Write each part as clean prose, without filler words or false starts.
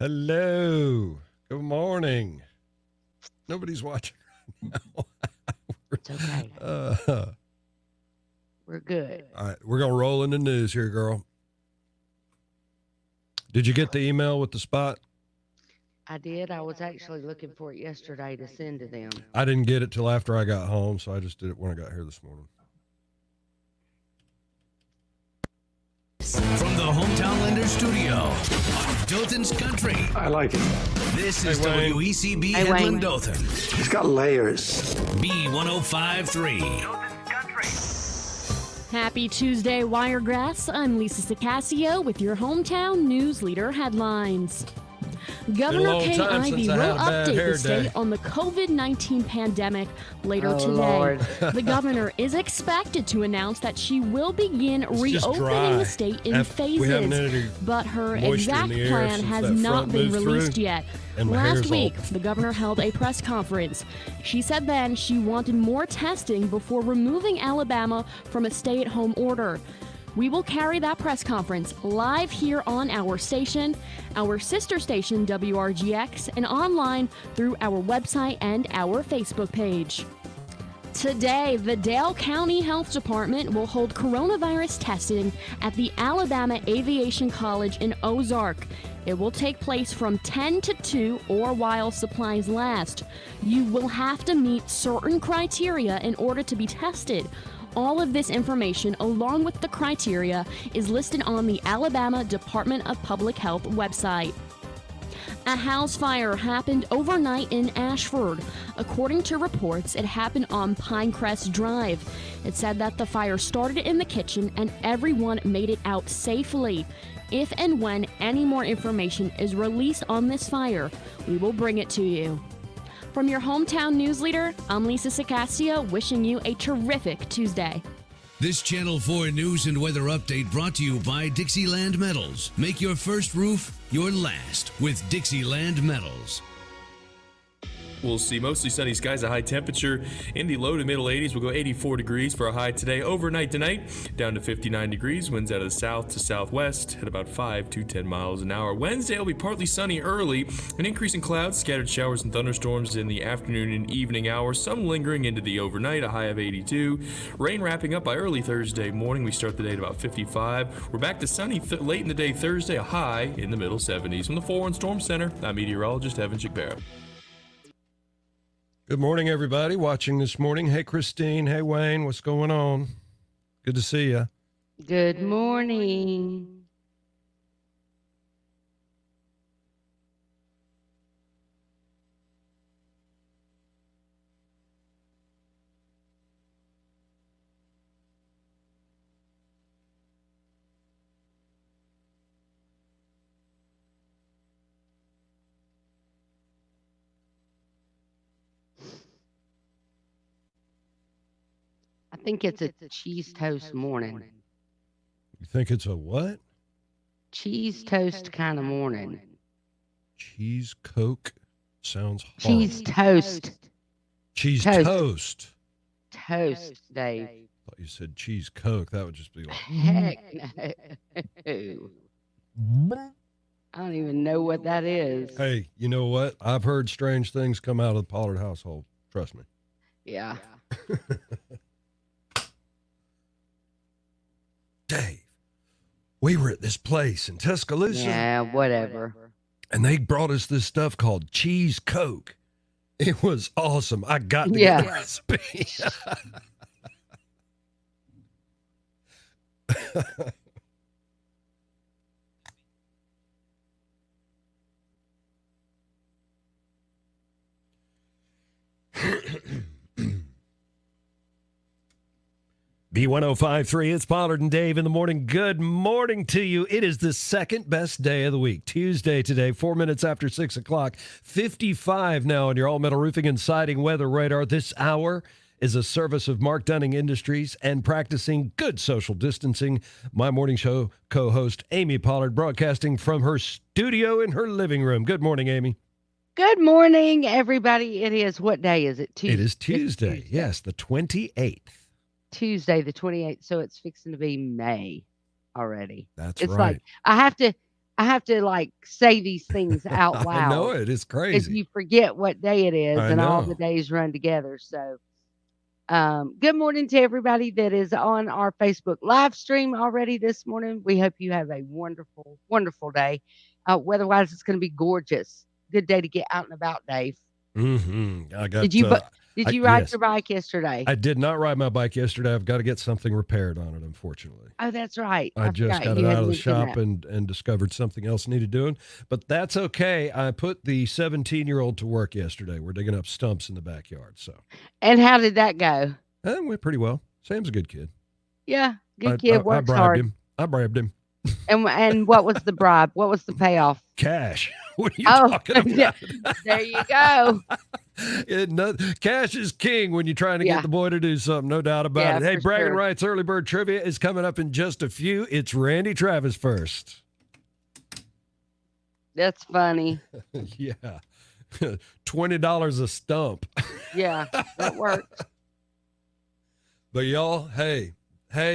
Hello. Good morning. Nobody's watching right now. It's okay. We're good. All right, we're going to roll in the news here, girl. Did you get the email with the spot? I did. I was actually looking for it yesterday to send to them. I didn't get it till after I got home, so I just did it when I got here this morning. From the Hometown Lender Studio on Dothan's Country. I like it. This is Wayne. WECB Hey, Headland Wayne. Dothan. It's got layers. B1053. Happy Tuesday, Wiregrass. I'm Lisa Sicasio with your hometown news leader headlines. Governor long Kay time Ivey since I will had a bad update hair the state day. on the COVID-19 pandemic later Oh, today. Lord. The governor is expected to announce that she will begin just reopening dry. the state in We haven't had any phases, but her moisture in exact the air plan since has that not front been moved released through, yet. and my Last hair's all- week, the governor held a press conference. She said then she wanted more testing before removing Alabama from a stay-at-home order. We will carry that press conference live here on our station, our sister station WRGX, and online through our website and our Facebook page. Today, the Dale County Health Department will hold coronavirus testing at the Alabama Aviation College in Ozark. It will take place from 10 to 2 or while supplies last. You will have to meet certain criteria in order to be tested. All of this information, along with the criteria, is listed on the Alabama Department of Public Health website. A house fire happened overnight in Ashford. According to reports, it happened on Pinecrest Drive. It said that the fire started in the kitchen and everyone made it out safely. If and when any more information is released on this fire, we will bring it to you. From your hometown news leader, I'm Lisa Sicasio, wishing you a terrific Tuesday. This Channel 4 news and weather update brought to you by Dixieland Metals. Make your first roof your last with Dixieland Metals. We'll see mostly sunny skies, a high temperature in the low to middle 80s. We'll go 84 degrees for a high today. Overnight tonight, down to 59 degrees. Winds out of the south to southwest at about 5 to 10 miles an hour. Wednesday will be partly sunny early. An increase in clouds, scattered showers and thunderstorms in the afternoon and evening hours. Some lingering into the overnight, a high of 82. Rain wrapping up by early Thursday morning. We start the day at about 55. We're back to sunny late in the day Thursday, a high in the middle 70s. From the 4-1 Storm Center, I'm meteorologist Evan Chigbara. Good morning, everybody watching this morning. Hey, Christine. Hey, Wayne. What's going on? Good to see you. Good morning. I think it's a cheese toast morning. You think it's a what? Cheese toast kind of morning. Cheese Coke? Sounds horrible. Cheese toast. Cheese toast. toast. Toast, Dave. I thought you said cheese Coke. That would just be like, Heck no. I don't even know what that is. hey, you know what? I've heard strange things come out of the Pollard household. Trust me. Yeah. Dave, we were at this place in Tuscaloosa, Yeah, whatever. and they brought us this stuff called cheese Coke. It was awesome. I got to Yeah. get the recipe. B1053, it's Pollard and Dave in the morning. Good morning to you. It is the second best day of the week. Tuesday today, 4 minutes after 6 o'clock. 55 now on your all-metal roofing and siding weather radar. This hour is a service of Mark Dunning Industries and practicing good social distancing. My morning show co-host, Amy Pollard, broadcasting from her studio in her living room. Good morning, Amy. Good morning, everybody. It is, what day is it? Tuesday. It is Tuesday. Yes, the 28th. Tuesday, the 28th. So it's fixing to be May already. That's It's right. like, I have to I have to like say these things out loud. I know it. It's Because crazy. you forget what day it is, I and all know. the days run together. So, good morning to everybody that is on our Facebook live stream already this morning. We hope you have a wonderful, wonderful day. Weather-wise, it's going to be gorgeous. Good day to get out and about, Dave. I got. Did you did you ride yes, your bike yesterday? I did not ride my bike yesterday. I've got to get something repaired on it. Unfortunately. Oh, that's right. I just forgot got you it had out of the mentioned shop that. and discovered something else needed doing, but that's okay. I put the 17-year-old to work yesterday. We're digging up stumps in the backyard, so And how did that go? it went pretty well. Sam's a good kid. Yeah, good I kid, works bribed hard. him. I bribed him. And what was the bribe? What was the payoff? Cash. What are you Oh, talking about? there you go. Cash is king when you're trying to Yeah. get the boy to do something, no doubt about Yeah, it. Hey, for Bragging sure. Rights Early Bird Trivia is coming up in just a few. It's Randy Travis first. That's funny. Yeah. $20 a stump. Yeah, that works. But y'all, hey,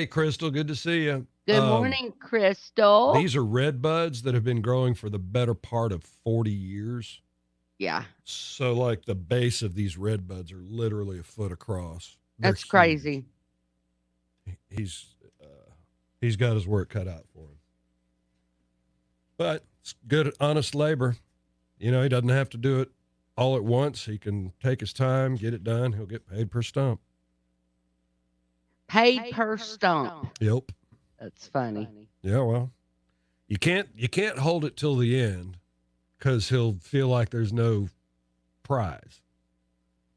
Crystal, good to see you. Good morning, Crystal. These are red buds that have been growing for the better part of 40 years. Yeah, So, like, the base of these red buds are literally a foot across. They're that's crazy. huge. He's got his work cut out for him. But it's good, honest labor. You know, he doesn't have to do it all at once. He can take his time, get it done. He'll get paid per stump. Paid per stump. Yep. That's funny. Yeah, well, you can't hold it till the end because he'll feel like there's no prize.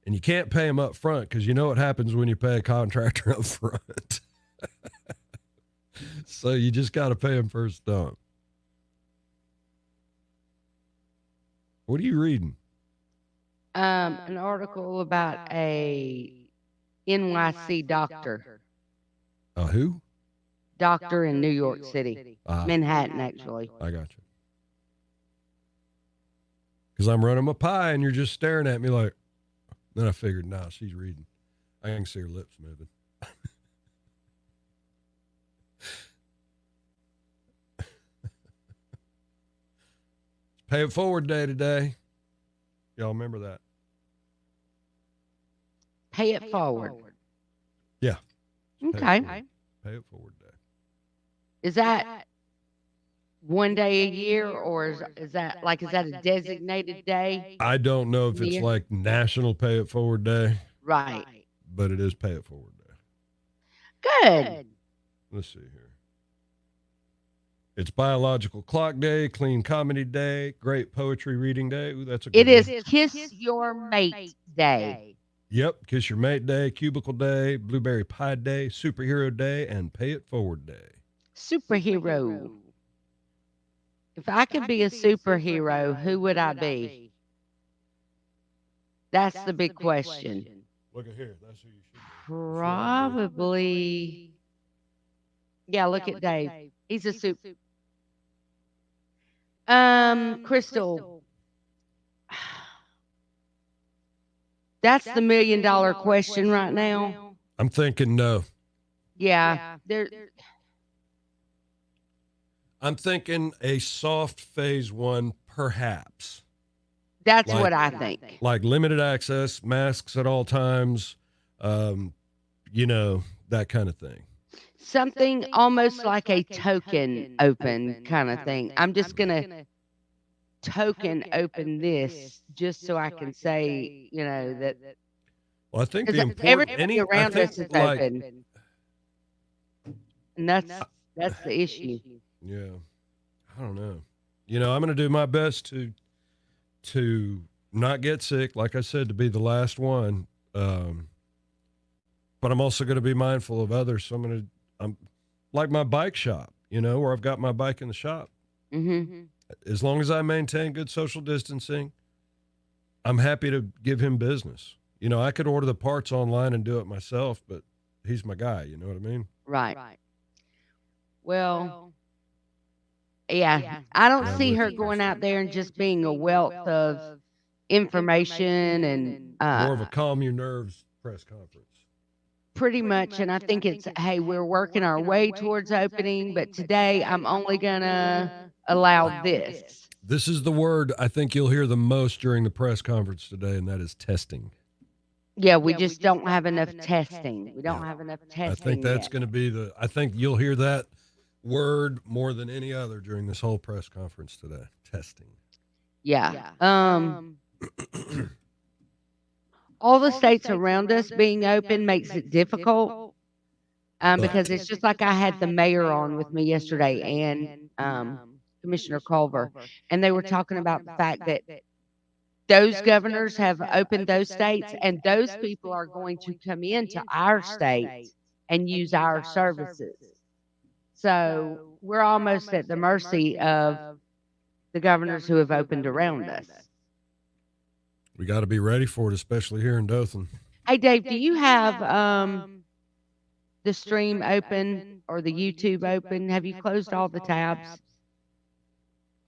And you can't pay him up front because you know what happens when you pay a contractor up front. So you just got to pay him per stump. What are you reading? An article about a NYC doctor. Who? Doctor in New York City. Ah, Manhattan, actually. I got you. Because I'm running my pie and you're just staring at me like, then I figured, nah, she's reading. I can see her lips moving. It's Pay It Forward Day today. Y'all remember that? Pay it forward. Yeah. Okay. Pay It Forward Day. Is that one day a year, or is that a designated day? I don't know if it's Yeah. like National Pay It Forward Day, Right. but it is Pay It Forward Day. Good. Let's see here. It's Biological Clock Day, Clean Comedy Day, Great Poetry Reading Day. Ooh, that's a good It is one. Kiss Your Mate Day. Yep, Kiss Your Mate Day, Cubicle Day, Blueberry Pie Day, Superhero Day, and Pay It Forward Day. Superhero. If I could be a superhero, who would I be? That's the big question. Look at here. That's who you should be. Probably. Yeah, look at Dave. He's a super. Crystal. That's the $1 million question right now. I'm thinking no. Yeah, I'm thinking a soft phase one, perhaps. that's Like- what I think. Like limited access, masks at all times, you know, that kind of thing. Something almost like a token open kind of thing. I'm just gonna token open this just so I can say, that Well, I think the because important everybody I around think, us is like, open, and that's the issue. Yeah, I don't know. You know, I'm going to do my best to not get sick. Like I said, to be the last one. But I'm also going to be mindful of others. So I'm like my bike shop, where I've got my bike in the shop. Mm-hmm. As long as I maintain good social distancing, I'm happy to give him business. I could order the parts online and do it myself, but he's my guy. You know what I mean? Right. Well, yeah, I don't Yeah, see with her you. going out there and just being a wealth of information and More of a calm your nerves press conference. pretty much. And I think it's, hey, we're working our way towards opening, but today I'm only gonna allow this. This is the word I think you'll hear the most during the press conference today, and that is testing. Yeah, we just don't have enough testing. We don't have enough testing. I think that's going to be I think you'll hear that word more than any other during this whole press conference today. Testing. Yeah. All the states around us being open makes it difficult because it's just like I had the mayor on with me yesterday and Commissioner Culver, and they were talking about the fact that those governors have opened those states, and those people are going to come into our states and use our services. So we're almost at the mercy of the governors who have opened around us. We got to be ready for it, especially here in Dothan. Hey, Dave, do you have the stream open or the YouTube open? Have you closed all the tabs?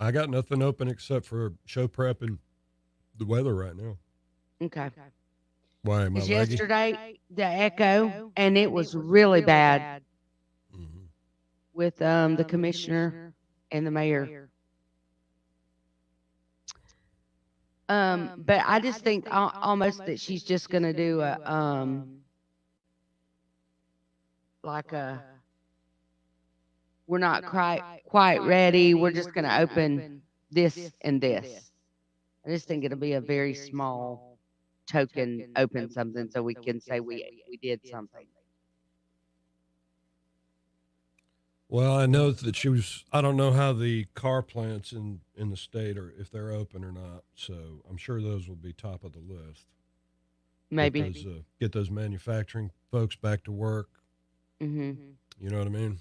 I got nothing open except for show prep and the weather right now. Okay. Why am I Because laggy? yesterday, the echo, and it was really bad with the commissioner and the mayor. But I just think almost that she's just going to do we're not quite ready. We're just going to open this and this. I just think it'll be a very small token open something so we can say we did something. Well, I know that I don't know how the car plants in the state are, if they're open or not. So I'm sure those will be top of the list. Maybe. Get those manufacturing folks back to work. Mm-hmm. You know what I mean?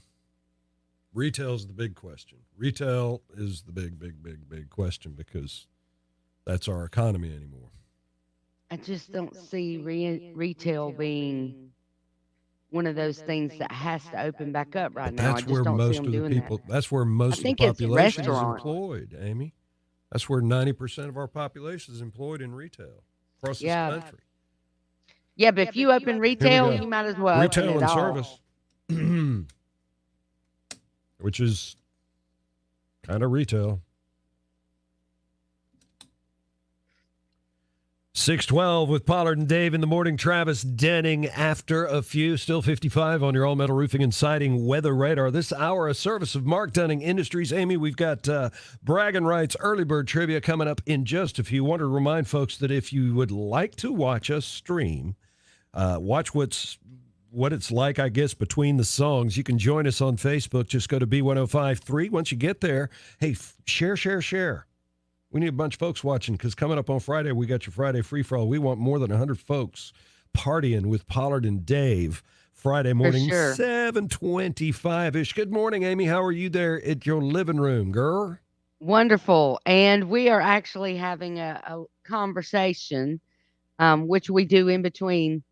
Retail's the big question. Retail is the big question because that's our economy anymore. I just don't see retail being one of those things that has to open back up right now. That's where most of the people, that's where most of the population is employed, Amy. That's where 90% of our population is employed in retail across this country. Yeah, but if you open retail, you might as well retail open it and all. service, which is kind of retail. 612 with Pollard and Dave in the morning. Travis Denning after a few. Still 55 on your All Metal Roofing and Siding weather radar. This hour, a service of Mark Dunning Industries. Amy, we've got Bragging Rights Early Bird Trivia coming up in just a few. Want to remind folks that if you would like to watch us stream, watch what it's like, I guess, between the songs, you can join us on Facebook. Just go to B1053. Once you get there, hey, share. We need a bunch of folks watching because coming up on Friday, we got your Friday free-for-all. We want more than 100 folks partying with Pollard and Dave Friday morning, 7:25-ish. Good morning, Amy. How are you there at your living room, girl? Wonderful. And we are actually having a conversation, which we do in between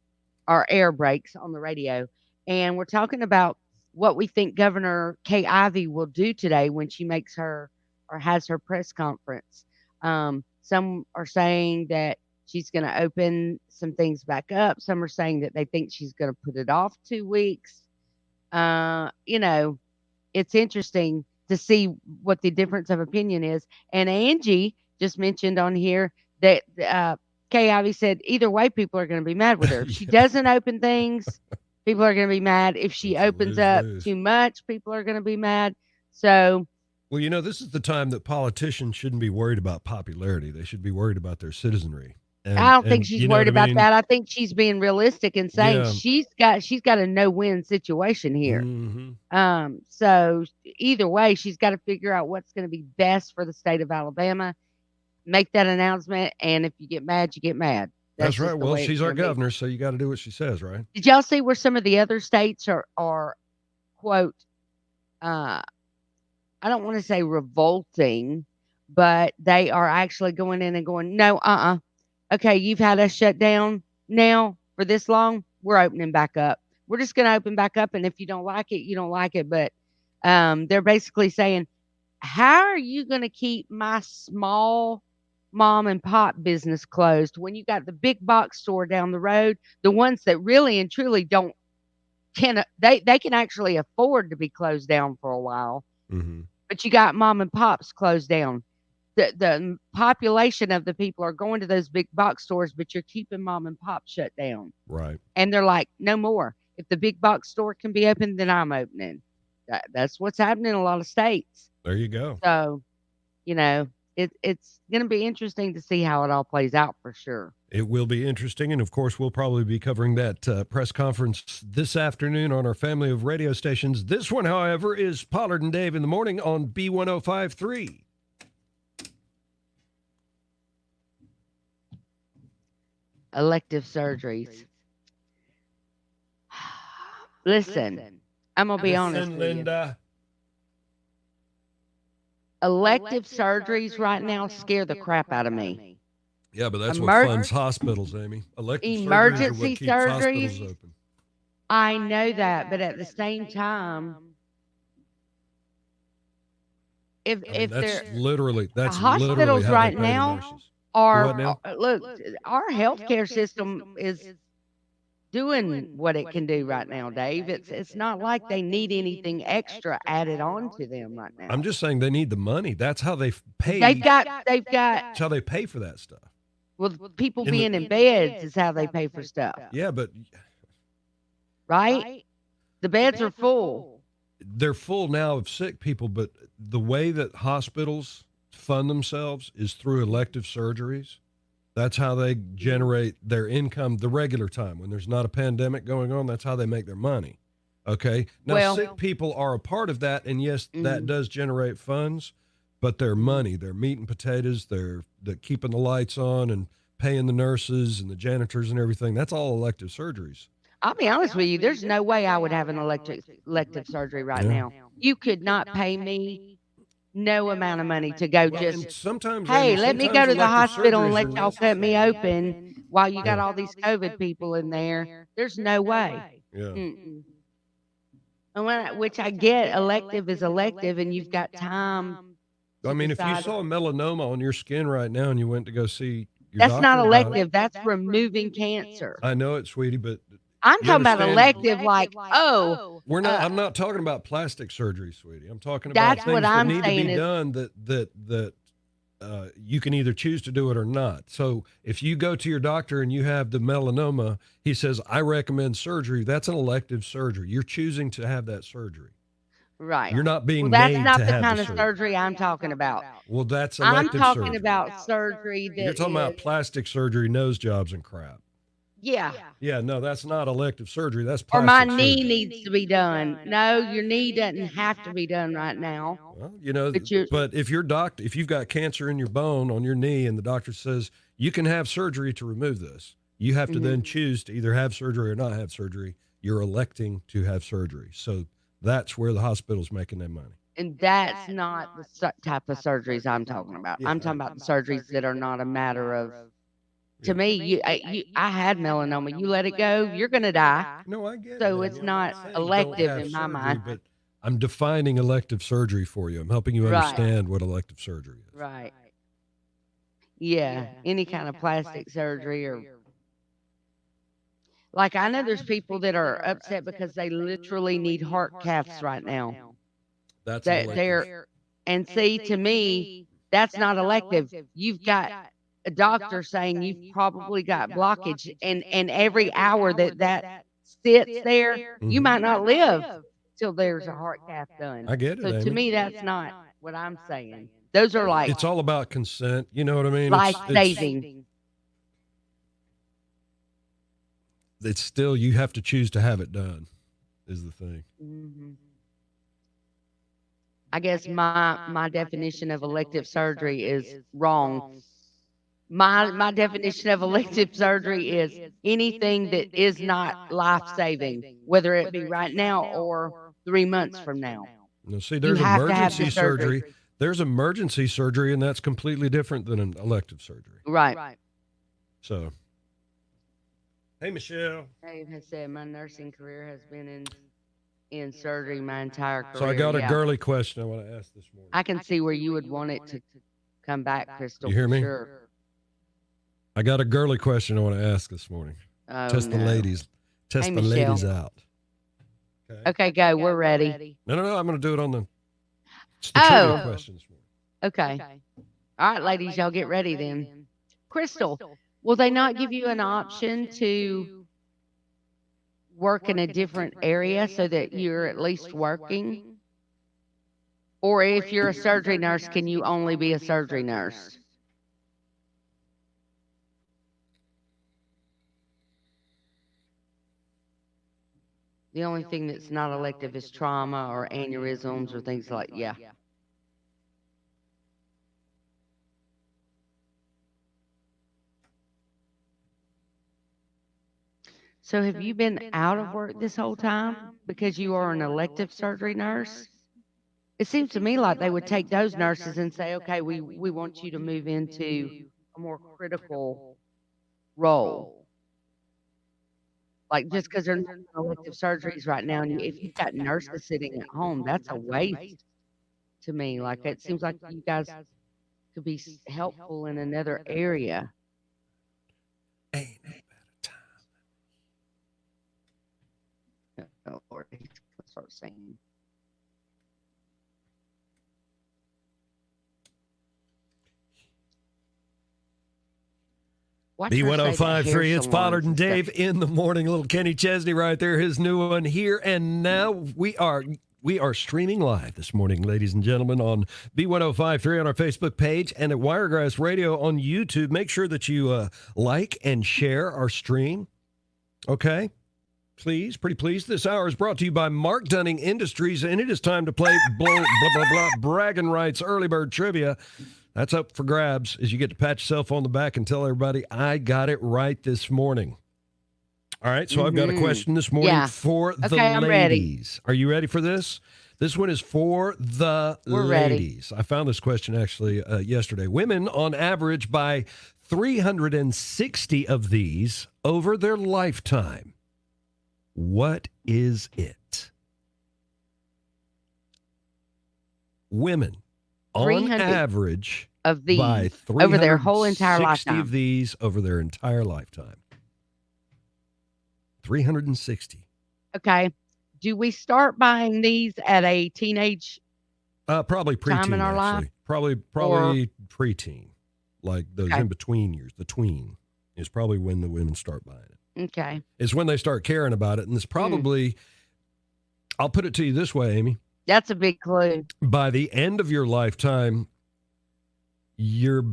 our air breaks on the radio. And we're talking about what we think Governor Kay Ivey will do today when she makes her or has her press conference. Some are saying that she's going to open some things back up. Some are saying that they think she's going to put it off 2 weeks. It's interesting to see what the difference of opinion is. And Angie just mentioned on here that Kay Ivey said either way, people are going to be mad with her. If she doesn't open things, people are going to be mad. If she opens up too much, people are going to be mad. So, well, this is the time that politicians shouldn't be worried about popularity. They should be worried about their citizenry. I don't think she's worried about that. I think she's being realistic and saying she's got a no-win situation here. Mm-hmm. So either way, she's got to figure out what's going to be best for the state of Alabama. Make that announcement, and if you get mad, you get mad. That's right. Well, she's our governor, so you got to do what she says, right? Did y'all see where some of the other states are quote, I don't want to say revolting, but they are actually going in and going, no, okay, you've had us shut down now for this long. We're opening back up. We're just going to open back up. And if you don't like it, you don't like it. But they're basically saying, how are you going to keep my small mom and pop business closed when you got the big box store down the road, the ones that really and truly they can actually afford to be closed down for a while. Mm-hmm. but you got mom and pops closed down. The population of the people are going to those big box stores, but you're keeping mom and pop shut down. Right. And they're like, no more. If the big box store can be open, then I'm opening. That's what's happening in a lot of states. There you go. So, it's going to be interesting to see how it all plays out for sure. It will be interesting. And of course, we'll probably be covering that press conference this afternoon on our family of radio stations. This one, however, is Pollard and Dave in the morning on B1053. Elective surgeries. Listen, I'm going to be honest with you. Linda. Elective surgeries right now scare the crap out of me. Yeah, but that's what funds hospitals, Amy. Elective Emergency surgeries are what keeps surgeries. hospitals open. I know that, but at the same time, if That's they're literally hospitals how right they pay the now nurses. are What now? look, our healthcare system is doing what it can do right now, Dave. It's not like they need anything extra added on to them right now. I'm just saying they need the money. That's how they pay. They've got That's how they pay for that stuff. well, people In the- being in beds is how they pay for stuff, Yeah, but right? The beds are full. they're full now of sick people, but the way that hospitals fund themselves is through elective surgeries. That's how they generate their income the regular time. When there's not a pandemic going on, that's how they make their money. Okay. Now, Well- sick people are a part of that. And yes, that does generate funds, but their money, their meat and potatoes, they're keeping the lights on and paying the nurses and the janitors and everything. That's all elective surgeries. I'll be honest with you. There's no way I would have an elective surgery right Yeah. now. You could not pay me no amount of money to go Well, and just, sometimes, hey, Amy, let me sometimes go to the elective hospital and surgeries let are y'all cut me necessary. open while you got all these COVID people in there. There's no way. Yeah. Mm-mm. And which I get, elective is elective, and you've got time. I mean, if you decide- saw a melanoma on your skin right now and you went to go see your That's doctor not about it- elective. That's removing cancer. I know it, sweetie, but I'm you talking about understand- elective, like, oh, we're not. I'm not talking about plastic surgery, sweetie. I'm talking about That's things what that I'm need to saying be is- done that you can either choose to do it or not. So if you go to your doctor and you have the melanoma, he says, "I recommend surgery." That's an elective surgery. You're choosing to have that surgery. right. You're not being Well, that's made not to the have kind the of surgery. surgery I'm talking about. Well, that's I'm elective talking surgery. about surgery that You're talking about is- plastic surgery, nose jobs, and crap. yeah. Yeah, no, that's not elective surgery. That's Or plastic my surgery. knee needs to be done. No, your knee doesn't have to be done right now. Well, you know, But but if if you've got cancer in your bone on your knee and the doctor says you can have surgery to remove this, you have to then choose to either have surgery or not have surgery. You're electing to have surgery. So that's where the hospital's making their money. And that's not the type of surgeries I'm talking about. Yeah, I'm talking about the surgeries that are not a matter of, to me, I had melanoma. You let it go, you're going to die. No, I get it. So Amy. it's I'm not saying don't elective have in my surgery, mind. But I'm defining elective surgery for you. I'm helping you Right. understand what elective surgery is. Right. Yeah. Any kind of plastic surgery or. Like, I know there's people that are upset because they literally need heart caths right now. That's That elective. they're, and see, to me, that's not elective. You've got a doctor saying you've probably got blockage, and every hour that sits there, you Mhm. might not live till there's a heart cath done. I get it, So to Amy. me, that's not what I'm saying. Those are like It's all about consent. You know what I mean? life It's saving. it's still, you have to choose to have it done is the thing. Mhm. I guess my definition of elective surgery is wrong. My definition of elective surgery is anything that is not life saving, whether it be right now or 3 months from now. Now, see, there's have to have emergency the surgery. surgery. There's emergency surgery, and that's completely different than an elective surgery. Right. So, hey, Michelle. Dave has said my nursing career has been in surgery my entire career. So I got a Yeah. girly question I want to ask this morning. I can see where you would want it to come back, Crystal. You hear for me? Sure. I got a girly question I want to ask this morning. Oh, Test the no. ladies. Test Hey, the ladies Michelle. out. Okay, go. We're ready. No. I'm going to do it on the. It's the trivia Oh, questions. okay. All right, ladies, y'all get ready then. Crystal, will they not give you an option to work in a different area so that you're at least working? Or if you're a surgery nurse, can you only be a surgery nurse? The only thing that's not elective is trauma or aneurysms or things like, yeah. So have you been out of work this whole time because you are an elective surgery nurse? It seems to me like they would take those nurses and say, okay, we want you to move into a more critical role. Like just because they're not doing elective surgeries right now, and if you've got nurses sitting at home, that's a waste to me. Like it seems like you guys could be helpful in another area. Ain't no better time. Oh, Lord, he's gonna start singing. Watch her say the hair B1053, it's salons Pollard and and stuff. Dave in the morning. Little Kenny Chesney right there, his new one here. And now we are streaming live this morning, ladies and gentlemen, on B1053 on our Facebook page and at Wiregrass Radio on YouTube. Make sure that you like and share our stream. Okay? Please, pretty please. This hour is brought to you by Mark Dunning Industries, and it is time to play bragging rights early bird trivia. That's up for grabs as you get to pat yourself on the back and tell everybody, I got it right this morning. All right, so I've got a question this morning for the I'm ladies. Are you ready for this? This one is for the We're ladies. I found this question actually yesterday. Women, on average, buy 360 of these over their lifetime. What is it? Women, on average, of these buy over their whole entire 360 lifetime. of these over their entire lifetime. 360. Okay. Do we start buying these at a teenage Probably time preteen, in our actually. life? Probably preteen. Like those Okay. in-between years. The tween is probably when the women start buying it. Okay. It's when they start caring about it. And it's probably, I'll put it to you this way, Amy. That's a big clue. By the end of your lifetime, you're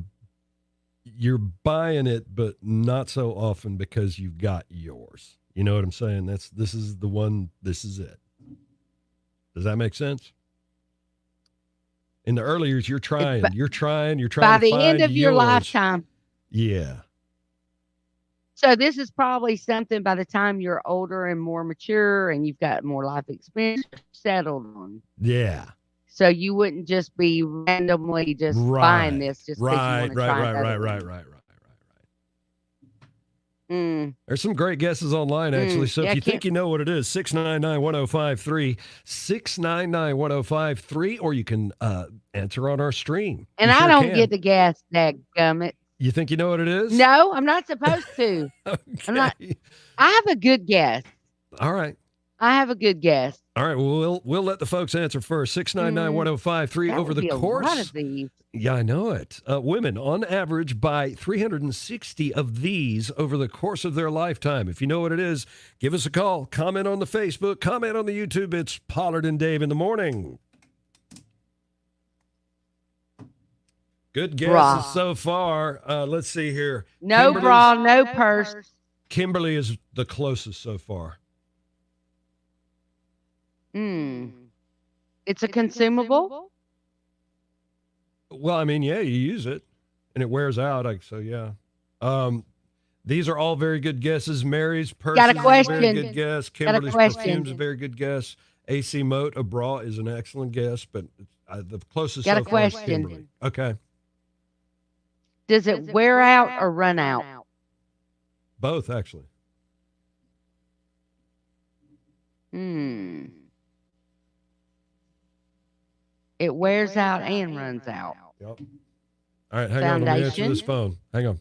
buying it, but not so often because you've got yours. You know what I'm saying? This is the one, this is it. Does that make sense? In the early years, you're trying By to the find end of your yours. lifetime. Yeah. So this is probably something by the time you're older and more mature and you've got more life experience settled on. Yeah. So you wouldn't just be randomly just buying this just because you want to try another one. Right. Mm. There's some great guesses online, actually. So Yeah, if you think you know what it is, 699-1053, 699-1053, or you can answer on our stream. And You I sure don't can. get the gas, dadgummit. You think you know what it is? No, I'm not supposed to. Okay. I have a good guess. All right. I have a good guess. All right. Well, we'll let the folks answer first. 699-1053 That over would the be a lot course. of these. Yeah, I know it. Women, on average, buy 360 of these over the course of their lifetime. If you know what it is, give us a call. Comment on the Facebook. Comment on the YouTube. It's Pollard and Dave in the morning. Good guesses Bra. so far. Let's see here. No Kimberly's- bra, no purse. Kimberly is the closest so far. It's a consumable? Well, I mean, yeah, you use it and it wears out. So, yeah. These are all very good guesses. Mary's purse Got a is a question. very good guess. Got a Kimberly's question. perfume is a very good guess. AC Moat, a bra is an excellent guess, but the closest Got a so far is question. Kimberly. Okay. Does it wear out or run out? Both, actually. It wears out and runs out. Yep. All right, hang on. Let me answer Foundation? this phone. Hang on.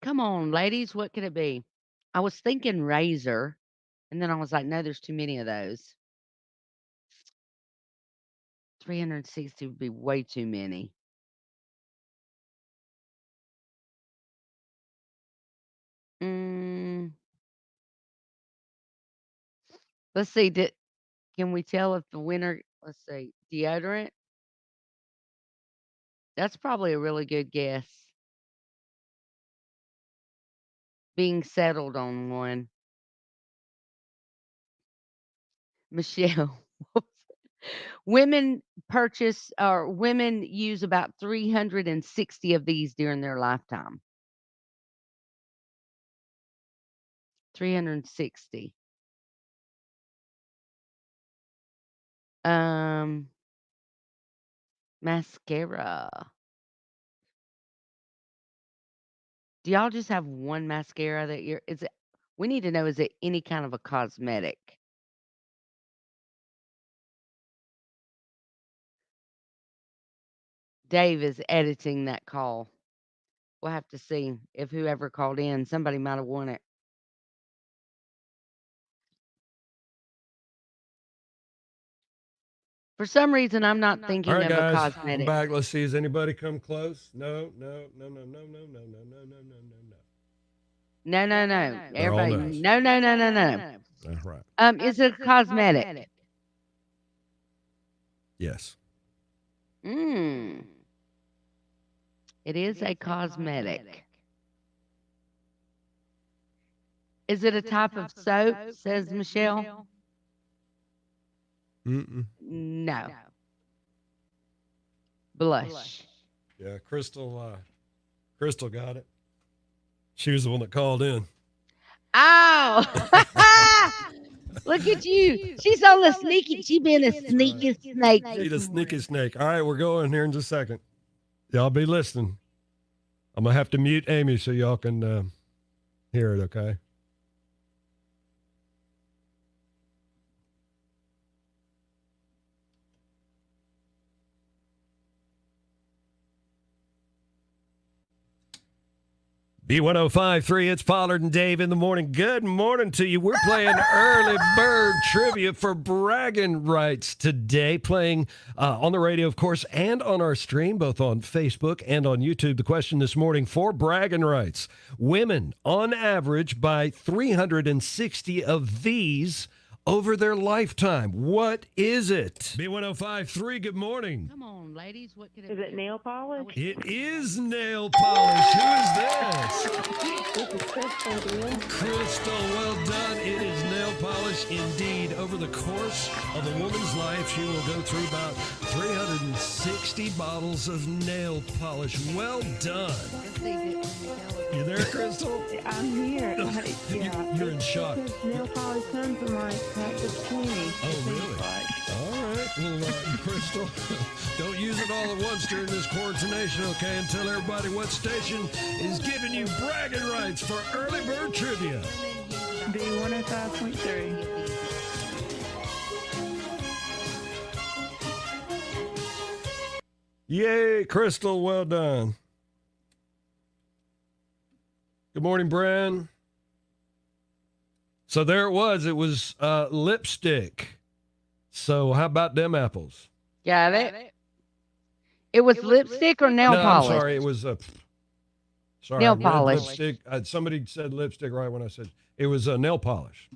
Come on, ladies. What could it be? I was thinking razor, and then I was like, no, there's too many of those. 360 would be way too many. Mm, let's see. Can we tell if the winner? Let's see. Deodorant. That's probably a really good guess. Being settled on one. Michelle. Women women use about 360 of these during their lifetime. 360. Um, mascara. Do y'all just have one mascara that is it we need to know, is it any kind of a cosmetic? Dave is editing that call. We'll have to see if whoever called in, somebody might have won it. For some reason, I'm not All thinking right, of a guys. I'm cosmetic. back. Let's see. Has anybody come close? No. No, no, no. They're all Everybody, no's. no. All right. Is it a cosmetic? Yes. Mm. It is a cosmetic. Is it a type of soap? Says Michelle. Mm-mm. No. Blush. Yeah, Crystal got it. She was the one that called in. Oh! Look at you. She's on the sneaky. She been a sneaky snake. She the sneaky snake. All right, we're going here in just a second. Y'all be listening. I'm going to have to mute Amy so y'all can hear it, okay? B1053, it's Pollard and Dave in the morning. Good morning to you. We're playing early bird trivia for bragging rights today, playing on the radio, of course, and on our stream, both on Facebook and on YouTube. The question this morning for bragging rights: women, on average, buy 360 of these over their lifetime. What is it? B1053, good morning. Come on, ladies. What could it Is be? it nail polish? It is nail polish. Who is this? This is Crystal, dear. Crystal, well done. It is nail polish indeed. Over the course of a woman's life, she will go through about 360 bottles of nail polish. Well done. You there, Crystal? I'm here. You're in shock. Because nail polish comes from my pack of 20. Oh, really? All right. Well, Crystal, don't use it all at once during this quarantination, okay? And tell everybody what station is giving you bragging rights for early bird trivia. B1053. Yay, Crystal, well done. Good morning, Bren. So there it was. It was lipstick. So how about them apples? Got it. It was lipstick or nail polish? I'm sorry. It was sorry. Nail I read polish. Lipstick. Somebody said lipstick right when I said it was nail polish.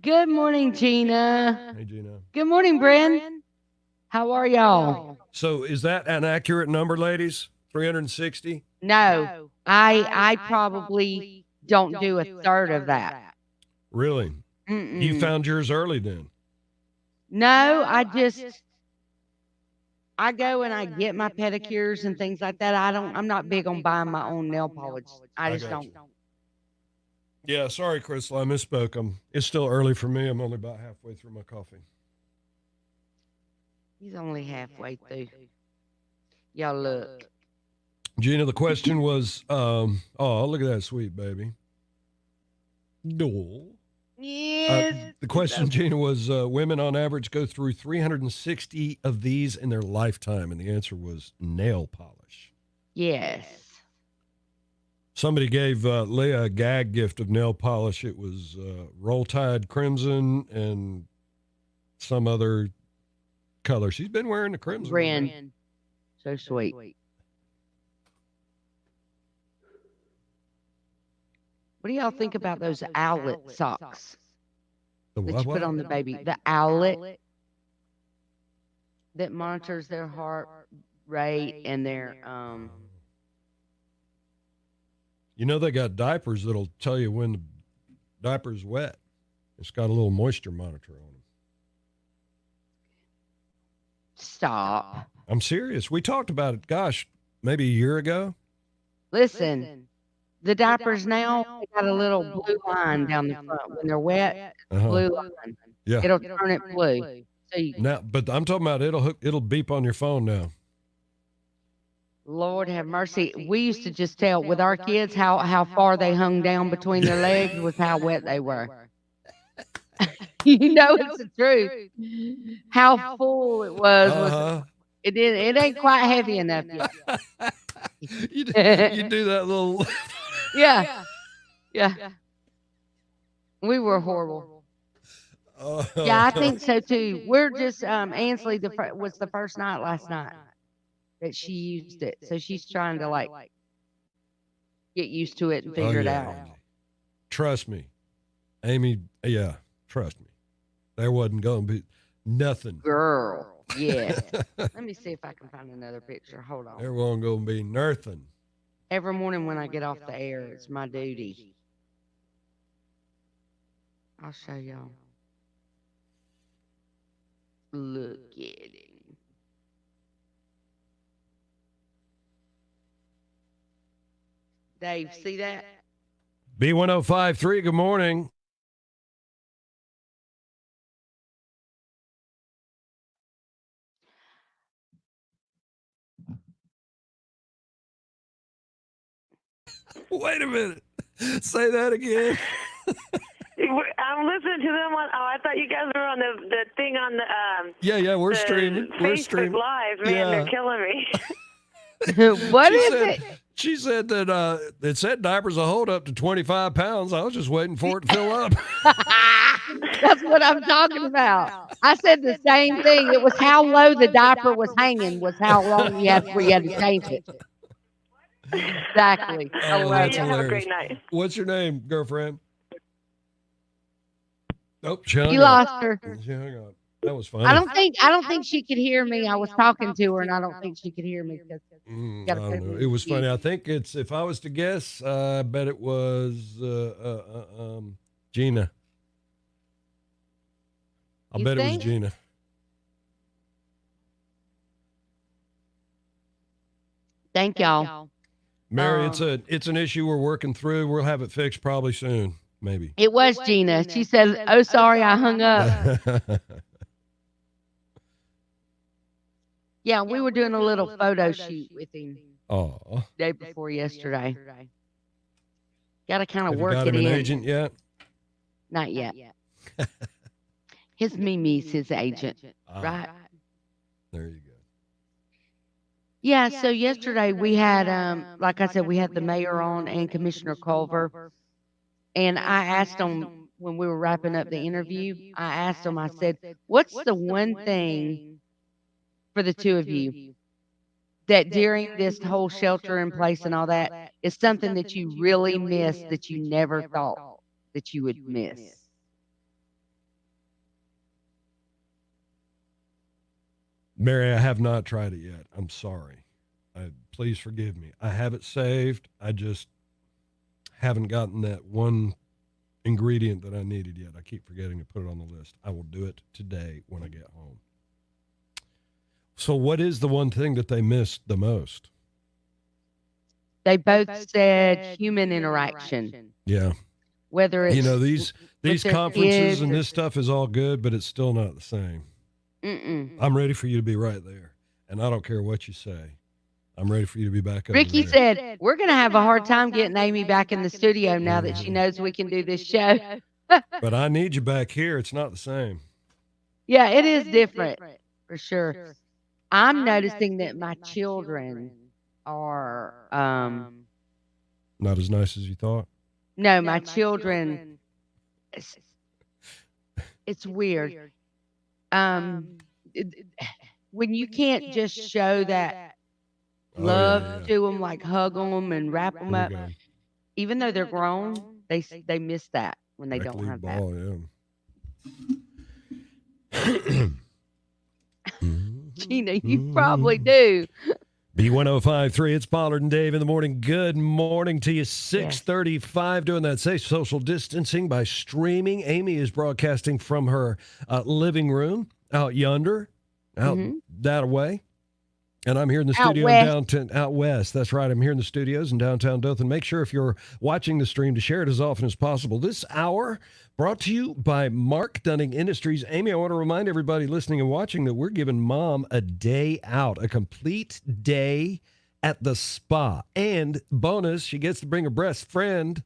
Good morning, Gina. Hey, Gina. Good morning, Bren. How are y'all? So is that an accurate number, ladies? 360? No, I probably don't do a third of that. Really? Mm-mm. You found yours early then? No, I go and I get my pedicures and things like that. I'm not big on buying my own nail polish. I just got don't. Yeah, sorry, Crystal. I misspoke. It's still early for me. I'm only about halfway through my coffee. He's only halfway through. Y'all look. Gina, the question was, oh, look at that sweet baby. No. Yes. The question, Gina, was women on average go through 360 of these in their lifetime, and the answer was nail polish. Yes. Somebody gave Leah a gag gift of nail polish. It was Roll Tide Crimson and some other color. She's been wearing the crimson. Ren. So sweet. What do y'all think about those owlet socks The that what? you put on the baby? The owlet that monitors their heart rate and their You know they got diapers that'll tell you when the diaper's wet. It's got a little moisture monitor on them. Stop. I'm serious. We talked about it, gosh, maybe a year ago. Listen, the diapers now they got a little blue line down the front. When they're wet, blue line. Yeah. It'll turn it blue. So you, Now, but I'm talking about it'll beep on your phone now. Lord have mercy. We used to just tell with our kids how far they hung down between their legs was how wet they were. You know it's the truth. How full it was. It ain't quite heavy enough yet. You do that little. Yeah. We were horrible. Yeah, I think so too. We're just Ansley was the first night last night that she used it, so she's trying to like get used to it and figure it out. Trust me, Amy. Yeah, trust me. There wasn't gonna be nothing. Girl, yeah. Let me see if I can find another picture. Hold on. There wasn't gonna be nothing. Every morning when I get off the air, it's my duty. I'll show y'all. Look at him. Dave, see that? B1053, good morning. Wait a minute. Say that again. I'm listening to them on. Oh, I thought you guys were on the thing on the. Yeah, we're streaming. We're Facebook streaming. Live, man, they're killing me. What is it? She said that it said diapers will hold up to 25 pounds. I was just waiting for it to fill up. That's what I'm talking about. I said the same thing. It was how low the diaper was hanging was how long you had to change it. Exactly. Oh, that's Have a hilarious. great night. What's your name, girlfriend? Nope, she hung You up. lost her. She hung up. That was funny. I don't think she could hear me. I was talking to her, and I don't think she could hear me. I don't know. It was funny. I think it's, if I was to guess, I bet it was Gina. I'll bet it was Gina. Thank y'all. Mary, it's an issue we're working through. We'll have it fixed probably soon, maybe. It was Gina. She said, "Oh, sorry, I hung up." Yeah, we were doing a little photo shoot with him Oh, day before yesterday. Got to kind of have you work got it him an in. agent yet? Not yet. His Mimi's his agent, right? There you go. Yeah, so yesterday we had, like I said, we had the mayor on and Commissioner Culver. And I asked them when we were wrapping up the interview, I asked them, I said, what's the one thing for the two of you that during this whole shelter in place and all that is something that you really miss that you never thought that you would miss? Mary, I have not tried it yet. I'm sorry. Please forgive me. I have it saved. I just haven't gotten that one ingredient that I needed yet. I keep forgetting to put it on the list. I will do it today when I get home. So what is the one thing that they missed the most? They both said human interaction. Yeah. Whether it's, these their conferences kids and or- this stuff is all good, but it's still not the same. I'm ready for you to be right there. And I don't care what you say. I'm ready for you to be back up. Ricky there. said, we're going to have a hard time getting Amy back in the studio now that she knows we can do this show. But I need you back here. It's not the same. Yeah, it is different for sure. I'm noticing that my children are Not as nice as you thought? No, my children, it's weird. It- when you can't just show that love to them, like hug them and wrap them Here up, we go. even though they're grown, they miss that when they Rec don't league have that. ball, yeah. Gina, you probably do. B1053, it's Pollard and Dave in the morning. Good morning to you. 6:35, doing that safe social distancing by streaming. Amy is broadcasting from her living room out yonder, out that way. And I'm here in the studio in downtown, out west. That's right. I'm here in the studios in downtown Dothan. Make sure if you're watching the stream to share it as often as possible. This hour brought to you by Mark Dunning Industries. Amy, I want to remind everybody listening and watching that we're giving Mom a day out, a complete day at the spa. And bonus, she gets to bring her best friend.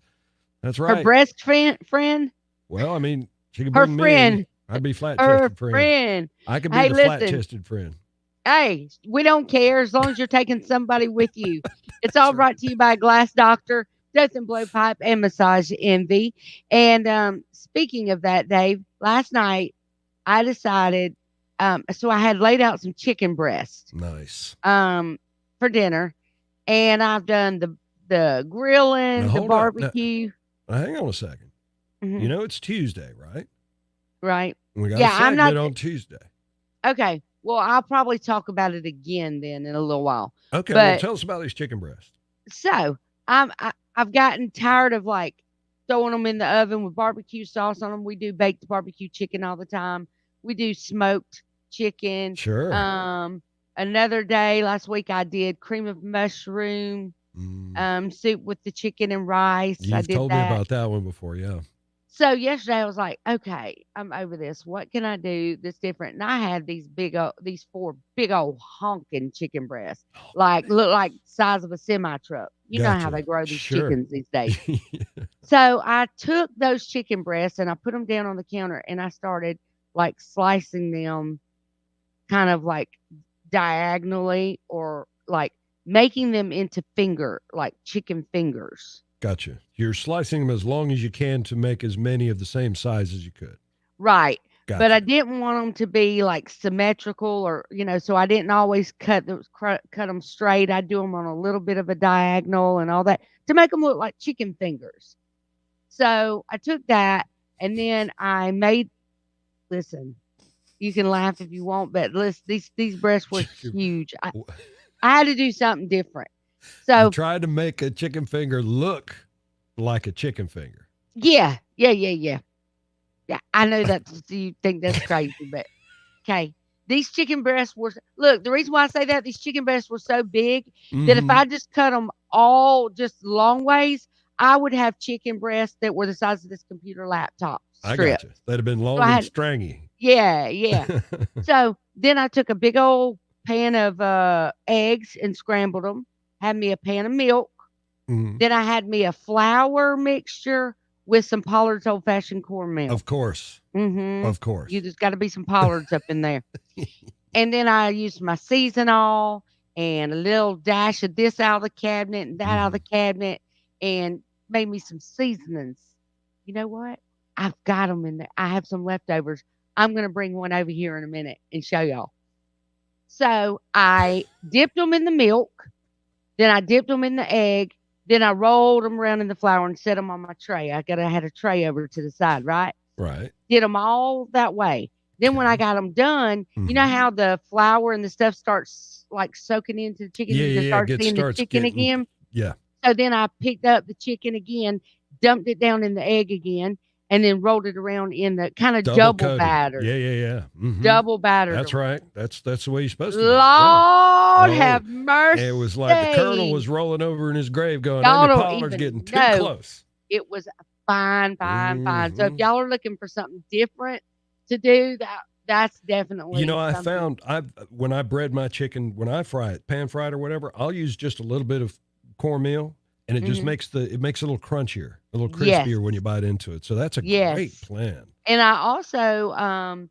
That's right. Her breast friend? Well, I mean, she can Her bring friend. me. I'd be flat-chested friend. I could be Hey, the listen. flat-chested friend. Hey, we don't care as long as you're taking somebody with you. It's all brought to you by Glass Doctor, Dothan Blowpipe, and Massage Envy. And speaking of that, Dave, last night I decided, so I had laid out some chicken breast. Nice. For dinner, and I've done the grilling, the barbecue. Now, hang on a second. You know it's Tuesday, right? Right. We got a segment on Tuesday. Okay. Well, I'll probably talk about it again then in a little while. Okay. Well, tell us about these chicken breasts. So I've gotten tired of like throwing them in the oven with barbecue sauce on them. We do baked barbecue chicken all the time. We do smoked chicken. Sure. Another day last week I did cream of mushroom soup with the chicken and rice. You've told me about that one before, yeah. So yesterday I was like, okay, I'm over this. What can I do that's different? And I had these four big old honking chicken breasts, look like size of a semi truck. You know how they grow these chickens these days. So I took those chicken breasts and I put them down on the counter and I started like slicing them kind of like diagonally or like making them into chicken fingers. Gotcha. You're slicing them as long as you can to make as many of the same size as you could. Right. Gotcha. But I didn't want them to be like symmetrical or, so I didn't always cut them straight. I do them on a little bit of a diagonal and all that to make them look like chicken fingers. So I took that and then I listen, you can laugh if you want, but listen, these breasts were huge. I had to do something different. So you tried to make a chicken finger look like a chicken finger. Yeah. I know that you think that's crazy, but okay. These chicken breasts the reason why I say that, these chicken breasts were so big that if I just cut them all just long ways, I would have chicken breasts that were the size of this computer laptop strip. I got you. They'd have been long and stringy. Yeah. So then I took a big old pan of eggs and scrambled them. Had me a pan of milk. Then I had me a flour mixture with some Pollard's old-fashioned cornmeal. Of course. Of course. You just got to be some Pollard's up in there. And then I used my seasonal and a little dash of this out of the cabinet and that out of the cabinet and made me some seasonings. You know what? I've got them in there. I have some leftovers. I'm going to bring one over here in a minute and show y'all. So I dipped them in the milk. Then I dipped them in the egg. Then I rolled them around in the flour and set them on my tray. I had a tray over to the side, right? Right. Did them all that way. Then when I got them done, you know how the flour and the stuff starts like soaking into the chicken? You start seeing the chicken again? Yeah. So then I picked up the chicken again, dumped it down in the egg again, and then rolled it around in the kind of double batter. Yeah. Double batter. That's right. That's the way you're supposed to do it. Lord have mercy. It was like the Colonel was rolling over in his grave going, Andy Pollard's getting too close. It was fine. So if y'all are looking for something different to do, that's definitely I found when I bread my chicken, when I fry it, pan fried or whatever, I'll use just a little bit of cornmeal. And it just makes it a little crunchier, a little crispier when you bite into it. So that's a great plan. And I also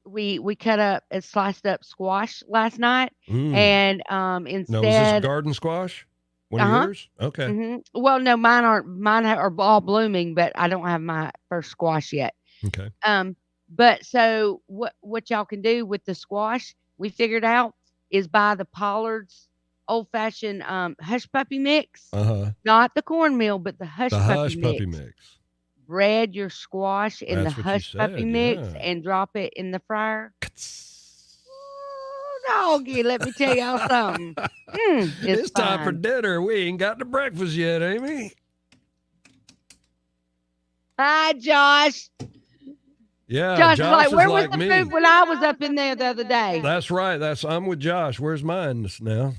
we cut up and sliced up squash last night, and instead was this garden squash? One of Uh-huh. yours? Okay. Well, no, mine aren't. Mine are all blooming, but I don't have my first squash yet. Okay. But so what y'all can do with the squash, we figured out, is buy the Pollard's old fashioned hush puppy mix, not the cornmeal, but the hush The puppy hush mix. puppy mix. Bread your squash in That's the what you hush puppy said, mix yeah. and drop it in the fryer. Oh, doggy, let me tell y'all something. It's time for fine. dinner. We ain't got to breakfast yet, Amy. Hi, Josh. Yeah, Josh is Josh like, is where was like the me. food when I was up in there the other day? That's right. I'm with Josh. Where's mine now?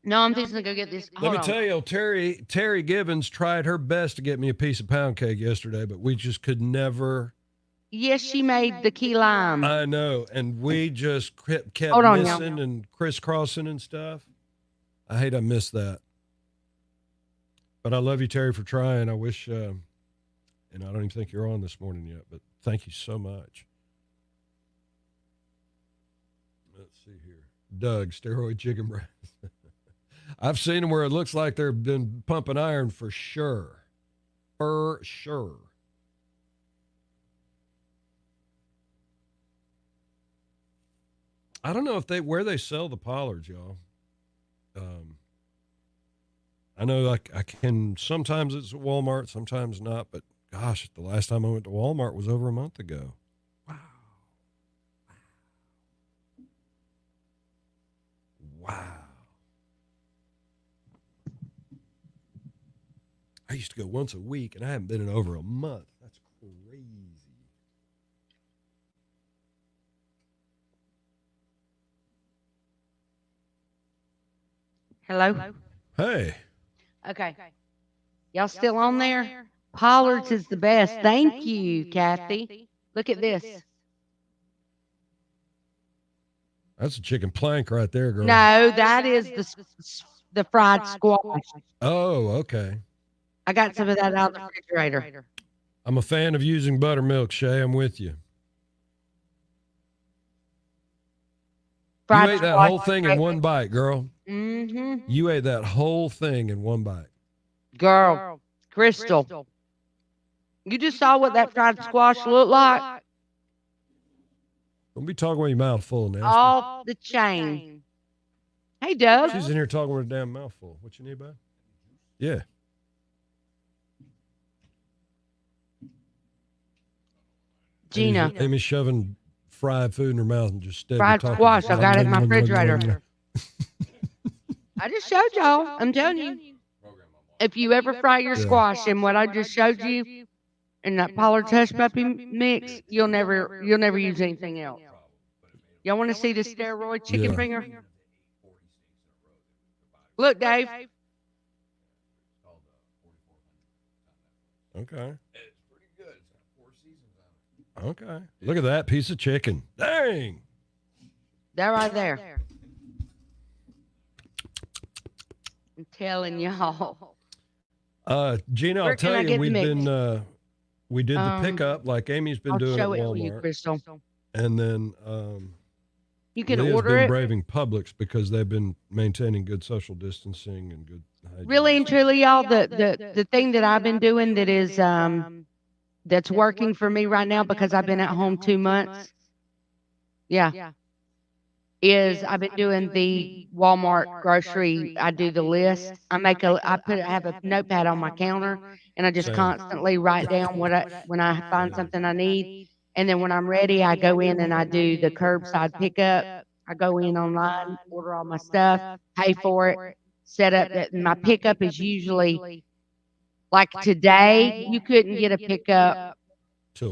No, I'm fixing to go get this. Let me tell you, Terry Gibbons tried her best to get me a piece of pound cake yesterday, but we just could never. Yes, she made the key lime. I know, and we just kept Hold on, missing and crisscrossing and stuff. I hate I missed that. But I love you, Terry, for trying. I wish, and I don't even think you're on this morning yet, but thank you so much. Let's see here. Doug, steroid chicken breast. I've seen them where it looks like they've been pumping iron for sure. For sure. I don't know where they sell the Pollards, y'all. I know I can, sometimes it's at Walmart, sometimes not, but gosh, the last time I went to Walmart was over a month ago. Wow. I used to go once a week, and I haven't been in over a month. That's crazy. Hello? Hey. Okay. Y'all still on there? Pollard's is the best. Thank you, Kathy. Look at this. That's a chicken plank right there, girl. No, that is the fried squash. Oh, okay. I got some of that out of the refrigerator. I'm a fan of using buttermilk, Shay. I'm with you. Fried You ate that squash whole thing in one bite, girl. Mm-hmm. You ate that whole thing in one bite. Girl, Crystal. You just saw what that fried squash looked like? Don't be talking with your mouth full, nasty. Off the chain. Hey, Doug. She's in here talking with a damn mouth full. What you need, bud? Yeah. Gina. Amy's shoving fried food in her mouth and just steady Fried talking. squash. I got it in my refrigerator. I just showed y'all. I'm telling you. If you ever fry your squash in what I just showed you in that Pollard hush puppy mix, you'll never use anything else. Y'all want to see the steroid chicken finger? Look, Dave. Okay. Okay. Look at that piece of chicken. Dang. They're right there. I'm telling y'all. Gina, I'll tell you, we did the pickup like Amy's been doing at I'll show it for you, Walmart. Crystal. And then you can Leah's order been it. braving Publix because they've been maintaining good social distancing and good hygiene. Really and truly, y'all, the thing that I've been doing that is that's working for me right now because I've been at home 2 months. Yeah. Is I've been doing the Walmart grocery. I do the list. I have a notepad on my counter, and I just constantly write down when I find something I need, and then when I'm ready, I go in and I do the curbside pickup. I go in online, order all my stuff, pay for it, set up that my pickup is usually like today. You couldn't get a pickup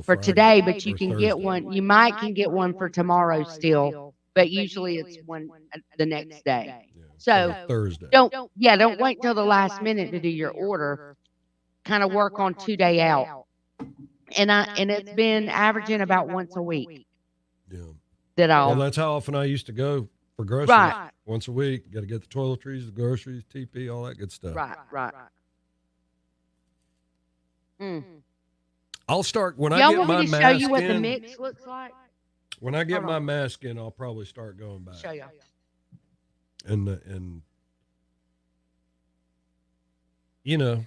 for today, but you can get one. You might can get one for tomorrow still. But usually it's one the next day. Yeah. So Thursday. Don't wait till the last minute to do your order. Kind of work on 2 day out. And it's been averaging about once a week. Yeah. Well, that's how often I used to go for groceries. Right. Once a week. Got to get the toiletries, the groceries, TP, all that good stuff. Right. I'll start when I Y'all get want my me to mask show you what in. the mix looks like? When I get my mask in, I'll probably start going back. Show y'all. And you know,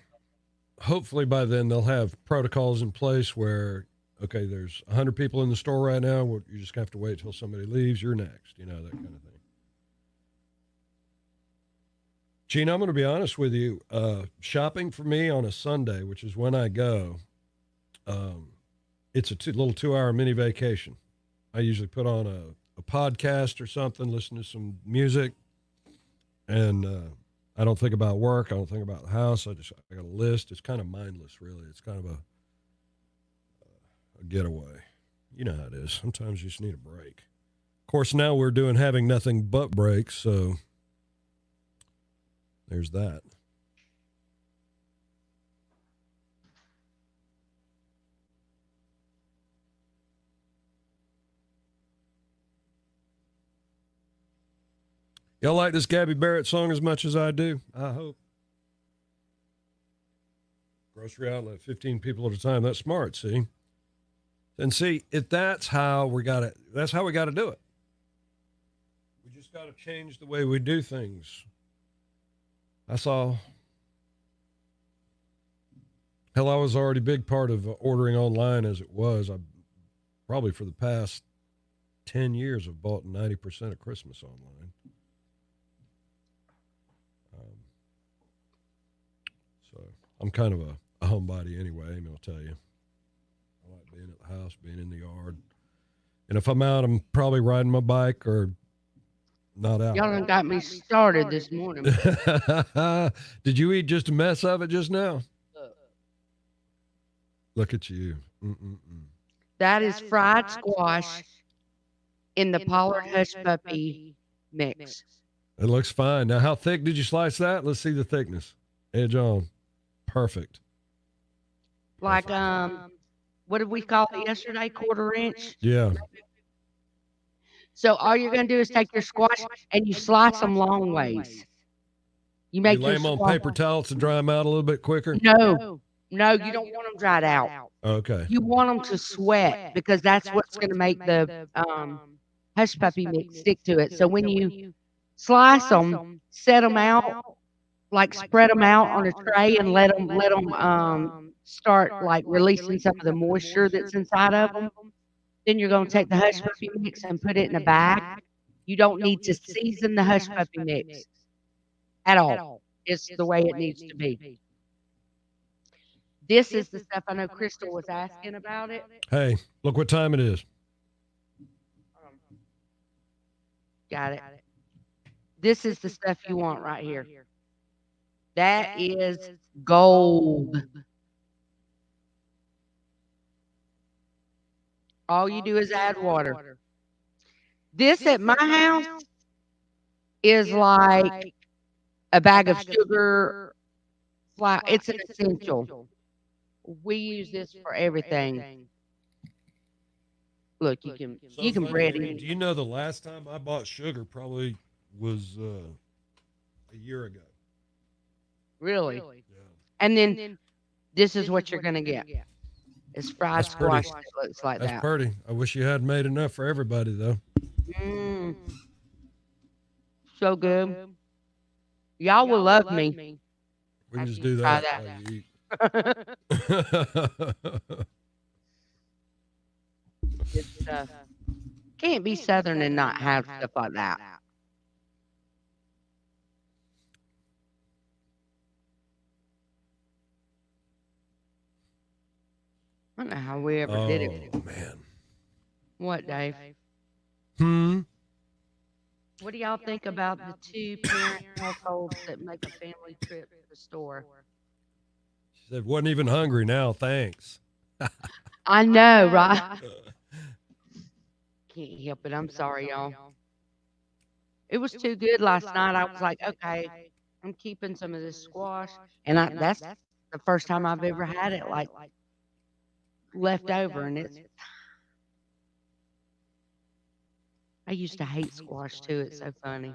hopefully by then they'll have protocols in place where, okay, there's 100 people in the store right now. Well, you just have to wait till somebody leaves. You're next, that kind of thing. Gene, I'm going to be honest with you. Shopping for me on a Sunday, which is when I go, it's a little 2-hour mini vacation. I usually put on a podcast or something, listen to some music, and I don't think about work. I don't think about the house. I got a list. It's kind of mindless, really. It's kind of a getaway. You know how it is. Sometimes you just need a break. Of course, now we're doing having nothing but breaks, so there's that. Y'all like this Gabby Barrett song as much as I do? I hope. Grocery outlet, 15 people at a time. That's smart, see? And see, if that's how we got to do it. We just got to change the way we do things. I was already a big part of ordering online as it was. I probably for the past 10 years have bought 90% of Christmas online. So I'm kind of a homebody anyway, I'll tell you. I like being at the house, being in the yard. And if I'm out, I'm probably riding my bike or not out. Y'all done got me started this morning. Did you eat just a mess of it just now? Look at you. That is fried squash in the Pollard Hush Puppy mix. It looks fine. Now, how thick did you slice that? Let's see the thickness. Edge on. Perfect. Like, what did we call it yesterday? 1/4 inch? Yeah. So all you're going to do is take your squash and you slice them long ways. You make You lay them on paper towels to dry them out a little bit quicker? No, you don't want them dried out. Okay. You want them to sweat because that's what's going to make the Hush Puppy mix stick to it. So when you slice them, set them out, like spread them out on a tray and let them start like releasing some of the moisture that's inside of them. Then you're going to take the Hush Puppy mix and put it in a bag. You don't need to season the Hush Puppy mix at all. It's the way it needs to be. This is the stuff I know Crystal was asking about it. Hey, look what time it is. Got it. This is the stuff you want right here. That is gold. All you do is add water. This at my house is like a bag of sugar. It's an essential. We use this for everything. Look, you can bread it. Do you know the last time I bought sugar probably was a year ago? Really? Yeah. And then this is what you're going to get. It's fried squash that looks like that. That's pretty. I wish you had made enough for everybody, though. So good. Y'all will love me. We can just do that while you eat. It's, can't be Southern and not have stuff like that. I don't know how we ever did it. Oh, man. What, Dave? What do y'all think about the 2-parent households that make a family trip to the store? She said, wasn't even hungry now, thanks. I know, right? Can't help it. I'm sorry, y'all. It was too good last night. I was like, okay, I'm keeping some of this squash. And that's the first time I've ever had it like left over. And I used to hate squash too. It's so funny.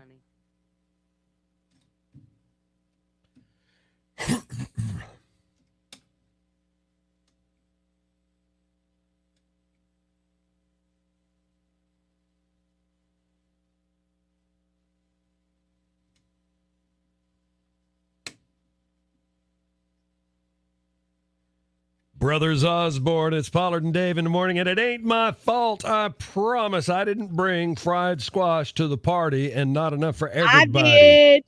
Brothers Osborne, it's Pollard and Dave in the morning, and it ain't my fault. I promise I didn't bring fried squash to the party and not enough for everybody.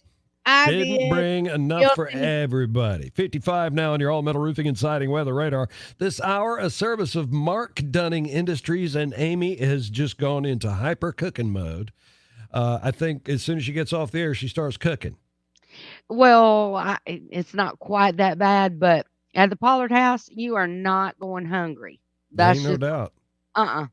I Didn't did. bring enough for Guilty. everybody. 55 now on your all-metal roofing and siding weather radar. This hour, a service of Mark Dunning Industries, and Amy has just gone into hyper cooking mode. I think as soon as she gets off the air, she starts cooking. Well, it's not quite that bad, but at the Pollard house, you are not going hungry. That's Ain't no just doubt. And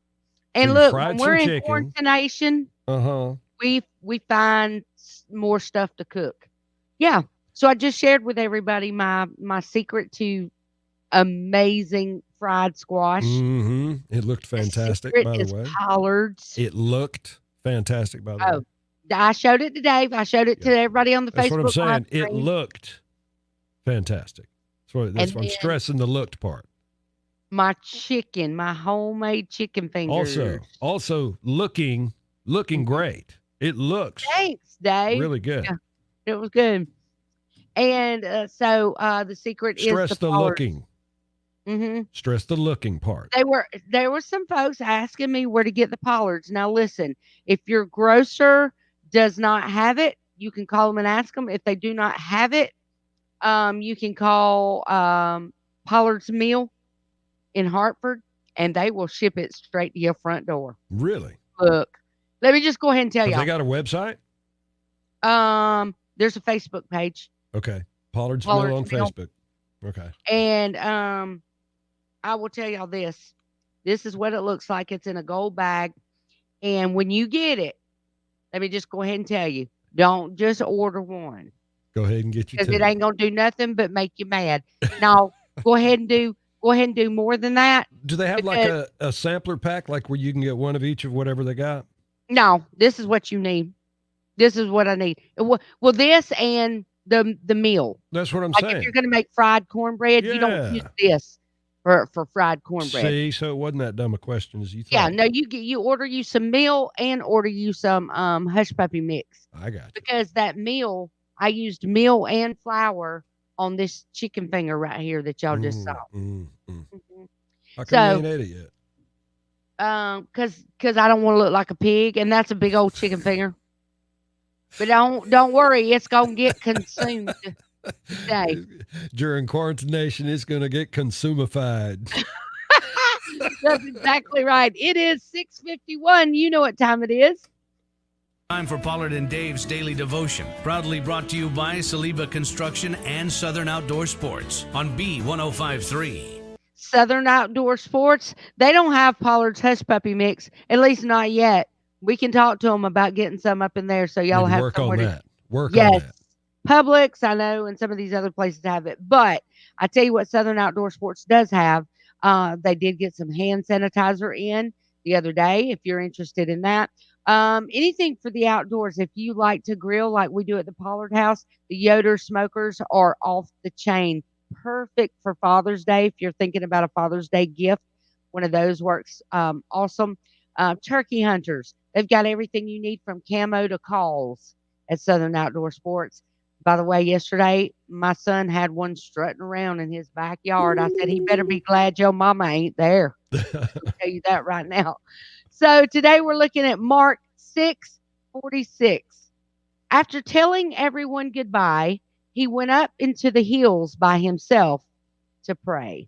So you look, fried when we're some in chicken. quarantination, Uh-huh. we find more stuff to cook. Yeah. So I just shared with everybody my secret to amazing fried squash. Mm-hmm. It looked fantastic, The secret by is the way. Pollards. It looked fantastic, by the way. Oh, I showed it to Dave. I showed it to everybody on the That's Facebook what I'm saying. live It stream. looked fantastic. That's what I'm then stressing, the looked part. My chicken, my homemade chicken fingers. Also looking great. It looks Thanks, Dave. really good. Yeah, it was good. And so the secret Stress is the looking. Mm-hmm. Stress the looking part. There were some folks asking me where to get the Pollards. Now listen, if your grocer does not have it, you can call them and ask them. If they do not have it, you can call Pollard's Mill in Hartford, and they will ship it straight to your front door. Really? Look, let me just go ahead and tell Have y'all. they got a website? There's a Facebook page. Okay. Pollard's Mill on Facebook. Okay. And I will tell y'all this. This is what it looks like. It's in a gold bag. And when you get it, let me just go ahead and tell you, don't just order one. Go ahead and get your Because it ain't gonna do nothing but make you mad. Now go ahead and do more than that. Do they have like a sampler pack, like where you can get one of each of whatever they got? No, this is what you need. This is what I need. Well, this and the meal. That's what I'm like saying. If you're gonna make fried cornbread, you don't use this for fried cornbread. See, so it wasn't that dumb a question as you thought. Yeah, no, you order you some meal and order you some hush puppy mix. I got you. Because that meal, I used meal and flour on this chicken finger right here that y'all just saw. How come you ain't ate it yet? Because I don't want to look like a pig, and that's a big old chicken finger. But don't worry, it's gonna get consumed today. During quarantination, it's gonna get consumified. That's exactly right. It is 6:51. You know what time it is. Time for Pollard and Dave's Daily Devotion, proudly brought to you by Saliba Construction and Southern Outdoor Sports on B1053. Southern Outdoor Sports, they don't have Pollard's Hush Puppy Mix, at least not yet. We can talk to them about getting some up in there so y'all have work somewhere on to that. Work yes. on that. Publix, I know, and some of these other places have it. But I tell you what Southern Outdoor Sports does have. They did get some hand sanitizer in the other day, if you're interested in that. Anything for the outdoors. If you like to grill like we do at the Pollard house, the Yoder smokers are off the chain. Perfect for Father's Day. If you're thinking about a Father's Day gift, one of those works awesome. Turkey hunters. They've got everything you need from camo to calls at Southern Outdoor Sports. By the way, yesterday, my son had one strutting around in his backyard. I said, he better be glad your mama ain't there. I'll tell you that right now. So today we're looking at Mark 6:46. After telling everyone goodbye, he went up into the hills by himself to pray.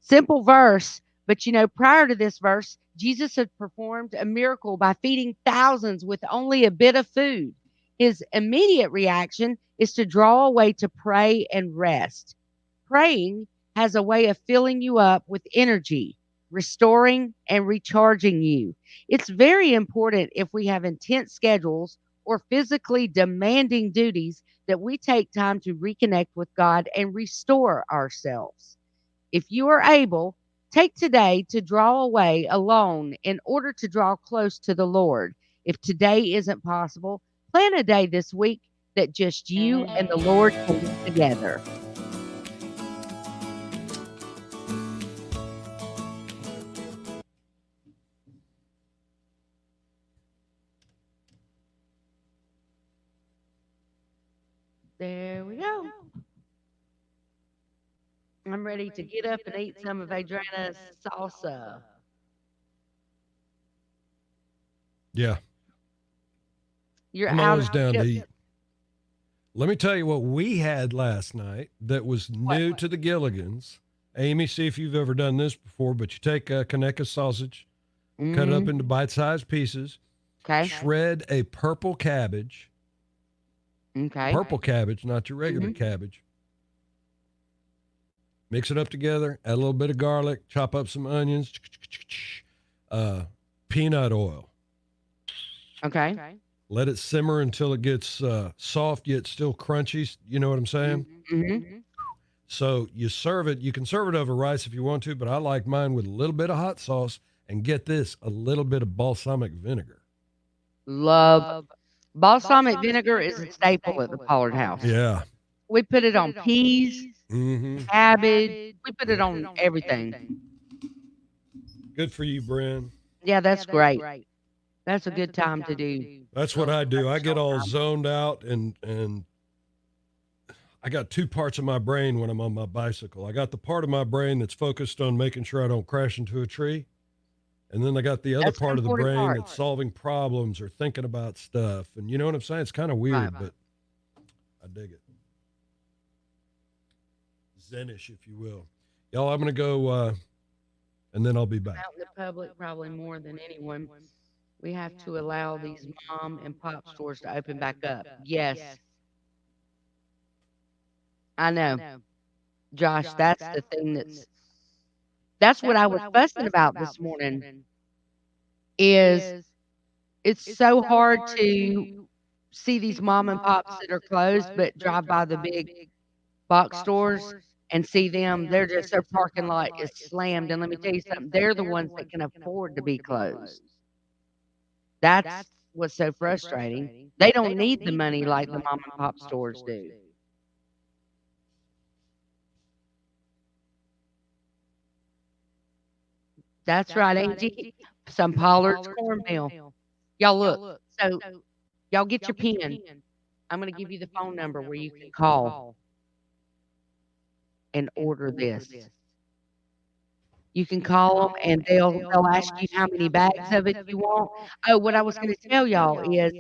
Simple verse, but prior to this verse, Jesus had performed a miracle by feeding thousands with only a bit of food. His immediate reaction is to draw away to pray and rest. Praying has a way of filling you up with energy, restoring and recharging you. It's very important if we have intense schedules or physically demanding duties that we take time to reconnect with God and restore ourselves. If you are able, take today to draw away alone in order to draw close to the Lord. If today isn't possible, plan a day this week that just you and the Lord can be together. There we go. I'm ready to get up and eat some of Adriana's salsa. Yeah, You're I'm out always of down to yep. eat. Let me tell you what we had last night that was new to the Gilligans. Amy, see if you've ever done this before, but you take a Kaneka sausage, cut it up into bite-sized pieces, Okay. shred a purple cabbage, Okay. purple cabbage, not your regular Mm-hmm. cabbage. Mix it up together, add a little bit of garlic, chop up some onions, peanut oil. Okay. Let it simmer until it gets soft yet still crunchy. You know what I'm saying? Mm-hmm. So you serve it. You can serve it over rice if you want to, but I like mine with a little bit of hot sauce and get this, a little bit of balsamic vinegar. Love balsamic vinegar is a staple at the Pollard house. Yeah. We put it on peas, Mm-hmm. cabbage. We put it on everything. Good for you, Bren. Yeah, that's great. That's a good time to do. That's what I do. I get all zoned out and I got two parts of my brain when I'm on my bicycle. I got the part of my brain that's focused on making sure I don't crash into a tree. And then I got the other That's part an of the important brain part. that's solving problems or thinking about stuff. And you know what I'm saying? It's kind of weird, Right. but I dig it. Zenish, if you will. Y'all, I'm going to go, and then I'll be back. Out in the public, probably more than anyone. We have to allow these mom and pop stores to open back up. Yes. I know. Josh, that's the thing that's what I was fussing about this morning is it's so hard to see these mom and pops that are closed, but drive by the big box stores and see them. They're just, their parking lot is slammed. And let me tell you something, they're the ones that can afford to be closed. That's what's so frustrating. They don't need the money like the mom and pop stores do. That's right, Angie. Some Pollard's cornmeal. Y'all look. So y'all get your pen. I'm going to give you the phone number where you can call and order this. You can call them and they'll ask you how many bags of it you want. Oh, what I was going to tell y'all is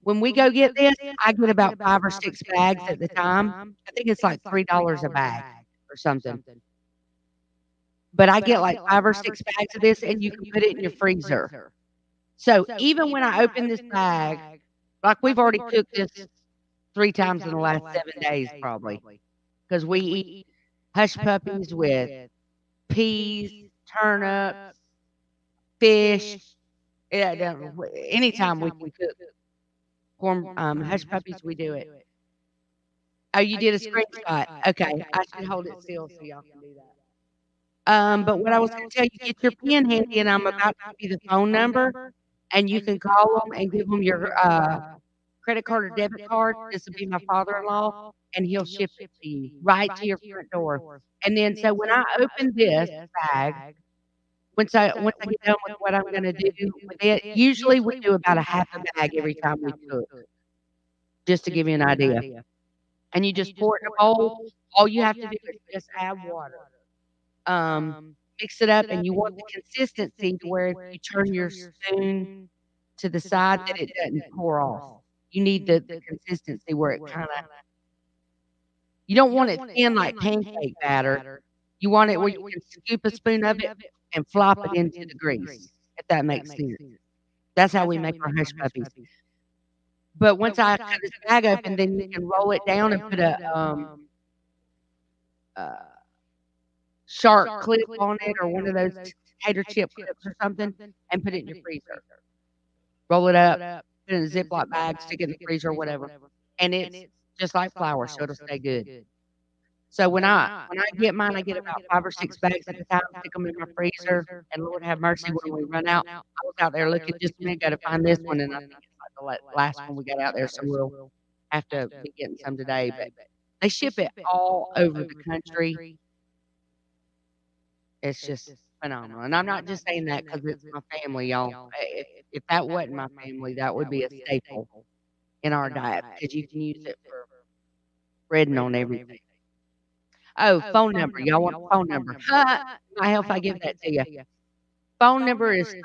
when we go get this, I get about 5 or 6 bags at the time. I think it's like $3 a bag or something. But I get like 5 or 6 bags of this and you can put it in your freezer. So even when I open this bag, like we've already cooked this 3 times in the last 7 days probably, because we eat hush puppies with peas, turnips, fish. Anytime we can cook corn hush puppies, we do it. Oh, you did a screenshot. Okay, I should hold it still so y'all can do that. But what I was going to tell you, get your pen handy, and I'm about to give you the phone number, and you can call them and give them your credit card or debit card. This will be my father-in-law, and he'll ship it to you right to your front door. And then, so when I open this bag, once I get done with what I'm going to do with it, usually we do about a half a bag every time we cook, just to give you an idea. And you just pour it in a bowl. All you have to do is just add water. Mix it up, and you want the consistency to where if you turn your spoon to the side that it doesn't pour off. You need the consistency where it kind of, you don't want it thin like pancake batter. You want it where you can scoop a spoon of it and flop it into the grease, if that makes sense. That's how we make our hush puppies. But once I cut this bag open, then you can roll it down and put a shark clip on it or one of those potato chip clips or something and put it in your freezer. Roll it up, put it in a Ziploc bag, stick it in the freezer or whatever. And it's just like flour, so it'll stay good. So when I get mine, I get about 5 or 6 bags at a time, stick them in my freezer, and Lord have mercy, when we run out, I was out there looking just a minute ago to find this one, and I think it's like the last one we got out there, so we'll have to be getting some today. But they ship it all over the country. It's just phenomenal. And I'm not just saying that because it's my family, y'all. If that wasn't my family, that would be a staple in our diet because you can use it for breading on everything. Oh, phone number. Y'all want the phone number? Might help if I give that to you. Phone number is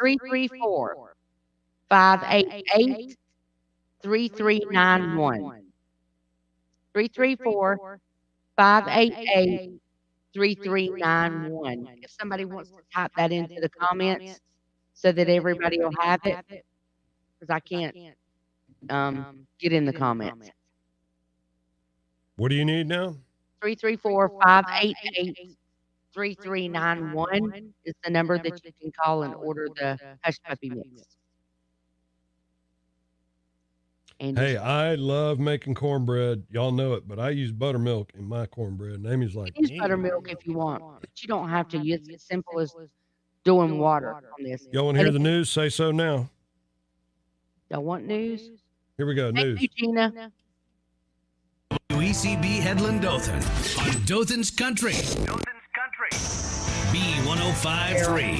334-588-3391. 334-588-3391. If somebody wants to type that into the comments so that everybody will have it, because I can't get in the comments. What do you need now? 334-588-3391 is the number that you can call and order the Hush Puppy Mix. And Hey, I love making cornbread. Y'all know it, but I use buttermilk in my cornbread. And Amy's like, use buttermilk if you want, but you don't have to. It's as simple as doing water on this. y'all want to hear the news? Say so now. Y'all want news? Here we go. Thank News. you, Gina. WECB Headland Dothan on Dothan's Country. B1053.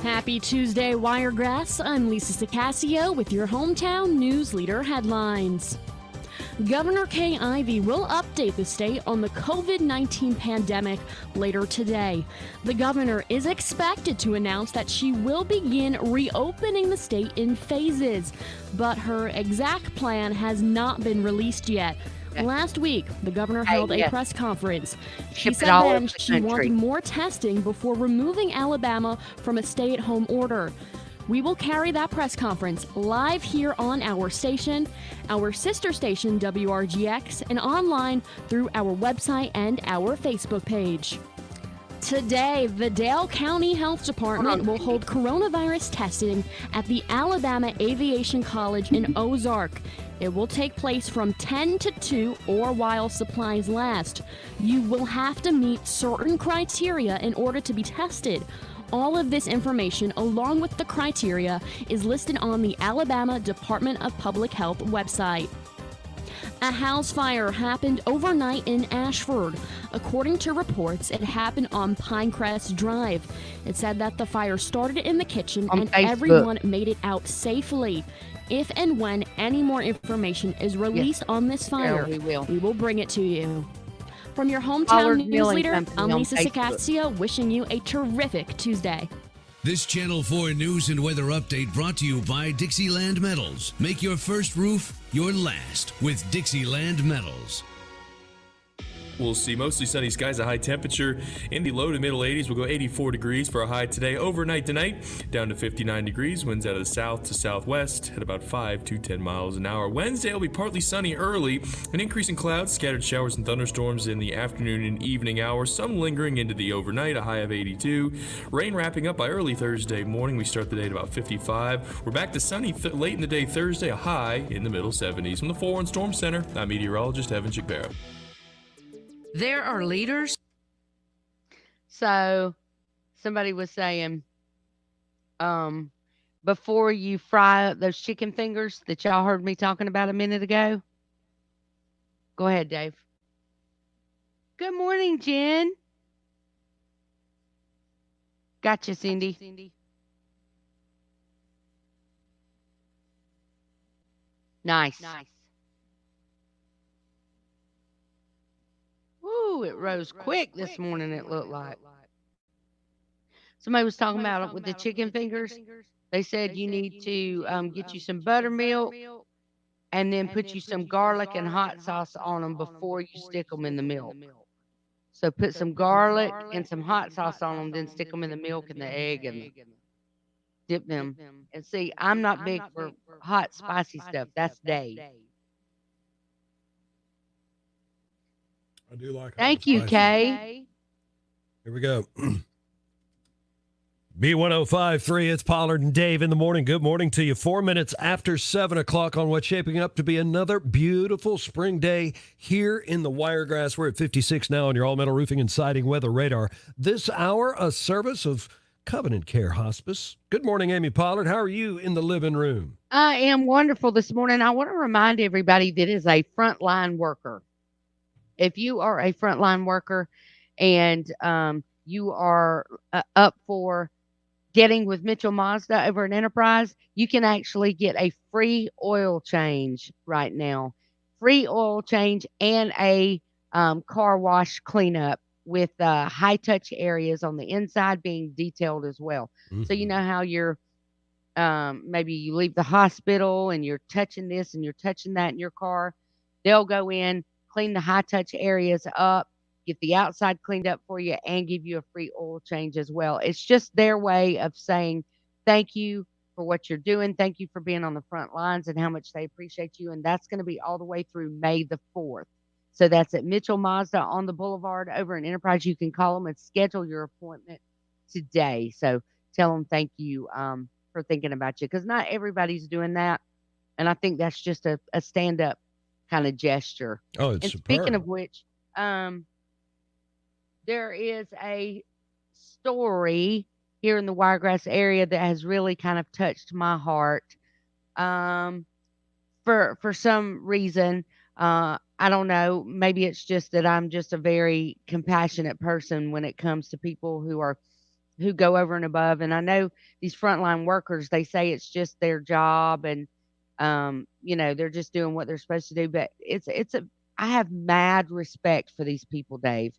Happy Tuesday, Wiregrass. I'm Lisa Sicasio with your hometown news leader headlines. Governor Kay Ivey will update the state on the COVID-19 pandemic later today. The governor is expected to announce that she will begin reopening the state in phases, but her exact plan has not been released yet. Last week, the governor held a press conference. She said then she wanted more testing before removing Alabama from a stay-at-home order. We will carry that press conference live here on our station, our sister station WRGX, and online through our website and our Facebook page. Today, the Dale County Health Department will hold coronavirus testing at the Alabama Aviation College in Ozark. It will take place from 10 to 2 or while supplies last. You will have to meet certain criteria in order to be tested. All of this information, along with the criteria, is listed on the Alabama Department of Public Health website. A house fire happened overnight in Ashford. According to reports, it happened on Pinecrest Drive. It said that the fire started in the kitchen and everyone made it out safely. If and when any more information is released on this fire, we will bring it to you. From your hometown Pollard news leader, I'm Lisa Sicasio, wishing you a terrific Tuesday. This Channel 4 news and weather update brought to you by Dixieland Metals. Make your first roof your last with Dixieland Metals. We'll see mostly sunny skies, a high temperature in the low to middle 80s. We'll go 84 degrees for a high today. Overnight tonight, down to 59 degrees. Winds out of the south to southwest at about 5 to 10 miles an hour. Wednesday will be partly sunny early. An increase in clouds, scattered showers and thunderstorms in the afternoon and evening hours. Some lingering into the overnight, a high of 82. Rain wrapping up by early Thursday morning. We start the day at about 55. We're back to sunny late in the day Thursday, a high in the middle 70s. From the 4-1 Storm Center, I'm meteorologist Evan Chickbarrow. There are leaders. So somebody was saying, before you fry up those chicken fingers that y'all heard me talking about a minute ago. Go ahead, Dave. Good morning, Jen. Gotcha, Cindy. Nice. Woo, it rose quick this morning, it looked like. Somebody was talking about it with the chicken fingers. They said you need to get you some buttermilk and then put you some garlic and hot sauce on them before you stick them in the milk. So put some garlic and some hot sauce on them, then stick them in the milk and the egg and dip them. And see, I'm not big for hot, spicy stuff. That's Dave. I do like. Thank you, Kay. Here we go. B1053, it's Pollard and Dave in the morning. Good morning to you. 4 minutes after 7 o'clock on what's shaping up to be another beautiful spring day here in the Wiregrass. We're at 56 now on your all-metal roofing and siding weather radar. This hour, a service of Covenant Care Hospice. Good morning, Amy Pollard. How are you in the living room? I am wonderful this morning. I want to remind everybody that is a frontline worker. If you are a frontline worker and you are up for getting with Mitchell Mazda over at Enterprise, you can actually get a free oil change right now. Free oil change and a car wash cleanup with high touch areas on the inside being detailed as well. So you know how you're maybe you leave the hospital and you're touching this and you're touching that in your car. They'll go in, clean the high touch areas up, get the outside cleaned up for you, and give you a free oil change as well. It's just their way of saying thank you for what you're doing. Thank you for being on the front lines and how much they appreciate you. And that's going to be all the way through May the 4th. So that's at Mitchell Mazda on the Boulevard over in Enterprise. You can call them and schedule your appointment today. So tell them thank you for thinking about you, because not everybody's doing that. And I think that's just a stand up kind of gesture. Oh, it's And superb. speaking of which, there is a story here in the Wiregrass area that has really kind of touched my heart. For some reason, I don't know, maybe it's just that I'm just a very compassionate person when it comes to people who go over and above. And I know these frontline workers, they say it's just their job and they're just doing what they're supposed to do. But I have mad respect for these people, Dave,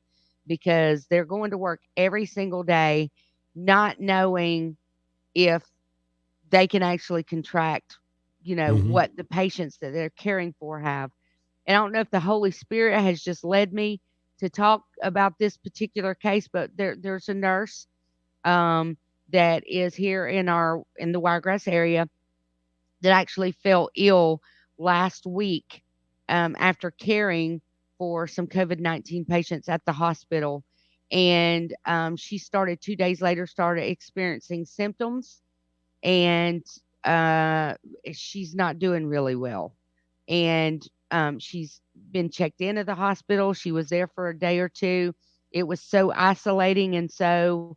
because they're going to work every single day, not knowing if they can actually contract, what the patients that they're caring for have. And I don't know if the Holy Spirit has just led me to talk about this particular case, but there's a nurse that is here in the Wiregrass area that actually fell ill last week after caring for some COVID-19 patients at the hospital. And she started 2 days later, started experiencing symptoms, and she's not doing really well. And she's been checked into the hospital. She was there for a day or two. It was so isolating. And so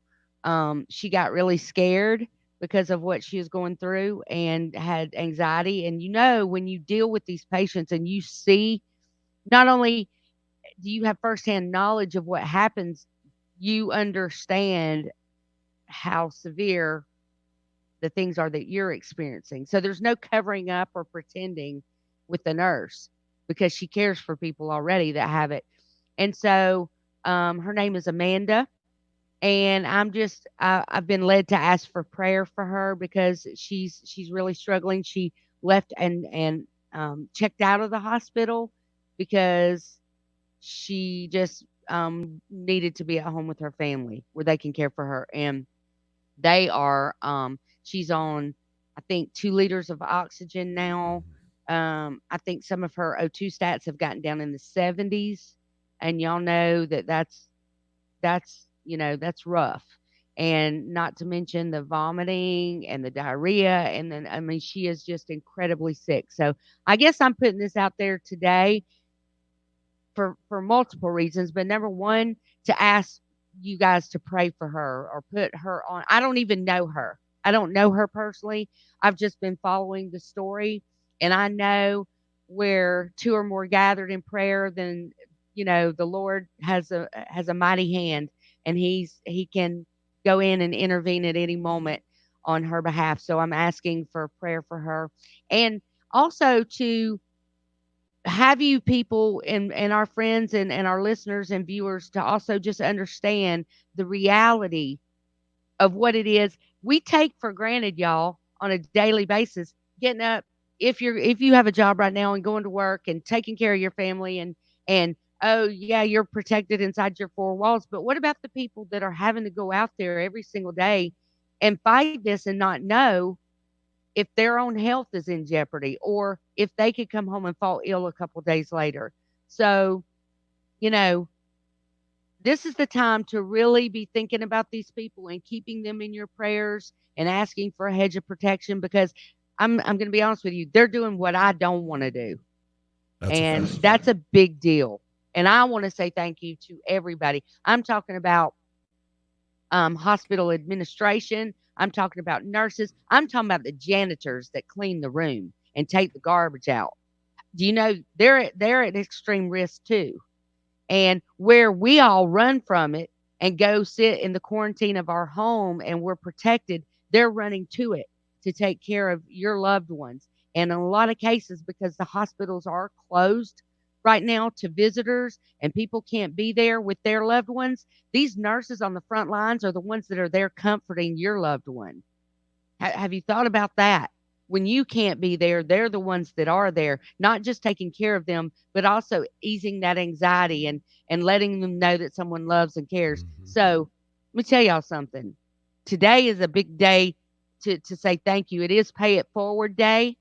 she got really scared because of what she was going through and had anxiety. And when you deal with these patients and you see, not only do you have firsthand knowledge of what happens, you understand how severe the things are that you're experiencing. So there's no covering up or pretending with the nurse, because she cares for people already that have it. And so her name is Amanda. And I've been led to ask for prayer for her because she's really struggling. She left and checked out of the hospital because she just needed to be at home with her family where they can care for her. And they are, she's on, I think, 2 liters of oxygen now. I think some of her O2 stats have gotten down in the 70s. And y'all know that's rough. And not to mention the vomiting and the diarrhea. And then, she is just incredibly sick. So I guess I'm putting this out there today for multiple reasons. But number one, to ask you guys to pray for her or put her on. I don't even know her. I don't know her personally. I've just been following the story. And I know where 2 or more gathered in prayer, then, the Lord has a mighty hand. And he can go in and intervene at any moment on her behalf. So I'm asking for prayer for her. And also to have you people and our friends and our listeners and viewers to also just understand the reality of what it is we take for granted, y'all, on a daily basis. Getting up, if you have a job right now and going to work and taking care of your family and oh, yeah, you're protected inside your 4 walls. But what about the people that are having to go out there every single day and fight this and not know if their own health is in jeopardy or if they could come home and fall ill a couple days later? So, this is the time to really be thinking about these people and keeping them in your prayers and asking for a hedge of protection, because I'm going to be honest with you, they're doing what I don't want to do. That's a big deal. And I want to say thank you to everybody. I'm talking about hospital administration. I'm talking about nurses. I'm talking about the janitors that clean the room and take the garbage out. Do you know they're at extreme risk too? And where we all run from it and go sit in the quarantine of our home and we're protected, they're running to it to take care of your loved ones. And in a lot of cases, because the hospitals are closed right now to visitors and people can't be there with their loved ones, these nurses on the front lines are the ones that are there comforting your loved one. Have you thought about that? When you can't be there, they're the ones that are there, not just taking care of them, but also easing that anxiety and letting them know that someone loves and cares. So let me tell y'all something. Today is a big day to say thank you. It is Pay It Forward Day.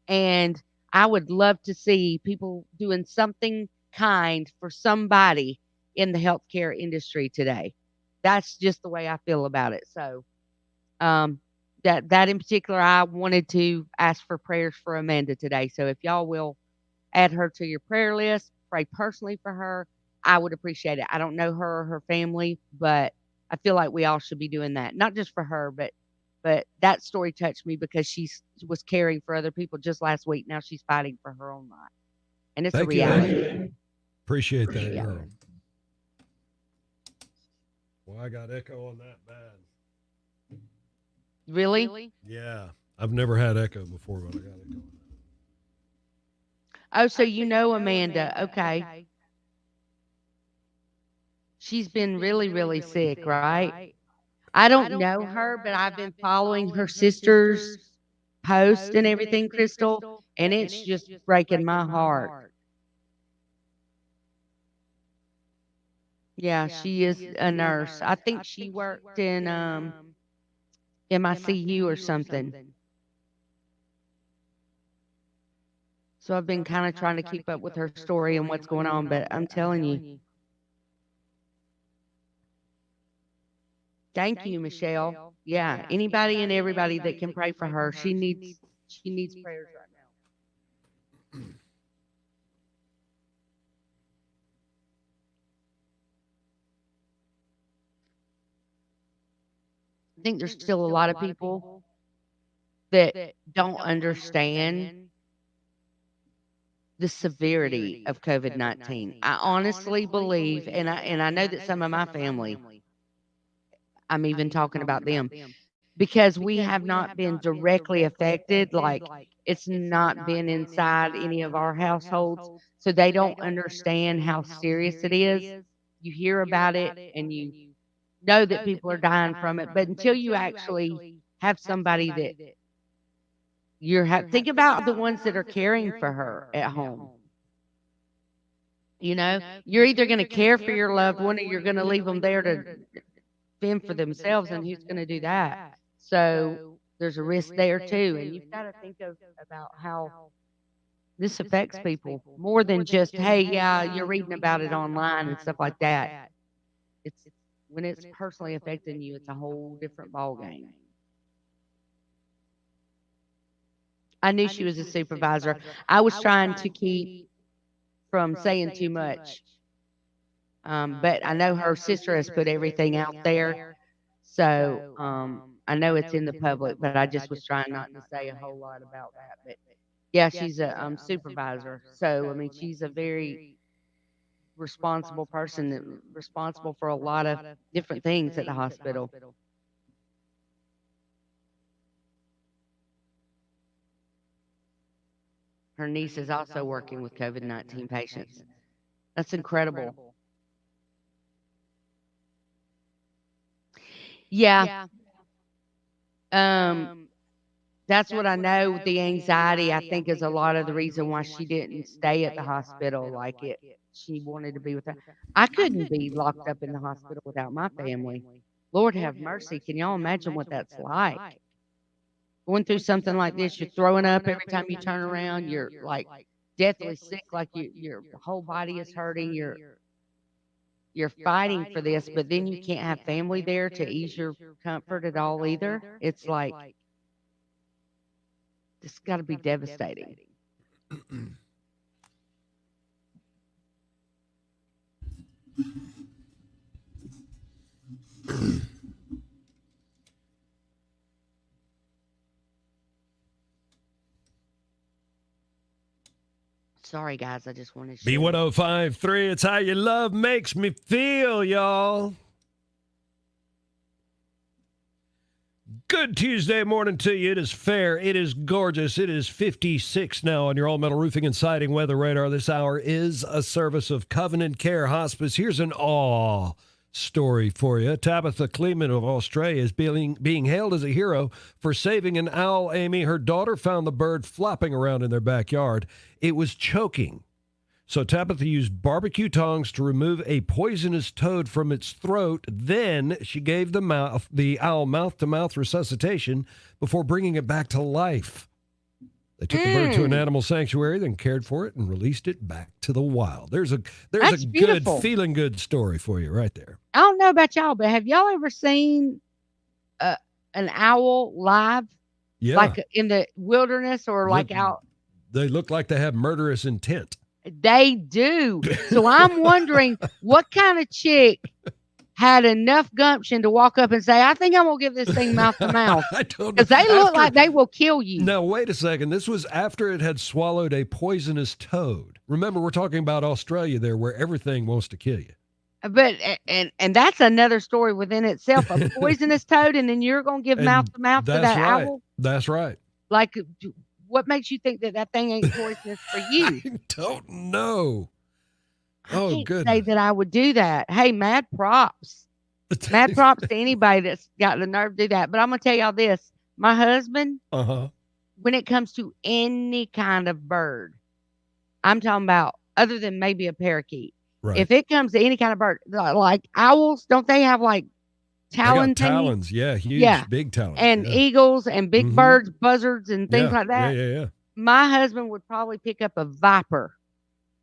And I would love to see people doing something kind for somebody in the healthcare industry today. That's just the way I feel about it. So, that in particular, I wanted to ask for prayers for Amanda today. So if y'all will add her to your prayer list, pray personally for her, I would appreciate it. I don't know her or her family, but I feel like we all should be doing that. Not just for her, but that story touched me because she was caring for other people just last week. Now she's fighting for her own life. And it's a reality. Appreciate that, girl. Well, I got echo on that bad. Really? Yeah. I've never had echo before, but I got echo. Oh, so you know Amanda. Okay. She's been really, really sick, right? I don't know her, but I've been following her sister's post and everything, Crystal, and it's just breaking my heart. Yeah, she is a nurse. I think she worked in MICU or something. So I've been kind of trying to keep up with her story and what's going on, but I'm telling you. Thank you, Michelle. Yeah, anybody and everybody that can pray for her. She needs prayers right now. I think there's still a lot of people that don't understand the severity of COVID-19. I honestly believe, and I know that some of my family, I'm even talking about them, because we have not been directly affected. Like it's not been inside any of our households. So they don't understand how serious it is. You hear about it and you know that people are dying from it. But until you actually have somebody that think about the ones that are caring for her at home. You know, you're either going to care for your loved one or you're going to leave them there to fend for themselves, and who's going to do that? So there's a risk there too, and you've got to think about how this affects people more than just, hey, yeah, you're reading about it online and stuff like that. It's when it's personally affecting you, it's a whole different ball game. I knew she was a supervisor. I was trying to keep from saying too much. But I know her sister has put everything out there. So I know it's in the public, but I just was trying not to say a whole lot about that. But yeah, she's a supervisor. So, I mean, she's a very responsible person, responsible for a lot of different things at the hospital. Her niece is also working with COVID-19 patients. That's incredible. Yeah. That's what I know. The anxiety, I think, is a lot of the reason why she didn't stay at the hospital like it. She wanted to be with her. I couldn't be locked up in the hospital without my family. Lord have mercy. Can y'all imagine what that's like? Going through something like this, you're throwing up every time you turn around. You're like deathly sick, like your whole body is hurting. You're fighting for this, but then you can't have family there to ease your comfort at all either. It's like, it's got to be devastating. Sorry, guys. I just wanted to share. B1053, it's how your love makes me feel, y'all. Good Good Tuesday morning to you. It is fair. It is gorgeous. It is 56 now on your all-metal roofing and siding weather radar. This hour is a service of Covenant Care Hospice. Here's an awe story for you. Tabitha Kleeman of Australia is being hailed as a hero for saving an owl, Amy. Her daughter found the bird flopping around in their backyard. It was choking. So Tabitha used barbecue tongs to remove a poisonous toad from its throat. Then she gave the owl mouth-to-mouth resuscitation before bringing it back to life. They took the bird to an animal sanctuary, then cared for it and released it back to the wild. There's a That's good, beautiful. feeling good story for you right there. I don't know about y'all, but have y'all ever seen an owl live? Yeah. Like in the wilderness or like out? They look like they have murderous intent. They do. So I'm wondering what kind of chick had enough gumption to walk up and say, I think I'm going to give this thing mouth to mouth. I don't know. Because they look like they will kill you. Now, wait a second. This was after it had swallowed a poisonous toad. Remember, we're talking about Australia there where everything wants to kill you. But and that's another story within itself. A poisonous toad, and then you're going to give mouth to mouth to that right. owl? That's right. Like, what makes you think that thing ain't poisonous for you? I don't know. I can't goodness. say that I would do that. Hey, mad props. Mad props to anybody that's got the nerve to do that. But I'm going to tell y'all this. My husband, when it comes to any kind of bird, I'm talking about other than maybe a parakeet. Right. If it comes to any kind of bird, like owls, don't they have like talons? Talons, yeah, huge, big talons. And eagles and big birds, buzzards and things like that. Yeah. My husband would probably pick up a viper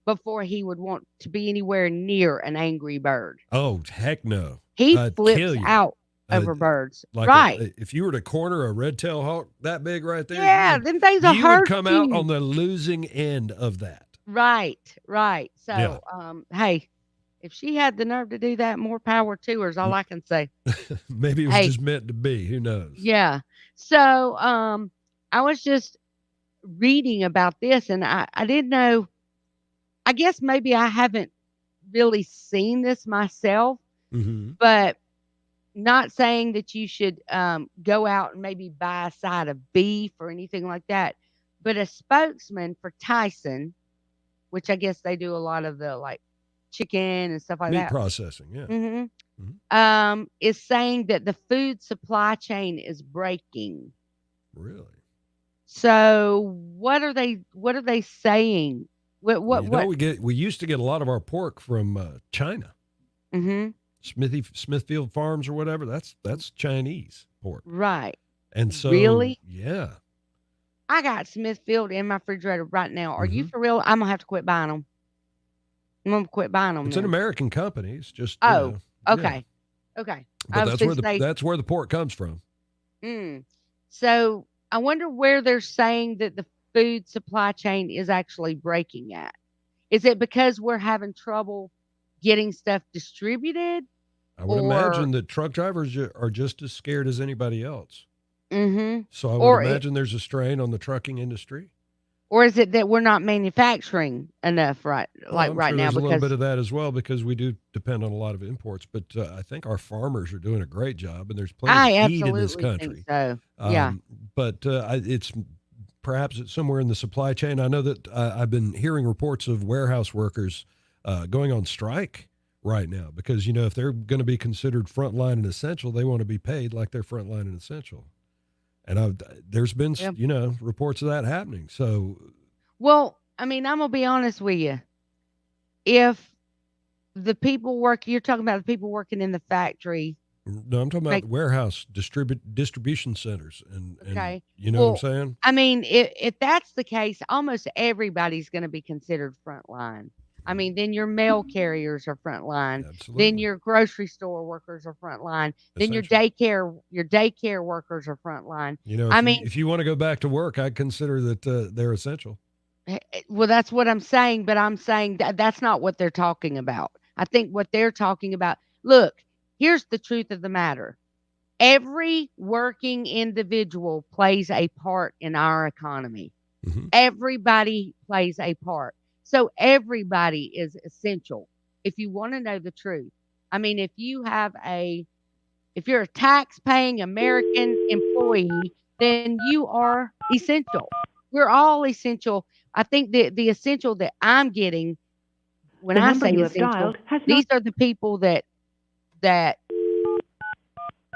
before he would want to be anywhere near an angry bird. Oh, heck no. He flips out over birds. Like right. If you were to corner a red-tailed hawk that big right there, them things will hurt you would come out on the losing end of that. Right. So, hey, if she had the nerve to do that, more power to her is all I can say. Maybe it was just meant to be. Who knows? Yeah. So, I was just reading about this and I didn't know, I guess maybe I haven't really seen this myself, but not saying that you should go out and maybe buy a side of beef or anything like that. But a spokesman for Tyson, which I guess they do a lot of the like chicken and stuff like Meat that. processing, Is saying that the food supply chain is breaking. Really? So what are they saying? We used to get a lot of our pork from China. Smithfield Farms or whatever. That's Chinese pork. Right. And so really? Yeah. I got Smithfield in my refrigerator right now. Are you for real? I'm gonna have to quit buying them. I'm gonna quit buying them. It's an American company. It's just okay. Yeah. Okay. But that's where the pork comes from. So I wonder where they're saying that the food supply chain is actually breaking at. Is it because we're having trouble getting stuff distributed? I would imagine that truck drivers are just as scared as anybody else. So I would imagine there's a strain on the trucking industry. Or is it that we're not manufacturing enough right now? There's a little bit of that as well because we do depend on a lot of imports. But I think our farmers are doing a great job, and there's plenty of heat in this country. Think so. Yeah. But it's perhaps it's somewhere in the supply chain. I know that I've been hearing reports of warehouse workers going on strike right now because, if they're going to be considered frontline and essential, they want to be paid like they're frontline and essential. And there's been, reports of that happening. So, well, I mean, I'm going to be honest with you. If the people you're talking about the people working in the factory. No, I'm talking about warehouse distribution centers. And you know what I'm saying? I mean, if that's the case, almost everybody's going to be considered frontline. I mean, then your mail carriers are frontline. Absolutely. Then your grocery store workers are frontline. Then your daycare workers are frontline. If you want to go back to work, I'd consider that they're essential. Well, that's what I'm saying, but I'm saying that's not what they're talking about. I think what they're talking about, look, here's the truth of the matter. Every working individual plays a part in our economy. Everybody plays a part. So everybody is essential. If you want to know the truth, I mean, if you have a if you're a tax-paying American employee, then you are essential. We're all essential. I think the essential that I'm getting when The I number say you have essential, dialed has these are the people that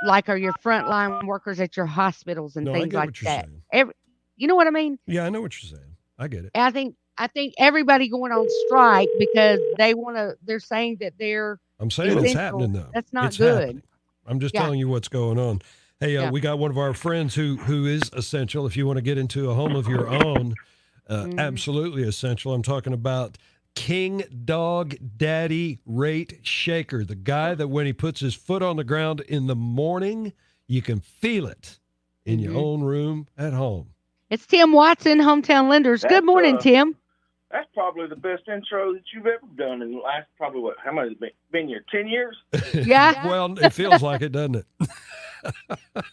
like are your frontline workers at your hospitals and No, I things get like what you're that. saying. You know what I mean? Yeah, I know what you're saying. I get it. I think everybody going on strike because they're saying that they're I'm saying it's essential. happening though. That's not It's good. happening. I'm just Yeah. telling you what's going on. Hey, Yeah. we got one of our friends who is essential. If you want to get into a home of your own, absolutely essential. I'm talking about King Dog Daddy Rate Shaker, the guy that when he puts his foot on the ground in the morning, you can feel it in your own room at home. It's Tim Watson, Hometown Lenders. Good morning, Tim. That's probably the best intro that you've ever done in the last probably how much has it been here? 10 years? Yeah. Well, it feels like it, doesn't it?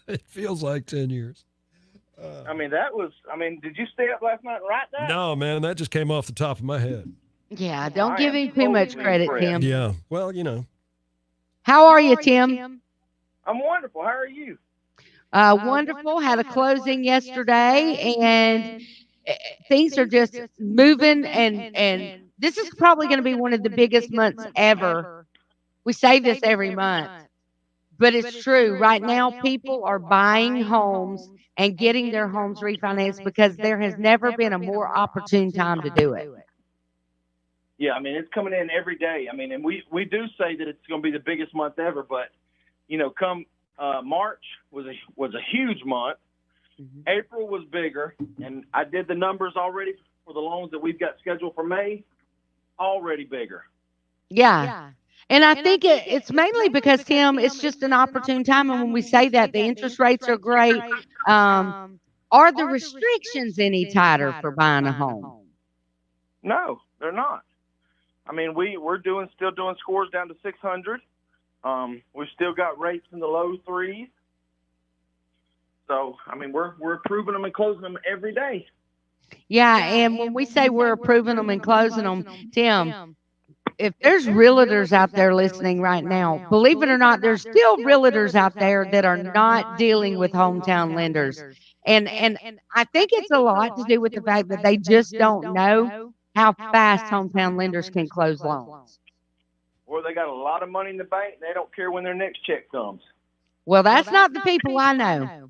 It feels like 10 years. Did you stay up last night and write that? No, man, that just came off the top of my head. Yeah, don't give him too much credit, Tim. Yeah, well, you know. How are you, Tim? I'm wonderful. How are you? Wonderful. Had a closing yesterday, and things are just moving. And this is probably going to be one of the biggest months ever. We say this every month, but it's true. Right now, people are buying homes and getting their homes refinanced because there has never been a more opportune time to do it. Yeah, it's coming in every day. And we do say that it's going to be the biggest month ever, but come March was a huge month. April was bigger, and I did the numbers already for the loans that we've got scheduled for May. Already bigger. Yeah. And I think it's mainly because, Tim, it's just an opportune time. And when we say that, the interest rates are great. Are the restrictions any tighter for buying a home? No, they're not. We're still doing scores down to 600. We've still got rates in the low threes. So, we're approving them and closing them every day. Yeah, and when we say we're approving them and closing them, Tim, if there's realtors out there listening right now, believe it or not, there's still realtors out there that are not dealing with hometown lenders. And I think it's a lot to do with the fact that they just don't know how fast hometown lenders can close loans. Or they got a lot of money in the bank and they don't care when their next check comes. Well, that's not the people I know.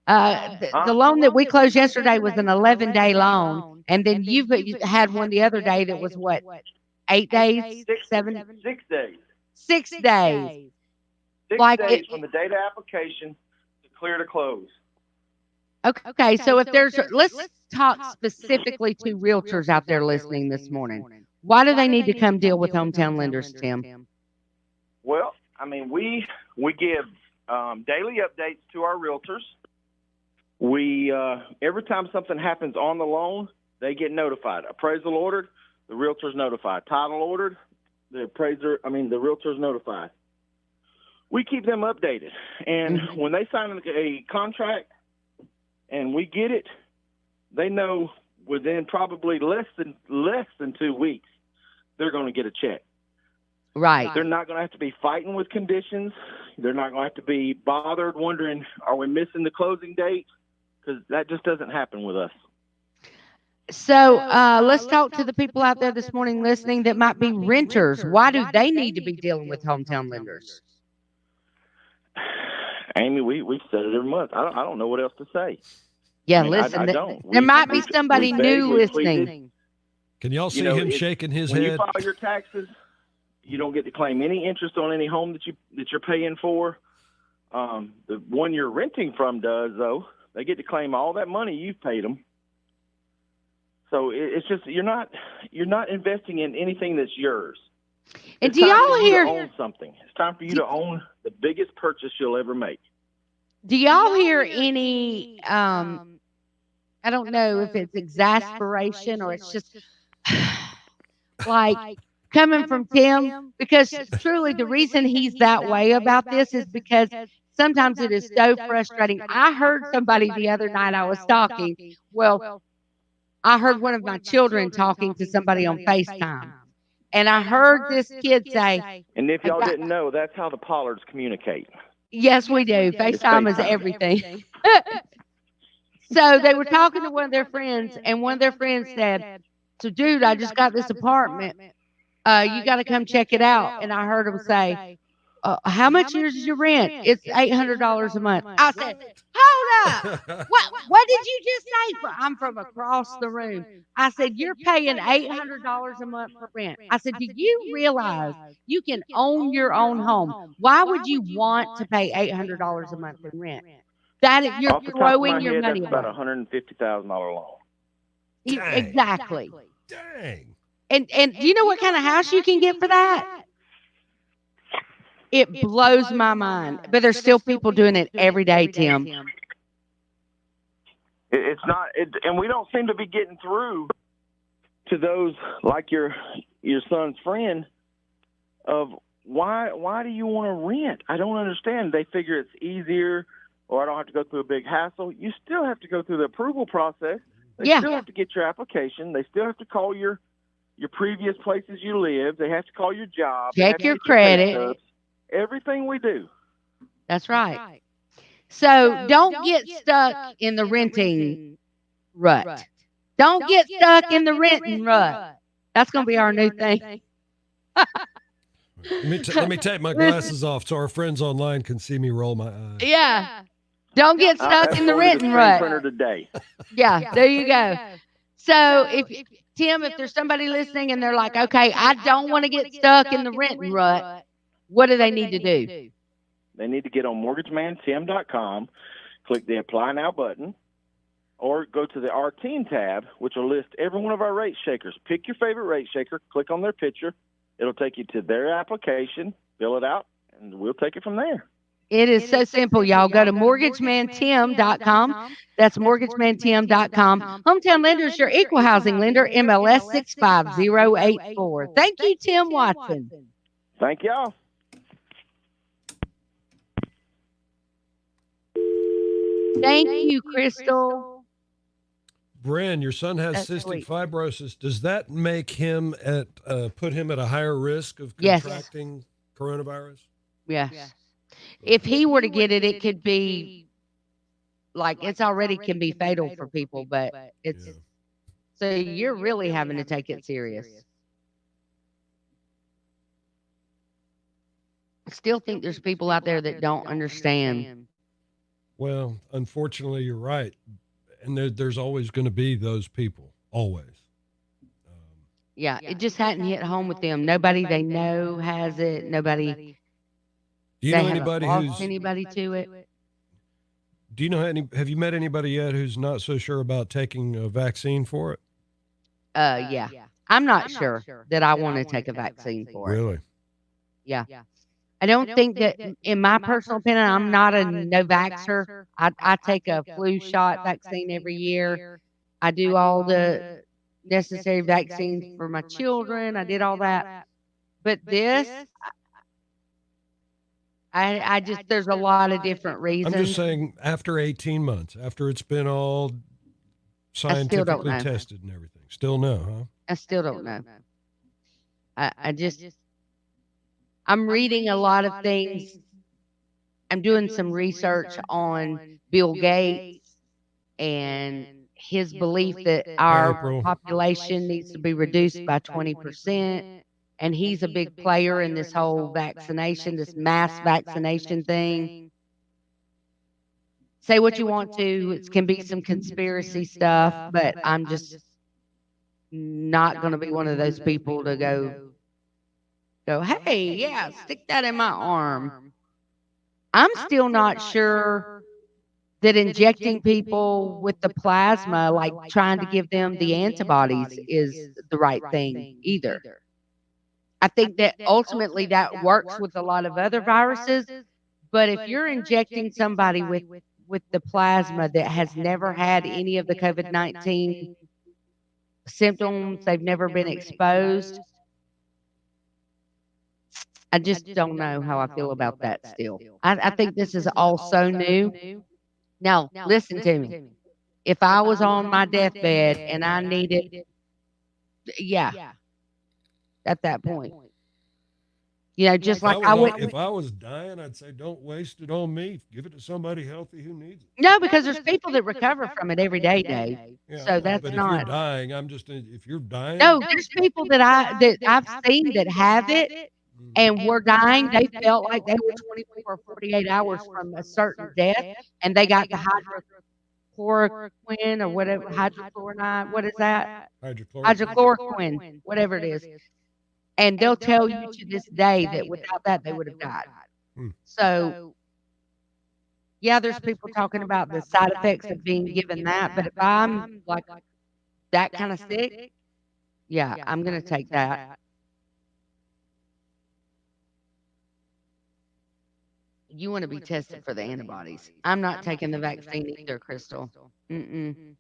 The loan that we closed yesterday was an 11-day loan. And then you had one the other day that was what? 8 days? 7? 6 days. 6 days. 6 days from the date of application to clear to close. Okay, so if let's talk specifically to realtors out there listening this morning. Why do they need to come deal with hometown lenders, Tim? Well, we give daily updates to our realtors. We every time something happens on the loan, they get notified. Appraisal ordered, the realtor's notified. Title ordered, the realtor's notified. We keep them updated, and when they sign a contract and we get it, they know within probably less than 2 weeks they're going to get a check. Right. They're not going to have to be fighting with conditions. They're not going to have to be bothered wondering, are we missing the closing date? Because that just doesn't happen with us. So let's talk to the people out there this morning listening that might be renters. Why do they need to be dealing with hometown lenders? Amy, we've said it every month. I don't know what else to say. Yeah, listen, there might be somebody new listening. Can y'all see him shaking his head? When you file your taxes, you don't get to claim any interest on any home that you're paying for. The one you're renting from does, though. They get to claim all that money you've paid them. So it's just you're not investing in anything that's yours. And do y'all hear? Own something. It's time for you to own the biggest purchase you'll ever make. Do y'all hear any? I don't know if it's exasperation or it's just like coming from Tim, because truly the reason he's that way about this is because sometimes it is so frustrating. I heard somebody the other night I was talking. Well, I heard one of my children talking to somebody on FaceTime. And I heard this kid say. And if y'all didn't know, that's how the Pollards communicate. Yes, we do. FaceTime is everything. So they were talking to one of their friends, and one of their friends said, "So, dude, I just got this apartment. You got to come check it out." And I heard him say, "How much is your rent?" "It's $800 a month." I said, "Hold up! What did you just say?" I'm from across the room. I said, "You're paying $800 a month for rent." I said, "Do you realize you can own your own home? Why would you want to pay $800 a month in rent? You're Off the top of throwing my your head, money that's about away." $150,000 loan. Exactly. Dang. And do you know what kind of house you can get for that? It blows my mind. But there's still people doing it every day, Tim. It's not, and we don't seem to be getting through to those like your son's friend of why do you want to rent? I don't understand. They figure it's easier, or I don't have to go through a big hassle. You still have to go through the approval process. They still have to get your application. They still have to call your previous places you live. They have to call your job. Check your credit. Everything we do. That's right. So don't get stuck in the renting rut. Don't get stuck in the renting rut. That's going to be our new thing. Let me take my glasses off so our friends online can see me roll my eyes. Yeah. Don't get stuck in the renting rut. Printer today. Yeah, there you go. So if there's somebody listening and they're like, okay, I don't want to get stuck in the renting rut, what do they need to do? They need to get on mortgagemantim.com, click the Apply Now button, or go to the Our Team tab, which will list every one of our rate shakers. Pick your favorite rate shaker, click on their picture. It'll take you to their application, fill it out, and we'll take it from there. It is so simple, y'all. Go to mortgagemantim.com. That's mortgagemantim.com. Hometown Lenders, your equal housing lender, MLS 65084. Thank you, Tim Watson. Thank y'all. Thank you, Crystal. Bren, your son has cystic fibrosis. Does that make him put him at a higher risk of contracting coronavirus? Yes. If he were to get it, it could be like it's already can be fatal for people, but it's so you're really having to take it serious. I still think there's people out there that don't understand. Well, unfortunately, you're right. And there's always going to be those people, always. Yeah, it just hadn't hit home with them. Nobody they know has it. Nobody. Do you know anybody who's anybody to it? Do you know have you met anybody yet who's not so sure about taking a vaccine for it? Yeah. I'm not sure that I want to take a vaccine for it. Really? Yeah. I don't think that, in my personal opinion, I'm not a no-vaxxer. I take a flu shot vaccine every year. I do all the necessary vaccines for my children. I did all that. But this, I just, there's a lot of different reasons. I'm just saying, after 18 months, after it's been all scientifically tested and everything, still no, huh? I still don't know. I'm reading a lot of things. I'm doing some research on Bill Gates and his belief that our population needs to be reduced by 20%. And he's a big player in this whole vaccination, this mass vaccination thing. Say what you want to. It can be some conspiracy stuff, but I'm just not going to be one of those people to go, hey, yeah, stick that in my arm. I'm still not sure that injecting people with the plasma, like trying to give them the antibodies, is the right thing either. I think that ultimately that works with a lot of other viruses, but if you're injecting somebody with the plasma that has never had any of the COVID-19 symptoms, they've never been exposed, I just don't know how I feel about that still. I think this is all so new. Now, listen to me. If I was on my deathbed and I needed, at that point. You know, just like if I was dying, I'd say don't waste it on me. Give it to somebody healthy who needs it. No, because there's people that recover from it every day, Dave. Yeah, so that's but not. If you're dying, if you're dying. No, there's people that I've seen that have it and were dying. They felt like they were 24 or 48 hours from a certain death, and they got the hydrochloroquine or whatever, hydrochloride. What is that? Hydrochloroquine, whatever it is. And they'll tell you to this day that without that they would have died. So, yeah, there's people talking about the side effects of being given that, but if I'm like that kind of sick, yeah, I'm going to take that. You want to be tested for the antibodies. I'm not taking the vaccine either, Crystal. And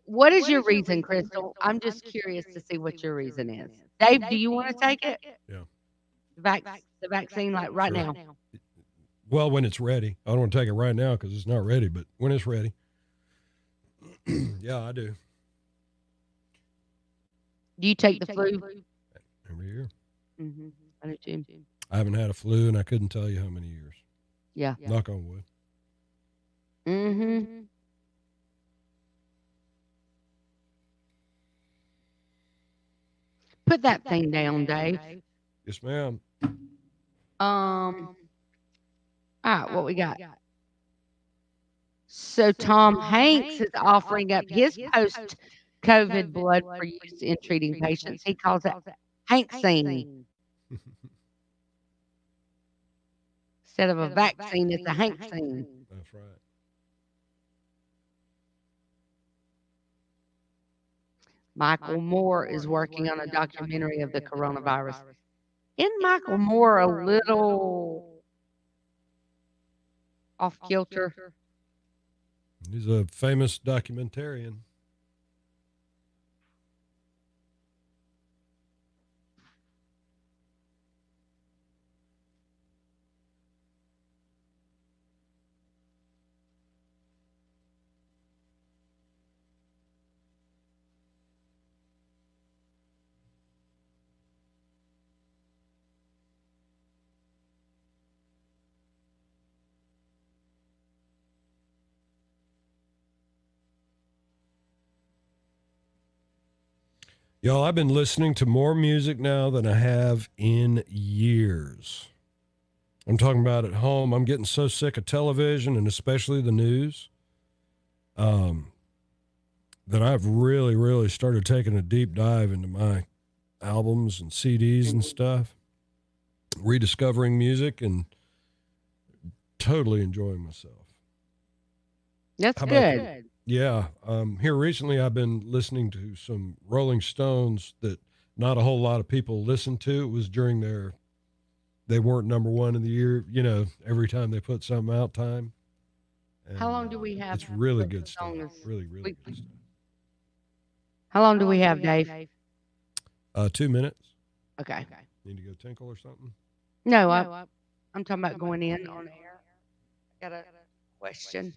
what is your reason, Crystal? I'm just curious to see what your reason is. Dave, do you want to take it? Yeah. The vaccine, like right now? Well, when it's ready. I don't want to take it right now because it's not ready, but when it's ready. Yeah, I do. Do you take the flu? Every year. I do too. I haven't had a flu, and I couldn't tell you how many years. Yeah. Knock on wood. Put that thing down, Dave. Yes, ma'am. All right, what we got? So Tom Hanks is offering up his post-COVID blood for use in treating patients. He calls it Hanksine. Instead of a vaccine, it's a Hanksine. That's right. Michael Moore is working on a documentary of the coronavirus. Isn't Michael Moore a little off kilter? He's a famous documentarian. Y'all, I've been listening to more music now than I have in years. I'm talking about at home. I'm getting so sick of television and especially the news that I've really, really started taking a deep dive into my albums and CDs and stuff, rediscovering music and totally enjoying myself. That's good. Yeah. Here recently, I've been listening to some Rolling Stones that not a whole lot of people listened to. It was during they weren't number one in the year, every time they put something out time. And how long do we have? It's really good stuff. Really, really good stuff. How long do we have, Dave? 2 minutes. Okay. Need to go tinkle or something? No, I'm talking about going in on air. I got a question.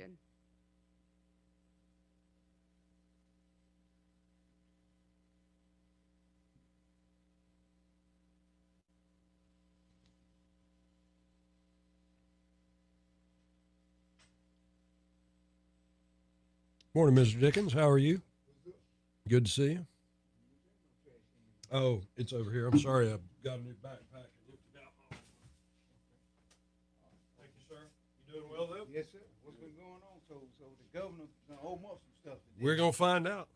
Morning, Mr. Dickens. How are you? Good to see you. Oh, it's over here. I'm sorry. I've got a new backpack. Thank you, sir. You doing well, though? Yes, sir. What's been going on? So the governor's going to owe up some stuff today. We're going to find out.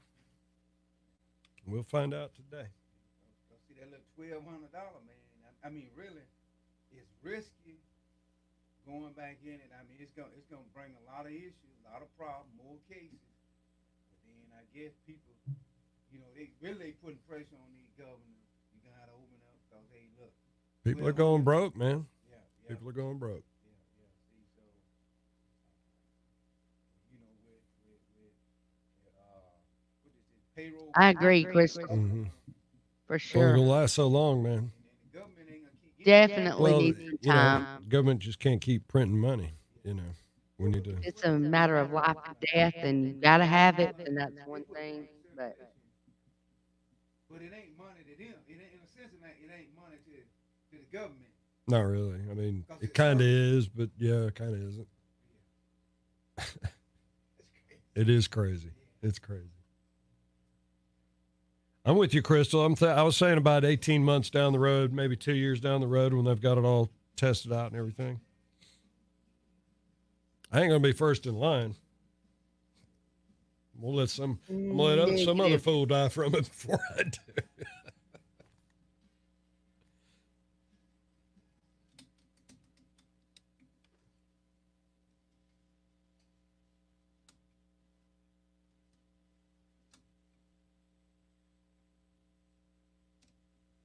We'll find out today. I see that little $1,200, man. I mean, really, it's risky going back in it. I mean, it's going to bring a lot of issues, a lot of problems, more cases. But then I guess people, they putting pressure on these governors. You got to open up because, hey, look. People are going broke, man. Yeah. People are going broke. Yeah. See, so, with this payroll. I agree, Crystal. Mm-hmm. For sure. It'll last so long, man. Definitely needs some time. Government just can't keep printing money. We need to. It's a matter of life and death, and you got to have it, and that's one thing. But but it ain't money to them. It ain't, in a sense, it ain't money to the government. Not really. I mean, 'Cause it it's kind of service. is, but yeah, it kind of isn't. It is crazy. It's crazy. I'm with you, Crystal. I was saying about 18 months down the road, maybe 2 years down the road when they've got it all tested out and everything. I ain't going to be first in line. We'll let some other fool die from it before I do.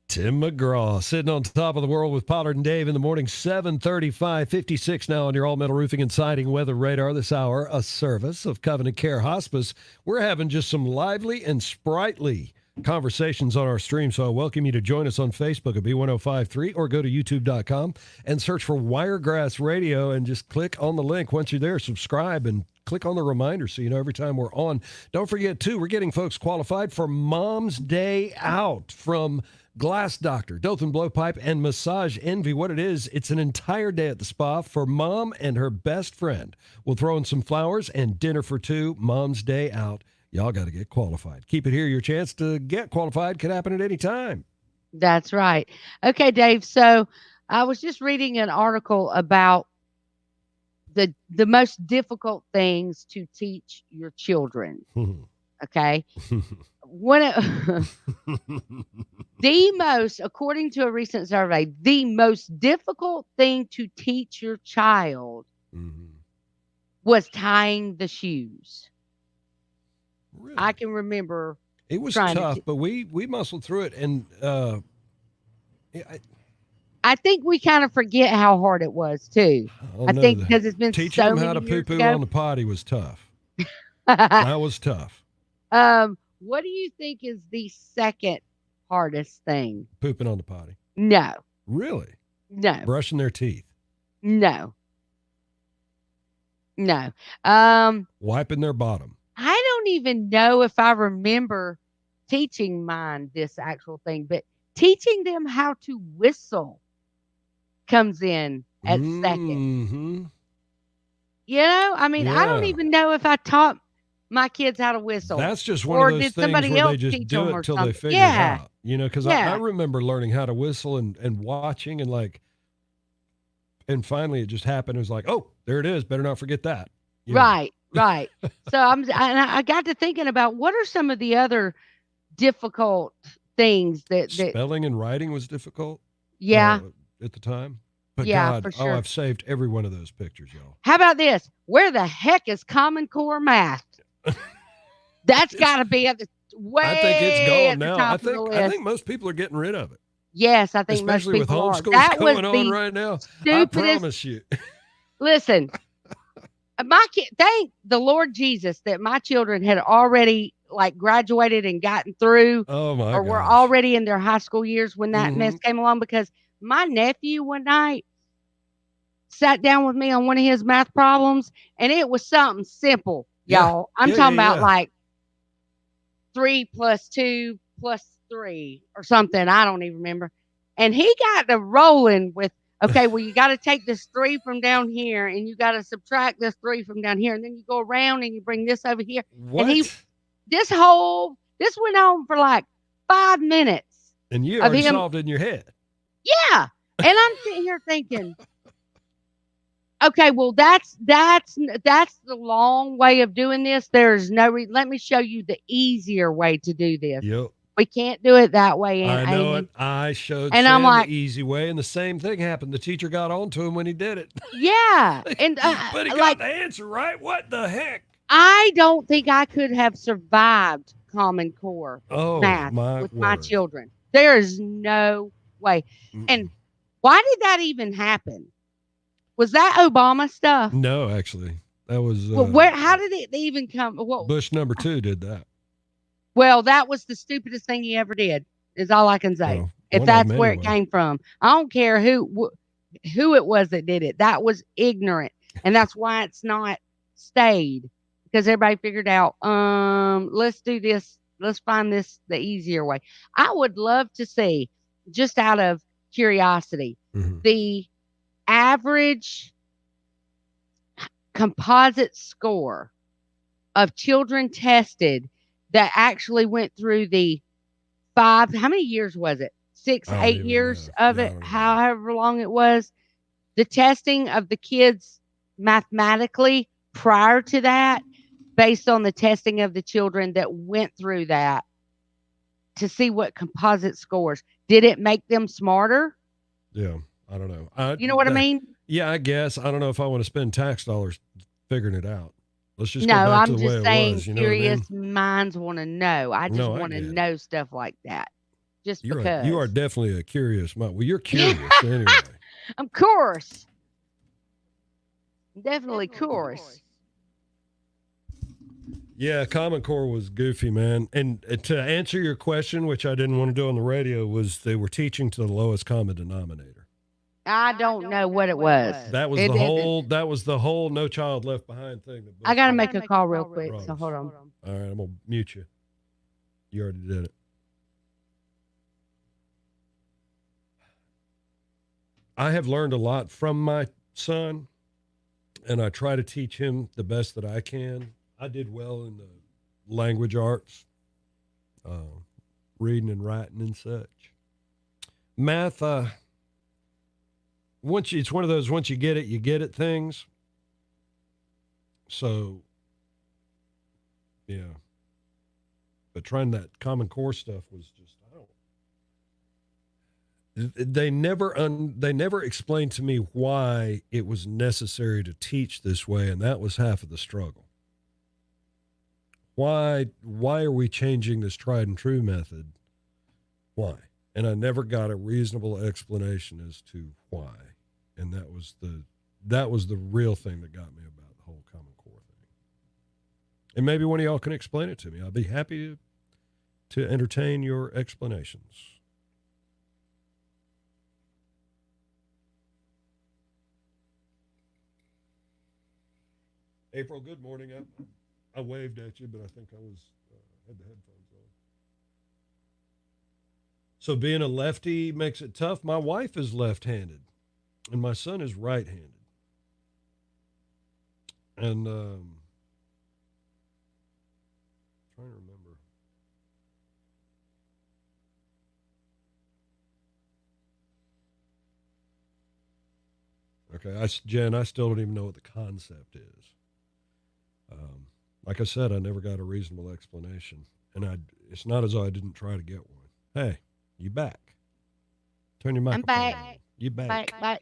Tim McGraw sitting on top of the world with Pollard and Dave in the morning, 7:35, 56 now on your all-metal roofing and siding weather radar this hour, a service of Covenant Care Hospice. We're having just some lively and sprightly conversations on our stream, so I welcome you to join us on Facebook at B1053 or go to youtube.com and search for Wiregrass Radio and just click on the link. Once you're there, subscribe and click on the reminder so you know every time we're on. Don't forget, too, we're getting folks qualified for Mom's Day Out from Glass Doctor, Dothan Blowpipe, and Massage Envy. What it is, it's an entire day at the spa for Mom and her best friend. We'll throw in some flowers and dinner for two. Mom's Day Out. Y'all got to get qualified. Keep it here. Your chance to get qualified could happen at any time. That's right. Okay, Dave. So I was just reading an article about the most difficult things to teach your children. Okay. According to a recent survey, the most difficult thing to teach your child was tying the shoes. Really? I can remember it was tough, but we muscled through it, and I think we kind of forget how hard it was too. I think because it's been teaching so them many how to years poo-poo ago. on the potty was tough. That was tough. What do you think is the second hardest thing? Pooping on the potty. No. Really? No. Brushing their teeth. No. No. Wiping their bottom. I don't even know if I remember teaching mine this actual thing, but teaching them how to whistle comes in at second. You know, I mean, I don't even know if I taught my kids how to whistle. That's just one of those things where they just do it till they figure it out. You know, because I remember learning how to whistle and watching and finally it just happened. It was like, oh, there it is. Better not forget that. You know? Right. So I got to thinking about what are some of the other difficult things that spelling and writing was difficult. Yeah. At the time. But yeah, God, for sure. I've saved every one of those pictures, y'all. How about this? Where the heck is Common Core math? That's got to be at the way. I think it's gone now. I I think most people are getting rid of it. Yes, I think especially most people with are. homeschools going on right now. I promise you. Listen, my kid. Thank the Lord Jesus that my children had already graduated and gotten through, or were already in their high school years when that mess came along. Because my nephew one night sat down with me on one of his math problems, and it was something simple, y'all. I'm talking about 3 + 2 + 3 or something. I don't even remember. And he got to rolling with, okay, well, you got to take this 3 from down here and you got to subtract this 3 from down here. And then you go around and you bring this over here. What? And this went on for 5 minutes. And you already solved it in your head. Yeah. And I'm sitting here thinking, okay, well, that's the long way of doing this. There's no let me show you the easier way to do this. Yep. We can't do it that way. I know it. I showed and Sam I'm the easy way, and the same thing happened. The teacher got on to him when he did it. Yeah. And but he got the answer right. What the heck? I don't think I could have survived Common Core math with my children. There is no way. And why did that even happen? Was that Obama stuff? No, actually, that was. How did it even come? Bush number 2 did that. Well, that was the stupidest thing he ever did. Is all I can say. If that's where it came from, I don't care who it was that did it. That was ignorant, and that's why it's not stayed, because everybody figured out, let's do this let's find this the easier way. I would love to see, just out of curiosity, the average composite score of children tested that actually went through the 5, how many years was it? 6, 8 years of it, however long it was. The testing of the kids mathematically prior to that, based on the testing of the children that went through that, to see what composite scores. Did it make them smarter? Yeah, I don't know. You know what I mean? Yeah, I guess. I don't know if I want to spend tax dollars figuring it out. Let's just No, go back I'm to the way just it saying was. You know what I mean? curious minds want to know. I just No, I want to get it. know stuff like that. Just You because. are definitely a curious mind. Well, you're curious anyway. Of course. Definitely course. Yeah, Common Core was goofy, man. And to answer your question, which I didn't want to do on the radio, was they were teaching to the lowest common denominator. I don't know what it was. That was the whole No Child Left Behind thing. I got to make a call real quick, so hold on. All right, I'm going to mute you. You already did it. I have learned a lot from my son, and I try to teach him the best that I can. I did well in the language arts, reading and writing and such. Math, it's one of those, once you get it things. So, yeah. But trying that Common Core stuff was just, they never explained to me why it was necessary to teach this way, and that was half of the struggle. Why are we changing this tried and true method? Why? And I never got a reasonable explanation as to why. And that was the real thing that got me about the whole Common Core thing. And maybe one of y'all can explain it to me. I'd be happy to entertain your explanations. April, good morning. I waved at you, but I think I had the headphones on. So being a lefty makes it tough. My wife is left-handed, and my son is right-handed. And trying to remember. Okay, Jen, I still don't even know what the concept is. Like I said, I never got a reasonable explanation, and it's not as though I didn't try to get one. Hey, you back? Turn your microphone on. You back? Bye.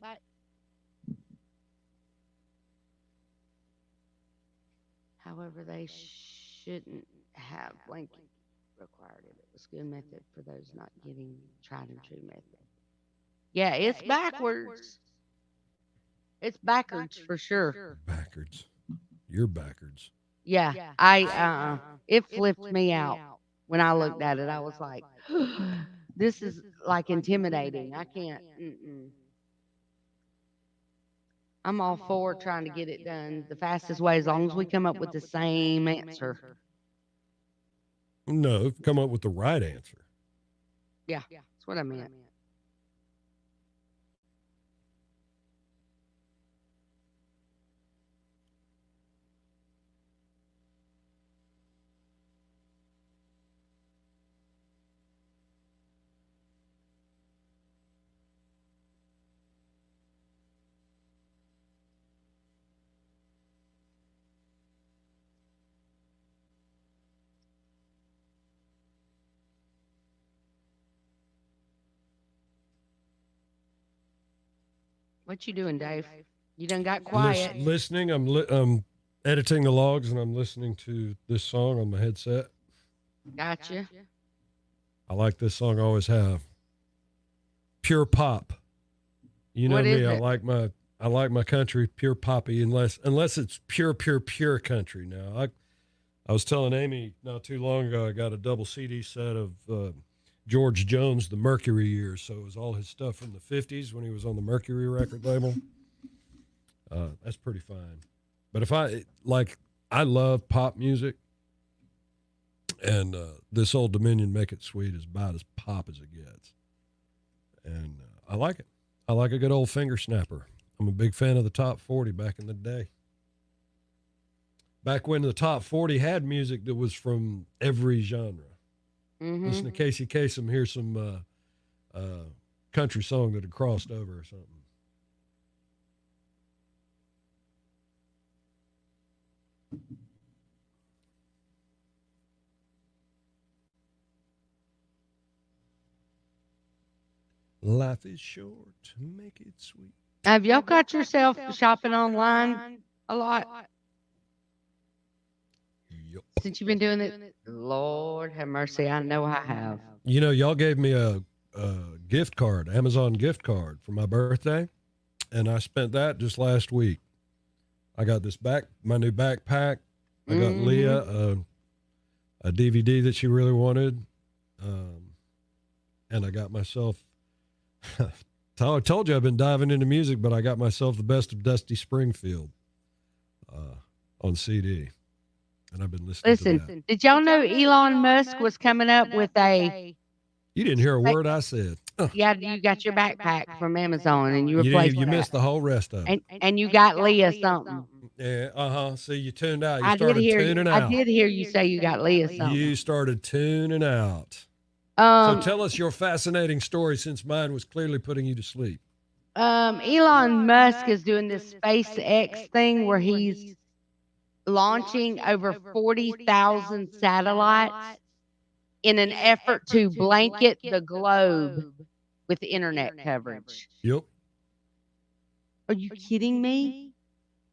However, they shouldn't have blanking required it. It was a good method for those not getting tried and true method. Yeah, it's backwards. It's backwards for sure. Backwards. You're backwards. Yeah, it flipped me out when I looked at it. I was like, this is like intimidating. I can't. I'm all for trying to get it done the fastest way, as long as we come up with the same answer. No, come up with the right answer. Yeah, that's what I meant. What you doing, Dave? You done got quiet. Listening. I'm editing the logs, and I'm listening to this song on my headset. Gotcha. I like this song. I always have. Pure pop. You know me. I like my country pure poppy, unless it's pure country. Now I was telling Amy not too long ago, I got a double CD set of George Jones, the Mercury years. So it was all his stuff from the 50s when he was on the Mercury record label. That's pretty fine. But I love pop music. And this Old Dominion Make It Sweet is about as pop as it gets. And I like it. I like a good old finger snapper. I'm a big fan of the top 40 back in the day. Back when the top 40 had music that was from every genre. Mm-hmm. Listen to Casey Kasem, hear some country song that had crossed over or something. Life is short, make it sweet. Have y'all got yourself shopping online a lot? Yep. Since you've been doing it? Lord have mercy, I know I have. You know, y'all gave me a gift card, Amazon gift card for my birthday, and I spent that just last week. I got my new backpack. I got Leah a DVD that she really wanted, and I got myself. I told you I've been diving into music, but I got myself the best of Dusty Springfield on CD, and I've been listening to that. Listen, did y'all know Elon Musk was coming up with a... You didn't hear a word I said. Yeah, you got your backpack from Amazon, and you replaced You that. missed the whole rest of it. And you got Leah something. Yeah, See, you tuned out. You I started tuning out. I did hear you say you got Leah something. You started tuning out. So tell us your fascinating story, since mine was clearly putting you to sleep. Elon Musk is doing this SpaceX thing where he's launching over 40,000 satellites in an effort to blanket the globe with internet coverage. Yep. Are you kidding me?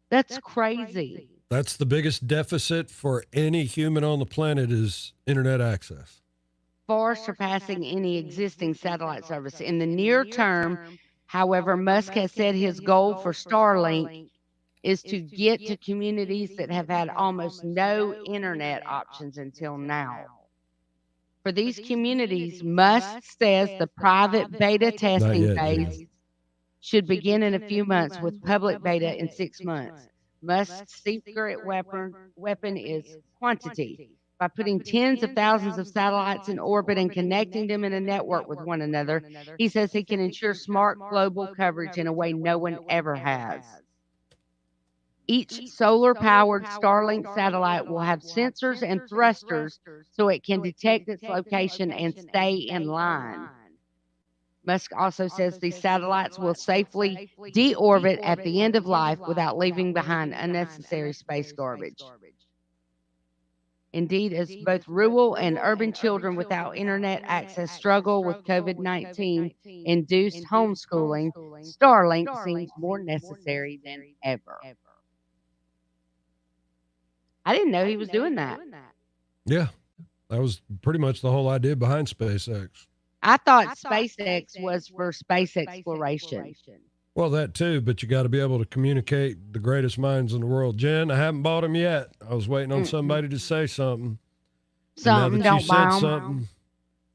That's crazy. That's the biggest deficit for any human on the planet is internet access. Far surpassing any existing satellite service. In the near term, however, Musk has said his goal for Starlink is to get to communities that have had almost no internet options until now. For these communities, Musk says the private beta testing phase should begin in a few months, with public beta in 6 months. Musk's secret weapon is quantity. By putting tens of thousands of satellites in orbit and connecting them in a network with one another, he says he can ensure smart global coverage in a way no one ever has. Each solar-powered Starlink satellite will have sensors and thrusters so it can detect its location and stay in line. Musk also says these satellites will safely deorbit at the end of life without leaving behind unnecessary space garbage. Indeed, as both rural and urban children without internet access struggle with COVID-19 induced homeschooling, Starlink seems more necessary than ever. I didn't know he was doing that. Yeah, that was pretty much the whole idea behind SpaceX. I thought SpaceX was for space exploration. Well, that too, but you got to be able to communicate the greatest minds in the world. Jen, I haven't bought them yet. I was waiting on somebody to say something. Something, don't buy them.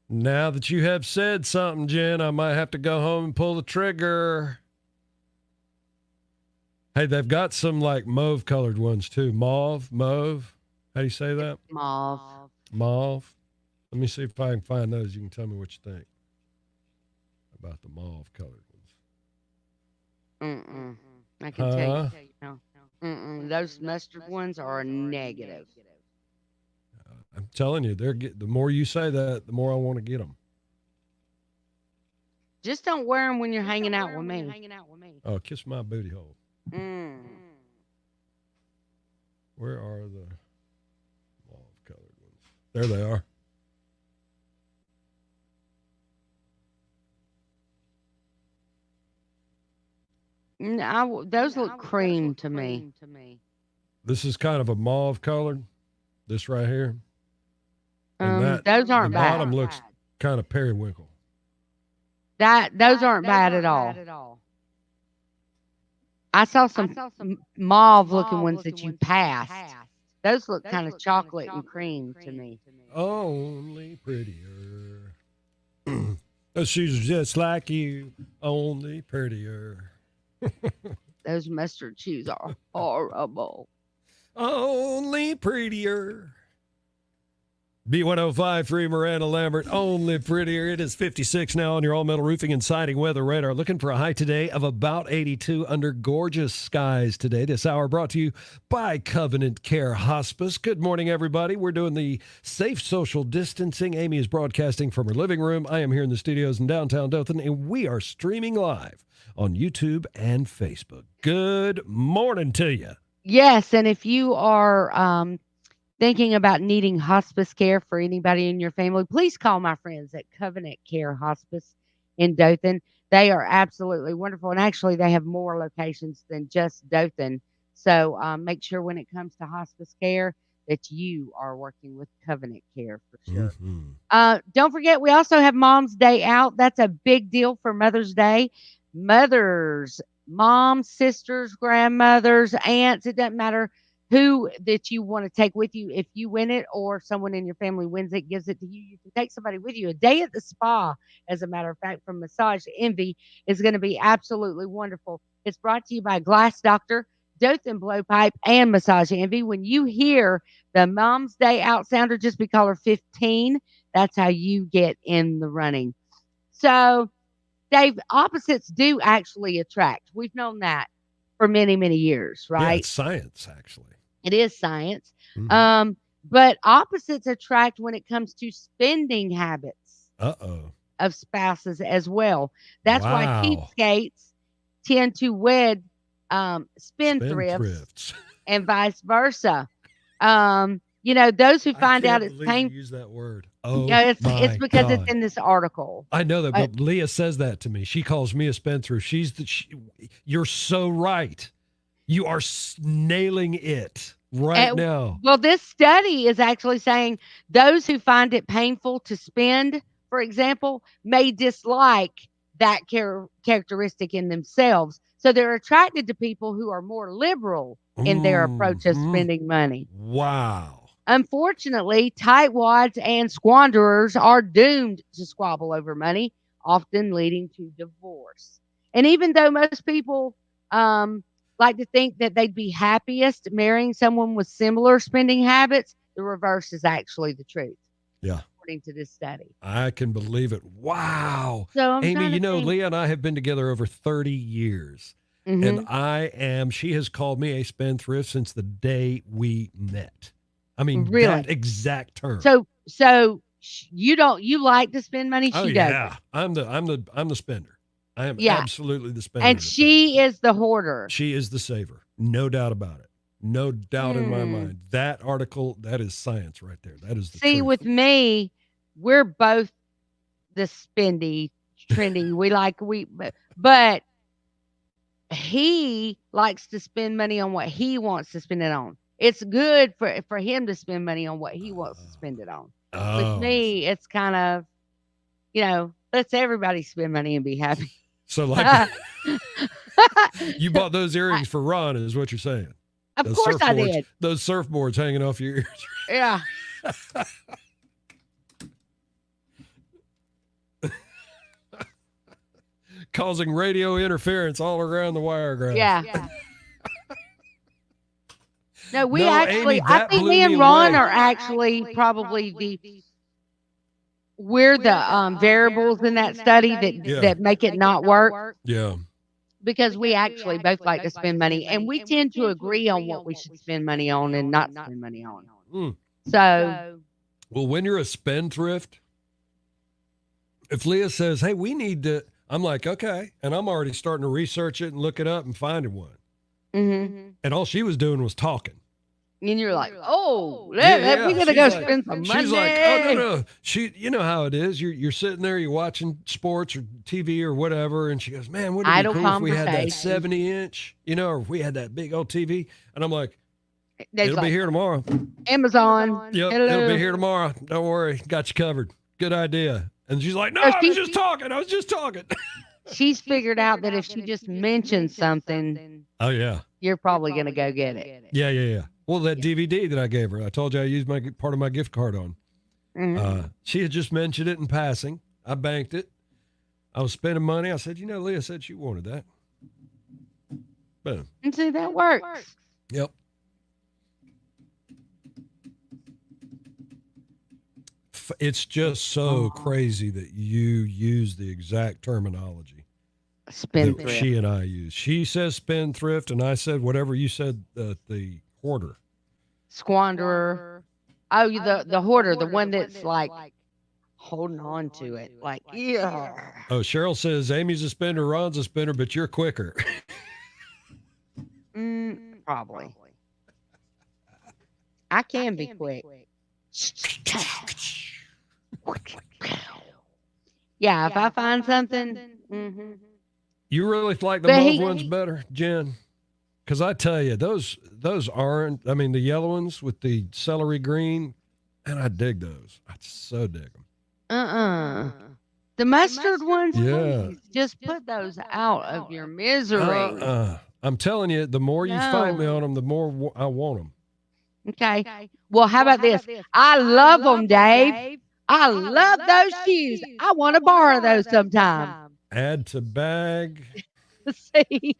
Now that you have said something, Jen, I might have to go home and pull the trigger. Hey, they've got some like mauve colored ones too. Mauve. How do you say that? Mauve. Let me see if I can find those. You can tell me what you think about the mauve colored ones. I can tell you no. Those mustard ones are a negative. I'm telling you, the more you say that, the more I want to get them. Just don't wear them when you're hanging out with me. Oh, kiss my booty hole. Where are the mauve colored ones? There they are. No, those look cream to me. This is kind of a mauve colored. This right here. And those aren't the bad. bottom looks kind of periwinkle. Those aren't bad at all. I saw some mauve-looking ones that you passed. Those look kind of chocolate and cream to me. Only prettier. Those shoes are just like you, only prettier. Those mustard shoes are horrible. Only prettier. B1053 Miranda Lambert, only prettier. It is 56 now on your all-metal roofing and siding weather radar. Looking for a high today of about 82 under gorgeous skies today. This hour brought to you by Covenant Care Hospice. Good morning, everybody. We're doing the safe social distancing. Amy is broadcasting from her living room. I am here in the studios in downtown Dothan, and we are streaming live on YouTube and Facebook. Good morning to you. Yes, and if you are thinking about needing hospice care for anybody in your family, please call my friends at Covenant Care Hospice in Dothan. They are absolutely wonderful, and actually they have more locations than just Dothan. So make sure when it comes to hospice care that you are working with Covenant Care for sure. Don't forget, we also have Mom's Day out. That's a big deal for Mother's Day. Mothers, moms, sisters, grandmothers, aunts, it doesn't matter who that you want to take with you. If you win it or someone in your family wins it, gives it to you, you can take somebody with you. A day at the spa, as a matter of fact, from Massage Envy is going to be absolutely wonderful. It's brought to you by Glass Doctor, Dothan Blowpipe, and Massage Envy. When you hear the Mom's Day Out sounder, just be caller 15. That's how you get in the running. So, Dave, opposites do actually attract. We've known that for many, many years, right? Yeah, it's science, actually. It is science. But opposites attract when it comes to spending habits of spouses as well. That's why cheapskates tend to wed spendthrifts and vice versa. Those who find out it's painful. Use that word. Oh, it's because it's in this article. I know that, but Leah says that to me. She calls me a spendthrift. You're so right. You are nailing it now. Well, this study is actually saying those who find it painful to spend, for example, may dislike that characteristic in themselves. So they're attracted to people who are more liberal in their approach of spending money. Wow. Unfortunately, tightwads and squanderers are doomed to squabble over money, often leading to divorce. And even though most people like to think that they'd be happiest marrying someone with similar spending habits, the reverse is actually the truth. Yeah. According to this study. I can believe it. Wow. So Amy, Leah and I have been together over 30 years. And she has called me a spendthrift since the day we met. I mean, really? That exact term. So you like to spend money? She doesn't. Yeah. I'm the spender. I am absolutely the spender. And she is the hoarder. She is the saver. No doubt about it. No doubt in my mind. That article, that is science right there. That is the truth. With me, we're both the spendy, trendy. But he likes to spend money on what he wants to spend it on. It's good for him to spend money on what he wants to spend it on. With me, it's kind of, let's everybody spend money and be happy. So like, you bought those earrings for Ron, is what you're saying. Of course I did. Those surfboards hanging off your ears. Yeah. Causing radio interference all around the Wiregrass. Yeah. No, Amy, I think me and me Ron away. are actually probably we're the variables in that study that make it not work. Yeah. Because we actually both like to spend money, and we tend to agree on what we should spend money on and not spend money on. So, well, when you're a spendthrift, if Leah says, "Hey, we need to," I'm like, "Okay," and I'm already starting to research it and look it up and finding one. And all she was doing was talking. And you're like, we're going to go spend some money. She's like, oh, no. You know how it is. You're sitting there, you're watching sports or TV or whatever. And she goes, man, wouldn't it be cool if we had that 70-inch, or if we had that big old TV? And I'm like, it'll be here tomorrow. Amazon. Yep, Hello. it'll be here tomorrow. Don't worry. Got you covered. Good idea. And she's like, no, I was just talking. She's figured out that if she just mentions something, you're probably going to go get it. Yeah. Well, that DVD that I gave her, I told you I used part of my gift card on. She had just mentioned it in passing. I banked it. I was spending money. I said, Leah said she wanted that. Boom. And see, that works. Yep. it's just so crazy that you use the exact terminology that Spendthrift. she and I use. She says spendthrift, and I said whatever you said, the hoarder. Squanderer. Oh, the hoarder, the one that's like holding on to it. Like, yeah. Oh, Cheryl says Amy's a spender, Ron's a spender, but you're quicker. Probably. I can be quick. Yeah, if I find something. You really like the But mauve he- ones better, Jen? Because I tell you, those aren't. I mean, the yellow ones with the celery green, and I dig those. I so dig them. The mustard ones, Yeah. please, just put those out of your misery. I'm telling you, the more you fight me No. on them, the more I want them. Okay. Well, how about this? I love them, Dave. I love those shoes. I want to borrow those sometime. Add to bag. See,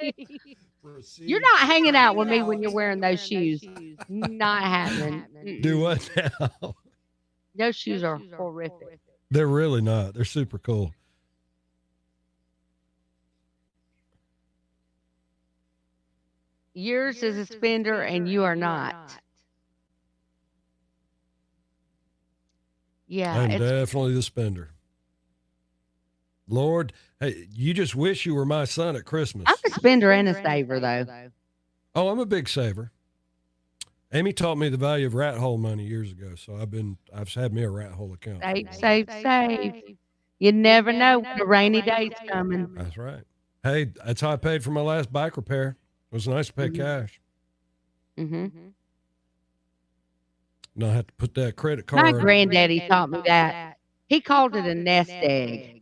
you're not hanging out with me when you're wearing those shoes. Not happening. Do what now? Those shoes are horrific. They're really not. They're super cool. Yours is a spender, and you are not. Yeah, I'm it's definitely the spender. Lord, hey, you just wish you were my son at Christmas. I'm a spender and a saver, though. Oh, I'm a big saver. Amy taught me the value of rat hole money years ago, so I've had me a rat hole account. Save. You never know when a rainy day's coming. That's right. Hey, that's how I paid for my last bike repair. It was nice to pay cash. Not have to put that credit card. My granddaddy taught me that. He called it a nest egg.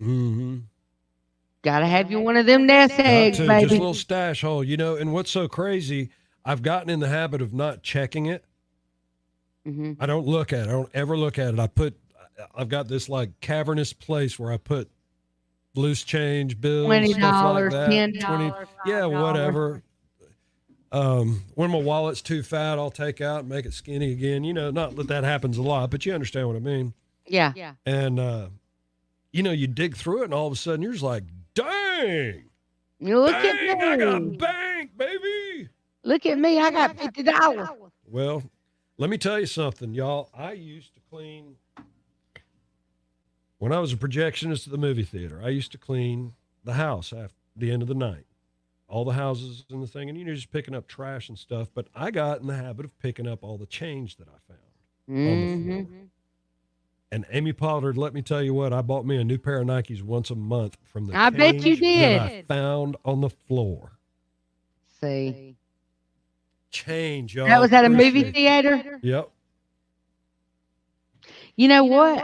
Gotta have you one of them nest eggs, Just a baby. little stash hole, and what's so crazy, I've gotten in the habit of not checking it. I don't look at it. I don't ever look at it. I've got this like cavernous place where I put loose change bills, $20, stuff like that. $10, yeah, $5. whatever. When my wallet's too fat, I'll take out and make it skinny again. Not that happens a lot, but you understand what I mean. Yeah. And, you dig through it and all of a sudden you're just like, dang, Look at I got a me. bank, baby. Look at me. I got $50. Well, let me tell you something, y'all. I used to clean, when I was a projectionist at the movie theater, I used to clean the house after the end of the night. All the houses and the thing, and just picking up trash and stuff. But I got in the habit of picking up all the change that I found on the floor. And Amy Pollard, let me tell you what, I bought me a new pair of Nikes once a month from the I bet you change did. that I found on the floor. See. Change, y'all. That was at a movie Appreciate it. theater? Yep. You know what?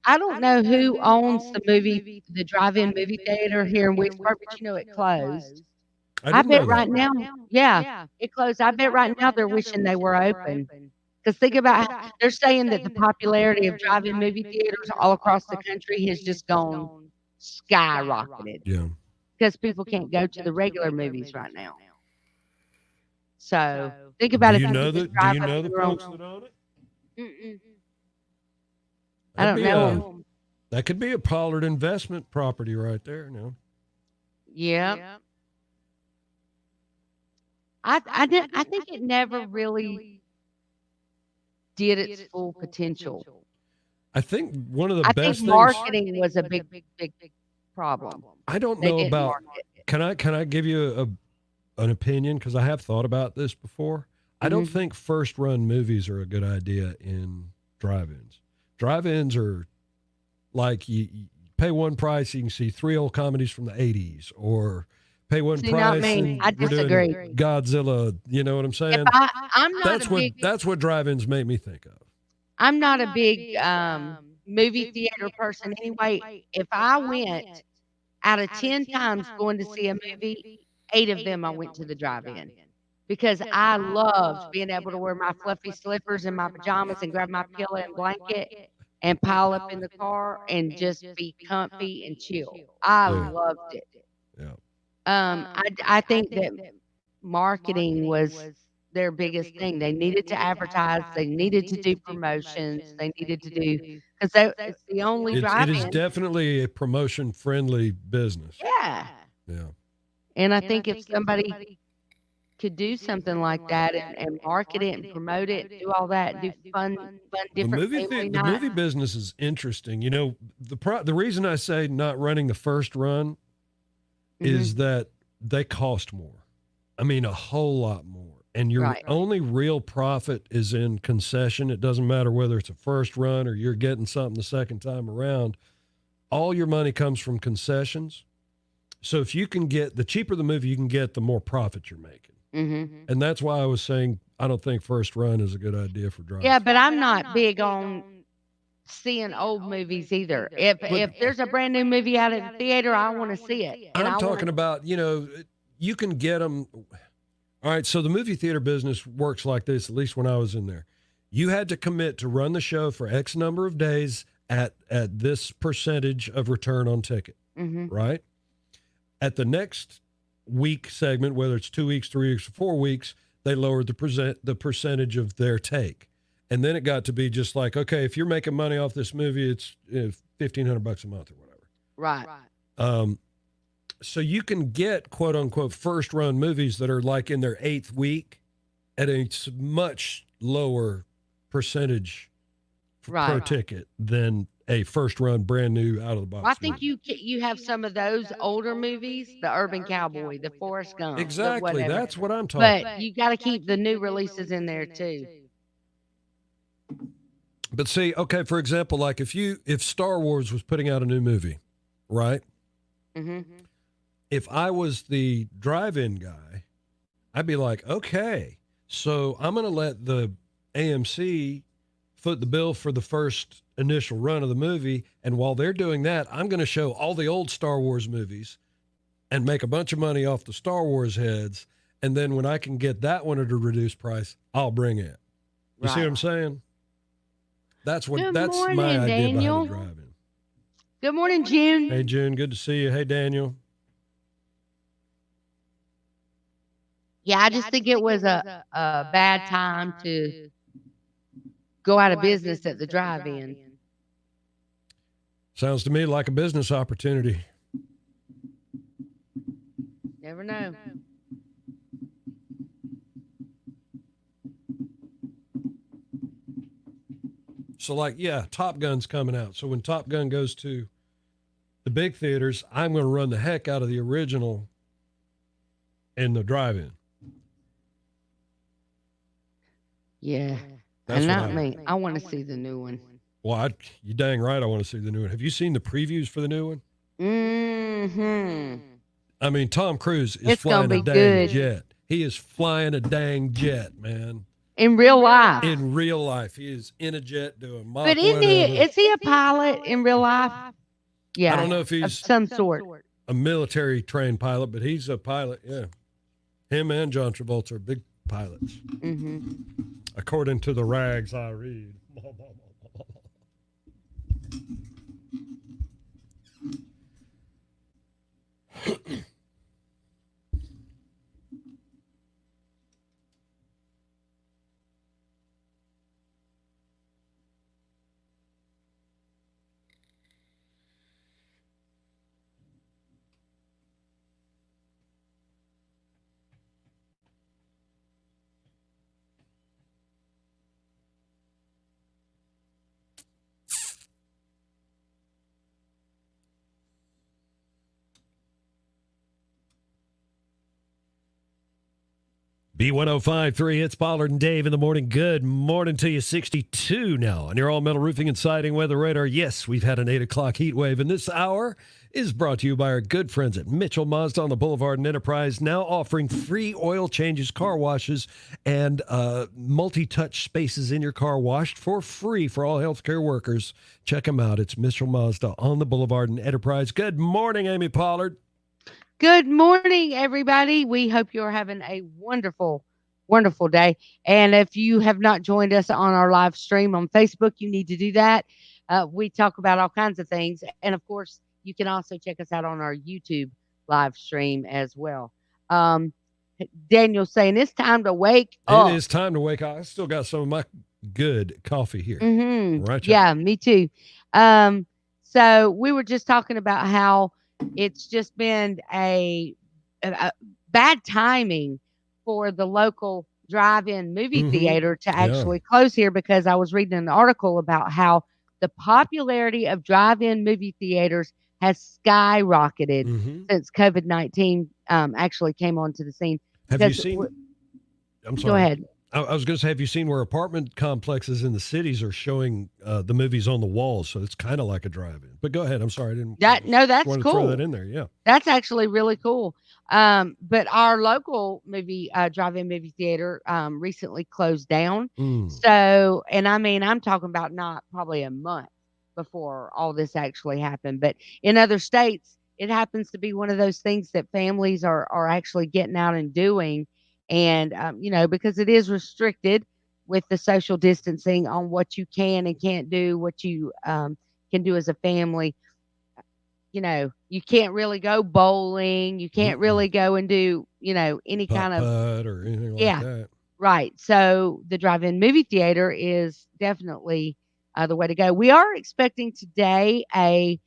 I don't know who owns the drive-in movie theater here in Wicksburg, but it closed. I didn't bet know right that. now, yeah, it closed. I bet right now they're wishing they were open. Because think about how they're saying that the popularity of drive-in movie theaters all across the country has just gone skyrocketed. Yeah. Because people can't go to the regular movies right now. So think about Do it. you know the folks that own it? I don't That'd be know a- 'em. That could be a Pollard investment property right there. No. Yeah. I think it never really did its full potential. I think one of the I best think things. marketing was a big problem. I don't They know didn't about. market. Can I give you an opinion? Because I have thought about this before. I don't think first run movies are a good idea in drive-ins. Drive-ins are like you pay one price, you can see 3 old comedies from the 80s, or pay one See, not price. me. And I we're doing disagree. Godzilla, you know what I'm saying? I'm not That's what drive-ins make me think of. I'm not a big movie theater person anyway. If I went out of 10 times going to see a movie, 8 of them I went to the drive-in. Because I loved being able to wear my fluffy slippers and my pajamas and grab my pillow and blanket and pile up in the car and just be comfy and chill. I loved it. Yeah. I think that marketing was their biggest thing. They needed to advertise. They needed to do promotions. They needed to do because it's the only It is drive-in. definitely a promotion-friendly business. Yeah, Yeah. and I think if somebody could do something like that and market it and promote it, do all that, do fun, different family The movie nights. business is interesting. You know, the reason I say not running the first run is that they cost more. I mean, a whole lot more. And your Right. only real profit is in concession. It doesn't matter whether it's a first run or you're getting something the second time around. All your money comes from concessions. So if you can get, the cheaper the movie you can get, the more profit you're making. And that's why I was saying I don't think first run is a good idea for drive. Yeah, but I'm not big on seeing old movies either. If there's a brand new movie out at the theater, I want to see it. And I'm talking about, you know, you can get them. All right, so the movie theater business works like this, at least when I was in there. You had to commit to run the show for X number of days at this percentage of return on ticket, right? At the next week segment, whether it's 2 weeks, 3 weeks, or 4 weeks, they lowered the percentage of their take. And then it got to be just like, okay, if you're making money off this movie, it's $1,500 a month or whatever. Right. So you can get quote unquote first run movies that are like in their 8th week at a much lower percentage per ticket than a first run brand new out of the box. Well, I think you have some of those older movies, the Urban Cowboy, the Forrest Gump, the Exactly. whatever. That's what I'm talking. But you got to keep the new releases in there too. But see, okay, for example, like if Star Wars was putting out a new movie, right? If I was the drive-in guy, I'd be like, okay, so I'm going to let the AMC foot the bill for the first initial run of the movie. And while they're doing that, I'm going to show all the old Star Wars movies and make a bunch of money off the Star Wars heads. And then when I can get that one at a reduced price, I'll bring it. You see what I'm saying? That's my idea Daniel. behind the drive-in. Good morning, June. Hey, June, good to see you. Hey, Daniel. Yeah, I just think it was a bad time to go out of business at the drive-in. Sounds to me like a business opportunity. Never know. So like, yeah, Top Gun's coming out. So when Top Gun goes to the big theaters, I'm going to run the heck out of the original in the drive-in. Yeah. That's and what not me. I want to see the new one. Well, you dang right I want to see the new one. Have you seen the previews for the new one? I mean, Tom Cruise is flying a dang jet. He is flying a dang jet, man. In real life. In real life. He is in a jet doing Mach But is he a pilot in real life? Yeah. I don't know if he's of some sort. A military trained pilot, but he's a pilot, yeah. Him and John Travolta are big pilots. According to the rags I read. B1053, it's Pollard and Dave in the morning. Good morning to you. 62 now on your all-metal roofing and siding weather radar. Yes, we've had an 8 o'clock heat wave, and this hour is brought to you by our good friends at Mitchell Mazda on the Boulevard and Enterprise, now offering free oil changes, car washes, and multi-touch spaces in your car washed for free for all healthcare workers. Check them out. It's Mitchell Mazda on the Boulevard and Enterprise. Good morning, Amy Pollard. Good morning, everybody. We hope you're having a wonderful, wonderful day. And if you have not joined us on our live stream on Facebook, you need to do that. We talk about all kinds of things. And of course, you can also check us out on our YouTube live stream as well. Daniel's saying it's time to wake It up. is time to wake up. I still got some of my good coffee here. Mm-hmm. Right. Yeah, me too. So we were just talking about how it's just been a bad timing for the local drive-in movie theater to actually close here, because I was reading an article about how the popularity of drive-in movie theaters has skyrocketed since COVID-19 actually came onto the scene. Have you seen? I'm sorry. Go ahead. I was going to say, have you seen where apartment complexes in the cities are showing the movies on the walls? So it's kind of like a drive-in. But go ahead. I'm sorry, I didn't. That's wanted cool. To throw that in there. Yeah, that's actually really cool. But our local movie drive-in movie theater recently closed down. So, and I mean, I'm talking about not probably a month before all this actually happened. But in other states, it happens to be one of those things that families are actually getting out and doing. And, because it is restricted with the social distancing on what you can and can't do, what you can do as a family. You can't really go bowling. You can't really go and do, any kind of putt or anything like that. Right. So the drive-in movie theater is definitely the way to go. We are expecting today a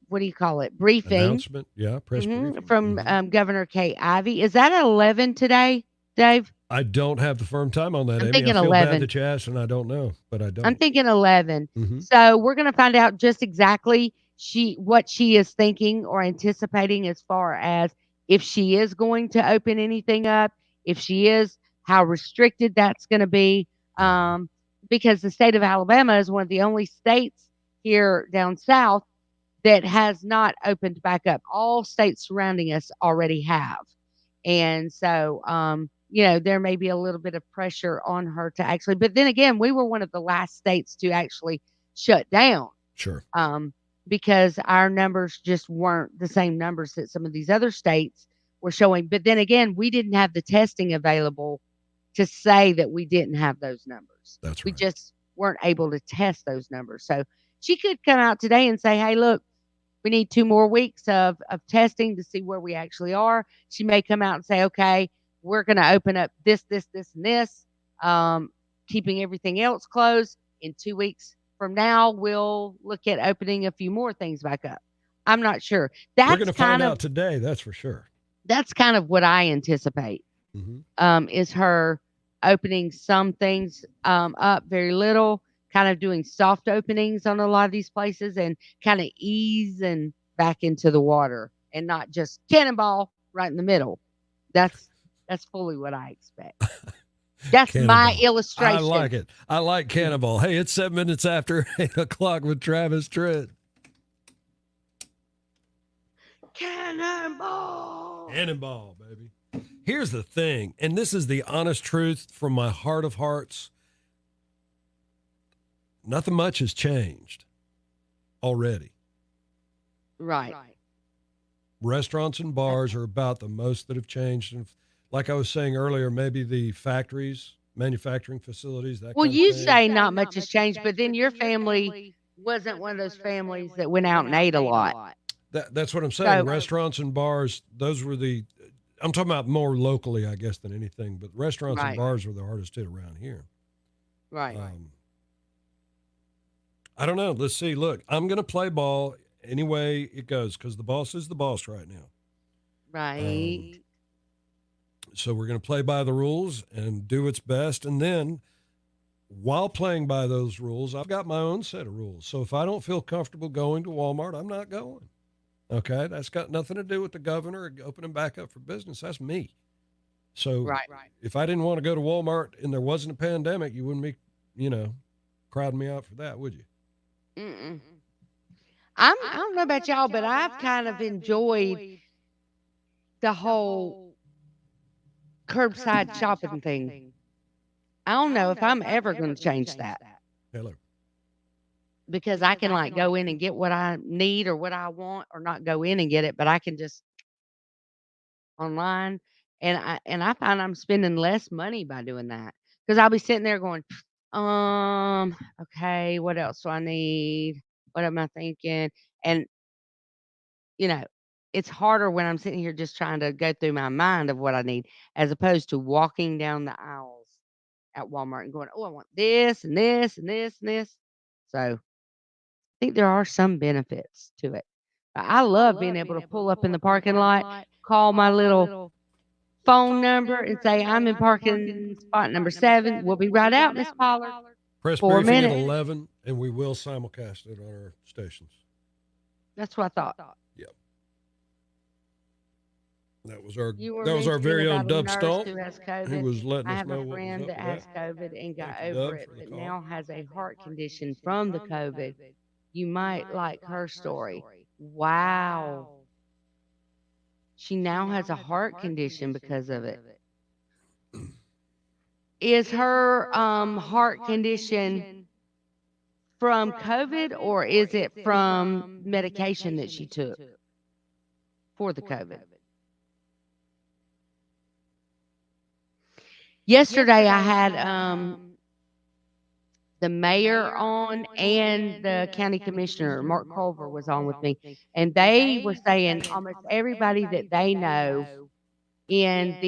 what do you call it? Briefing. Announcement. Yeah. Press briefing. From Governor Kay Ivey. Is that 11 today, Dave? I don't have the firm time on that, I'm Amy. thinking I feel 11. bad that you asked, and I don't know, but I don't. I'm thinking 11. So we're going to find out just exactly what she is thinking or anticipating as far as if she is going to open anything up, if she is, how restricted that's going to be. Because the state of Alabama is one of the only states here down south that has not opened back up. All states surrounding us already have. And so, there may be a little bit of pressure on her to actually, but then again, we were one of the last states to actually shut down. Sure. Because our numbers just weren't the same numbers that some of these other states were showing. But then again, we didn't have the testing available to say that we didn't have those numbers. That's right. We just weren't able to test those numbers. So she could come out today and say, hey, look, we need 2 more weeks of testing to see where we actually are. She may come out and say, okay, we're going to open up this, and this, keeping everything else closed. In 2 weeks from now, we'll look at opening a few more things back up. I'm not sure. We're going to find out today. That's for sure. That's kind of what I anticipate. Is her opening some things up very little, kind of doing soft openings on a lot of these places and kind of easing back into the water and not just cannonball right in the middle. That's fully what I expect. That's my illustration. I like it. I like cannonball. Hey, it's 7 minutes after 8 o'clock with Travis Tritt. Cannonball. Cannonball, baby. Here's the thing, and this is the honest truth from my heart of hearts. Nothing much has changed already. Right. Restaurants and bars are about the most that have changed. And like I was saying earlier, maybe the factories, manufacturing facilities. Well, you say not much has changed, but then your family wasn't one of those families that went out and ate a lot. That's what I'm saying. Restaurants and bars, those were I'm talking about more locally, I guess, than anything. But restaurants and bars were the hardest hit around here. Right. I don't know. Let's see. Look, I'm going to play ball any way it goes because the boss is the boss right now. Right. So we're going to play by the rules and do its best. And then while playing by those rules, I've got my own set of rules. So if I don't feel comfortable going to Walmart, I'm not going. Okay? That's got nothing to do with the governor opening back up for business. That's me. So if I didn't want to go to Walmart and there wasn't a pandemic, you wouldn't be, crowding me out for that, would you? I don't know about y'all, but I've kind of enjoyed the whole curbside shopping thing. I don't know if I'm ever going to change that. Hello. Because I can go in and get what I need or what I want, or not go in and get it, but I can just online. And I find I'm spending less money by doing that, because I'll be sitting there going, okay, what else do I need? What am I thinking? And it's harder when I'm sitting here just trying to go through my mind of what I need, as opposed to walking down the aisles at Walmart and going, oh, I want this and this and this and this. So I think there are some benefits to it. I love being able to pull up in the parking lot, call my little phone number and say, I'm in parking spot number 7. We'll be right out, Miss Pollard. Press 4 briefing at minutes. 11, and we will simulcast it on our stations. That's what I thought. Yep. That was our You were very mentioning own about a Dub nurse Stone, who has who COVID. was letting I us have know a what was friend up that with has that. COVID and got Thank you, over Doug, it, for the but call. now has a heart condition from the COVID. You might like her story. Wow. She now has a heart condition because of it. Is her heart condition from COVID, or is it from medication that she took for the COVID? Yesterday I had the mayor on and the county commissioner, Mark Culver, was on with me. And they were saying almost everybody that they know in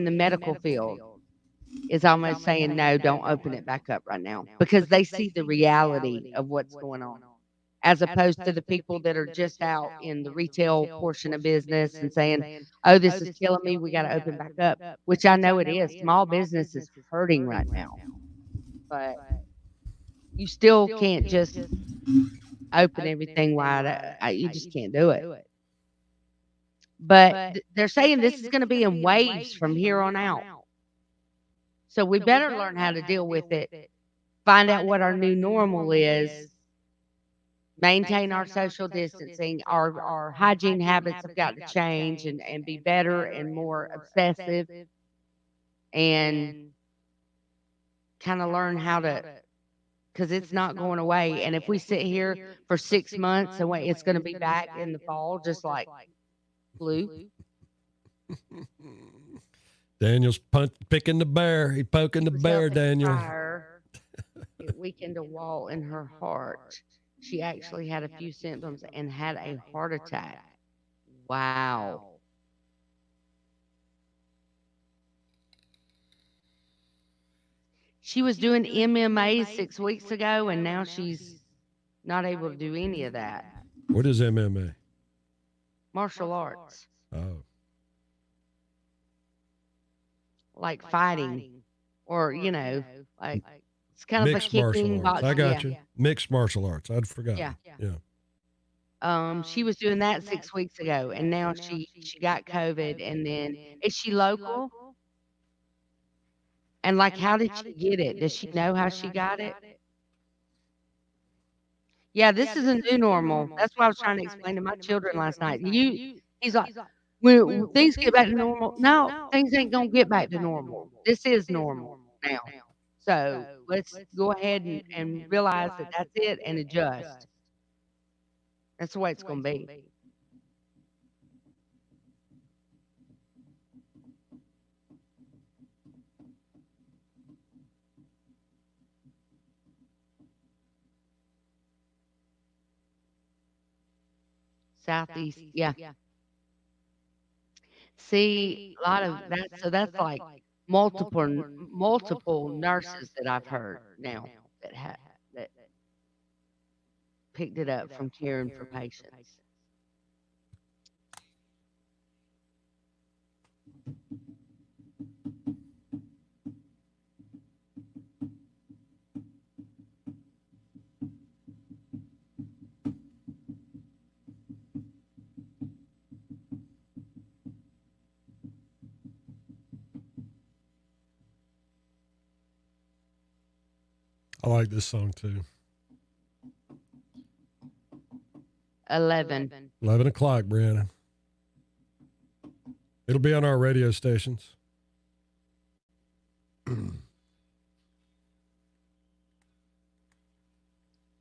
the medical field is almost saying, no, don't open it back up right now, because they see the reality of what's going on, as opposed to the people that are just out in the retail portion of business and saying, oh, this is killing me, we got to open back up, which I know it is. Small business is hurting right now, but you still can't just open everything wide. You just can't do it. But they're saying this is going to be in waves from here on out. So we better learn how to deal with it, find out what our new normal is, maintain our social distancing. Our hygiene habits have got to change and be better and more obsessive, and kind of learn how to, because it's not going away. And if we sit here for 6 months and wait, it's going to be back in the fall, just like flu. Daniel's picking the bear. He's poking the bear, Daniel. It weakened a wall in her heart. She actually had a few symptoms and had a heart attack. Wow. She was doing MMA 6 weeks ago, and now she's not able to do any of that. What is MMA? Martial arts. Oh. Like fighting, or, like it's kind Mixed of a kicking martial arts. boxing. I got you. Mixed martial arts. I'd forgotten. Yeah. She was doing that 6 weeks ago, and now she got COVID. And then, is she local? And like, how did she get it? Does she know how she got it? Yeah, this is a new normal. That's what I was trying to explain to my children last night. He's like, when things get back to normal, no, things ain't gonna get back to normal. This is normal now. So let's go ahead and realize that that's it and adjust. That's the way it's gonna be. Southeast, yeah. See, a lot of that. So that's like multiple nurses that I've heard now that picked it up from caring for patients. I like this song too. 11. 11 o'clock, Brianna. It'll be on our radio stations.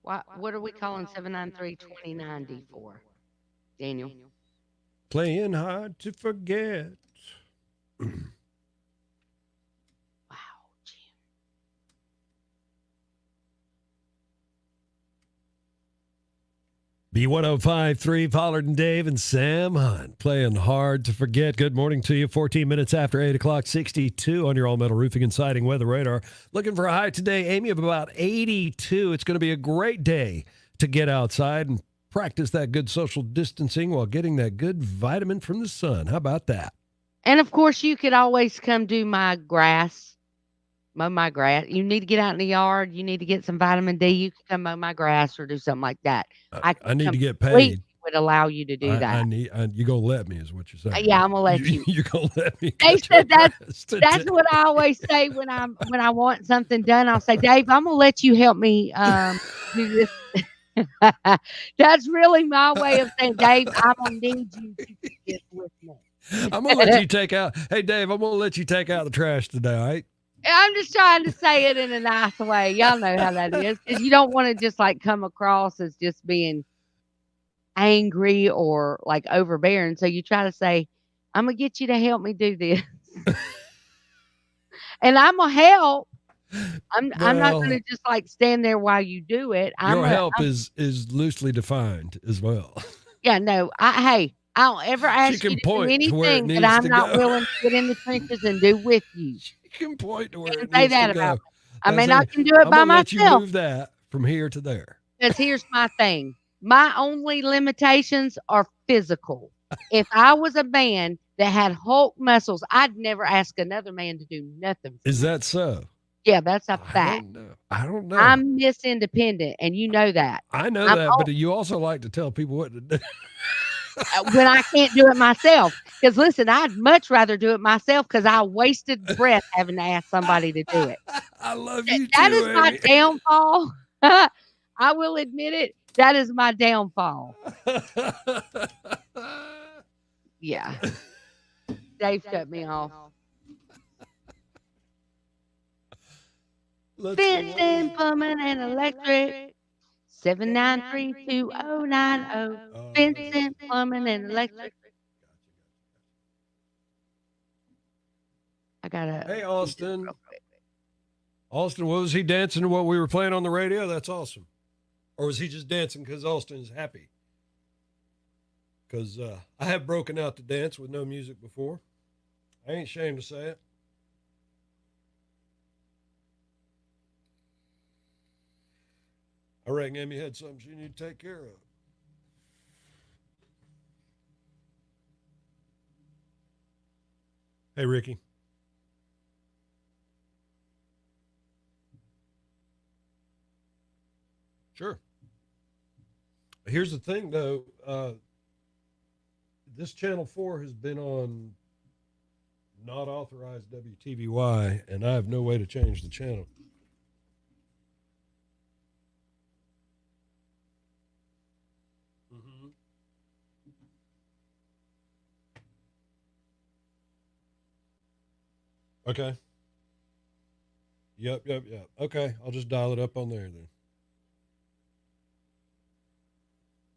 What are we calling 793-2090 for, Daniel? Playing hard to forget. Wow, Jim. B1053, Pollard and Dave and Sam Hunt playing Hard to Forget. Good morning to you. 14 minutes after 8 o'clock, 62 on your all-metal roofing and siding weather radar. Looking for a high today, Amy, of about 82. It's going to be a great day to get outside and practice that good social distancing while getting that good vitamin from the sun. How about that? And, of course, you could always come do my grass. Mow my grass. You need to get out in the yard. You need to get some vitamin D. You can come mow my grass or do something like that. I need to get completely paid. Would allow you to do that. You gonna let me is what you're saying. Yeah, I'm gonna let you. You're gonna let me. They said that's what I always say when I want something done. I'll say, Dave, I'm gonna let you help me do this. That's really my way of saying, Dave, I'm gonna need you to do this with me. I'm gonna let you take out. Hey, Dave, I'm gonna let you take out the trash today. All right? I'm just trying to say it in a nice way. Y'all know how that is, because you don't want to just like come across as just being angry or like overbearing. So you try to say, I'm gonna get you to help me do this, and I'm gonna help. I'm not gonna just like stand there while you do it. Your help is loosely defined as well. Yeah, no. I don't ever ask you to do anything that I'm not willing to get in the trenches and do with you. You can point to where it say needs that to about go. me. I mean, I can do it by Let you myself. move that from here to there. Because here's my thing. My only limitations are physical. If I was a man that had Hulk muscles, I'd never ask another man to do nothing. Is that so? Yeah, that's a fact. I don't know. I'm Miss Independent, and you know that. I know that, but you also like to tell people what to do. When I can't do it myself. Because listen, I'd much rather do it myself because I wasted breath having to ask somebody to do it. I love you That too, is Amy. my downfall. I will admit it. That is my downfall. Yeah. Dave shut me off. Fencing, plumbing, and electric. 793-2090. Fencing, plumbing, and electric. I gotta. Hey, Austin. Austin, what was he dancing to what we were playing on the radio? That's awesome. Or was he just dancing because Austin's happy? Because I have broken out to dance with no music before. I ain't ashamed to say it. I reckon Amy had something she needed to take care of. Hey, Ricky. Sure. Here's the thing, though. This Channel 4 has been on not authorized WTVY, and I have no way to change the channel. Mm-hmm. Okay. Yep. Okay, I'll just dial it up on there then.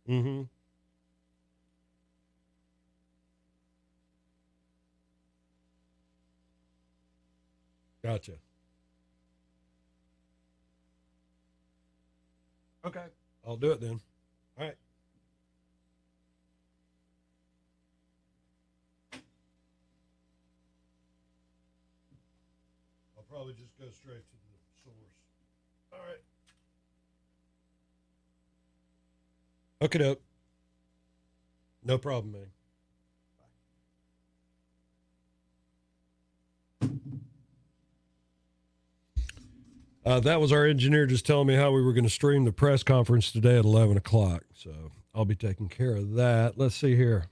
Mm-hmm. Gotcha. Okay, I'll do it then. All right. I'll probably just go straight to the source. All right. Hook it up. No problem, man. That was our engineer just telling me how we were going to stream the press conference today at 11 o'clock. So I'll be taking care of that. Let's see here.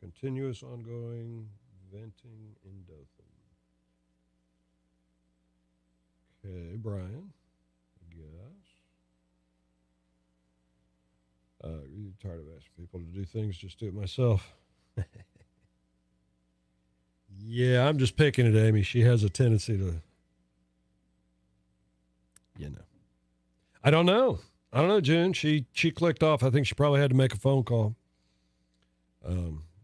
Continuous ongoing venting in Dothan. Okay, Brian, I guess. Really tired of asking people to do things, just do it myself. Yeah, I'm just picking at Amy. She has a tendency to, I don't know, June. She clicked off. I think she probably had to make a phone call.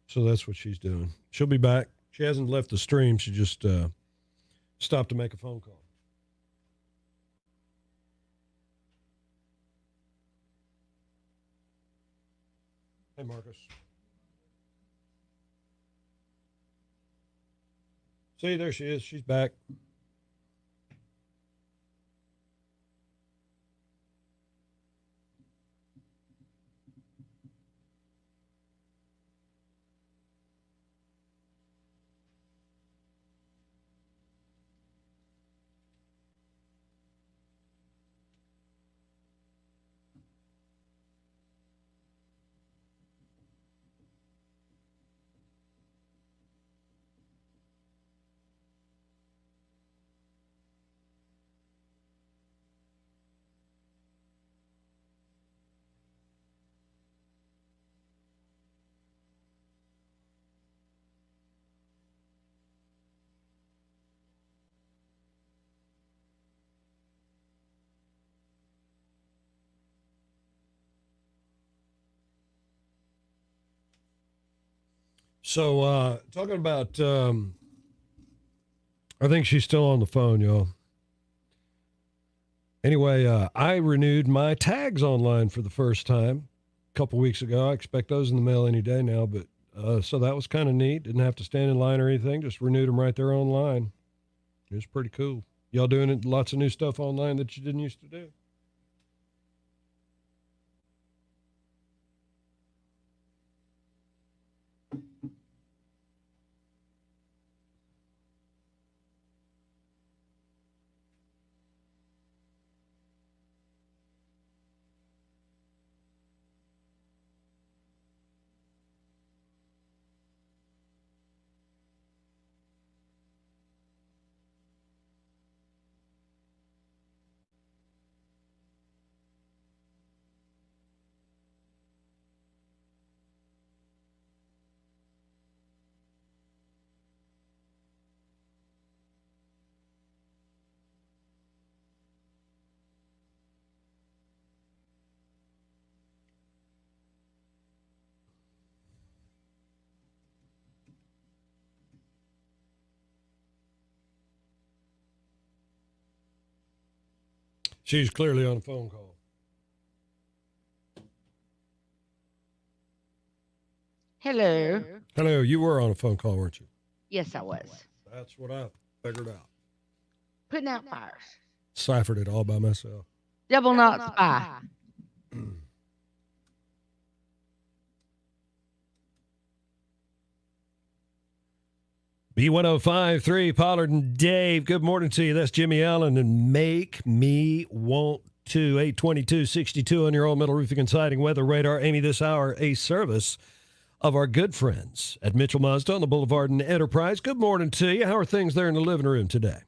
So that's what she's doing. She'll be back. She hasn't left the stream. She just stopped to make a phone call. Hey, Marcus. See, there she is. She's back. So, talking about, I think she's still on the phone, y'all. Anyway, I renewed my tags online for the first time a couple weeks ago. I expect those in the mail any day now, but so that was kind of neat. Didn't have to stand in line or anything. Just renewed them right there online. It was pretty cool. Y'all doing it, lots of new stuff online that you didn't used to do? She's clearly on a phone call. Hello. Hello, you were on a phone call, weren't you? Yes, I was. That's what I figured out. Putting out fires. Ciphered it all by myself. Double not spy. B1053, Pollard and Dave. Good morning to you. That's Jimmy Allen and Make Me Want To. 822-62 on your All Metal Roofing and Siding Weather Radar. Amy, this hour, a service of our good friends at Mitchell Mazda on the Boulevard and Enterprise. Good morning to you. How are things there in the living room today?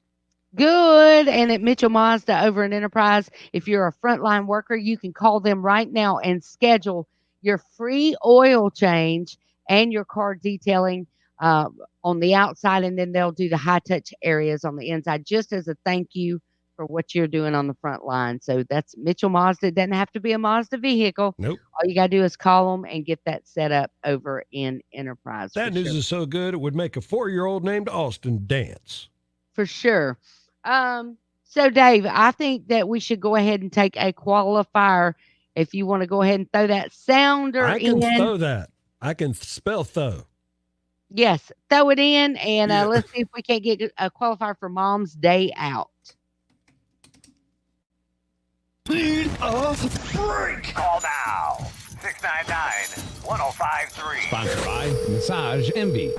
Good. And at Mitchell Mazda over in Enterprise, if you're a frontline worker, you can call them right now and schedule your free oil change and your car detailing on the outside, and then they'll do the high touch areas on the inside just as a thank you for what you're doing on the front line. So that's Mitchell Mazda. It doesn't have to be a Mazda vehicle. Nope. All you got to do is call them and get that set up over in Enterprise. That news is so good, it would make a 4-year-old named Austin dance. For sure. So Dave, I think that we should go ahead and take a qualifier. If you want to go ahead and throw that sounder I can in. throw that. I can spell though. Yes, throw it in, and let's see if we can't get a qualifier for Mom's Day Out. Speed of break. Call now. 699-1053. Sponsored by Massage Envy.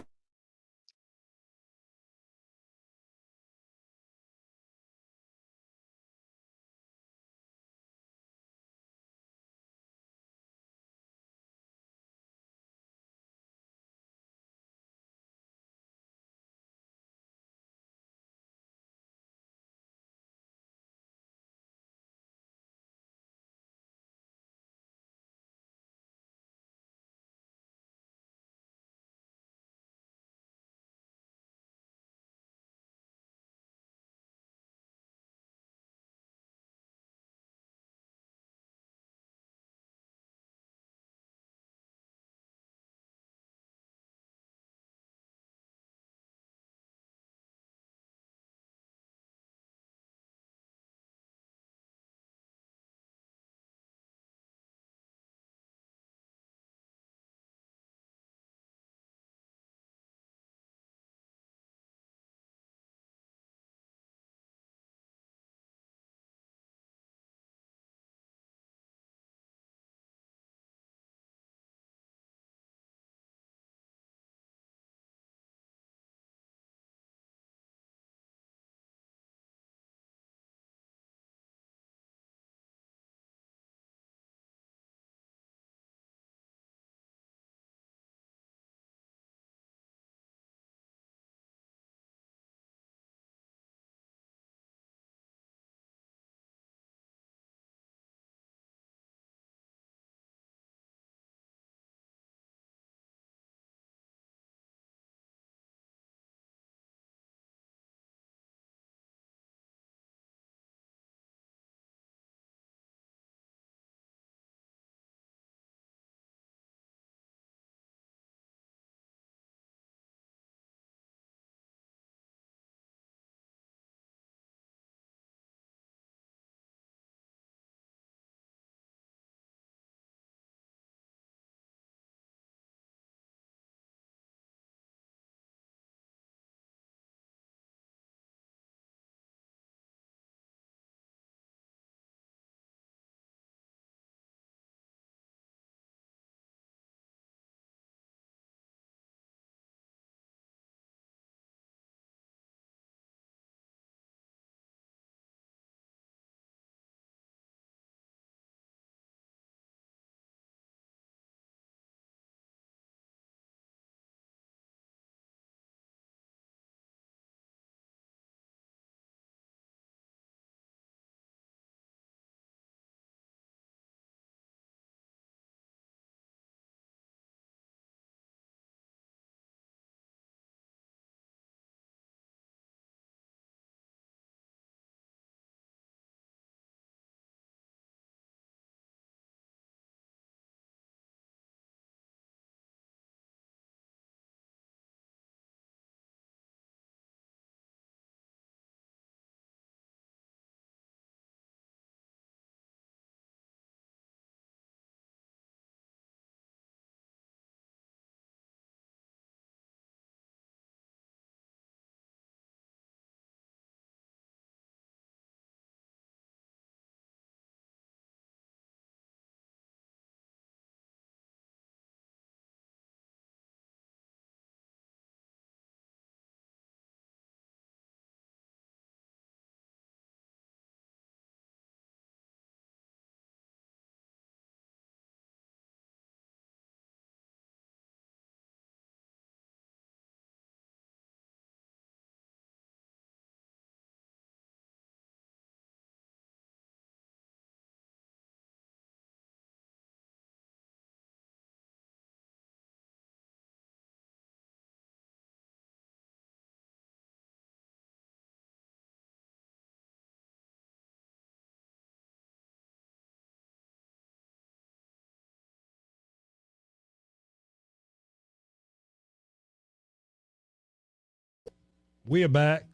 We are back.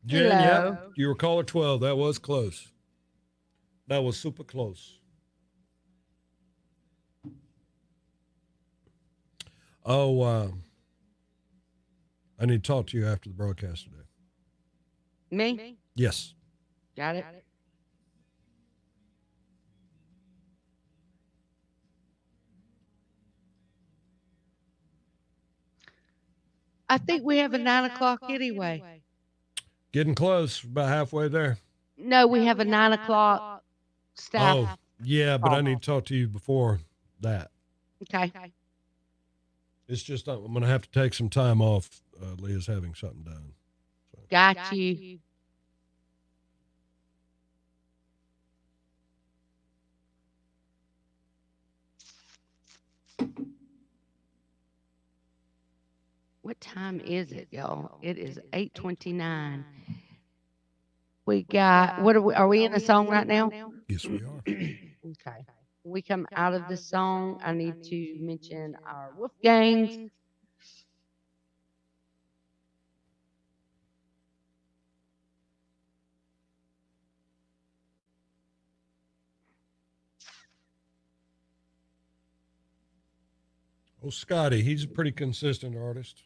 Jen, Hello. yep. You were caller 12. That was close. That was super close. Oh, I need to talk to you after the broadcast today. Me? Yes. Got it. I think we have a 9 o'clock anyway. Getting close. About halfway there. No, we have a 9 o'clock staff. Oh, yeah, but I need to talk to you before that. Okay. It's just I'm going to have to take some time off. Leah's having something done. So. Got you. What time is it, y'all? It is 8:29. We got, are we in a song right now? Yes, we are. Okay. We come out of the song. I need to mention our Wolfgangs. Oh, Scotty, he's a pretty consistent artist.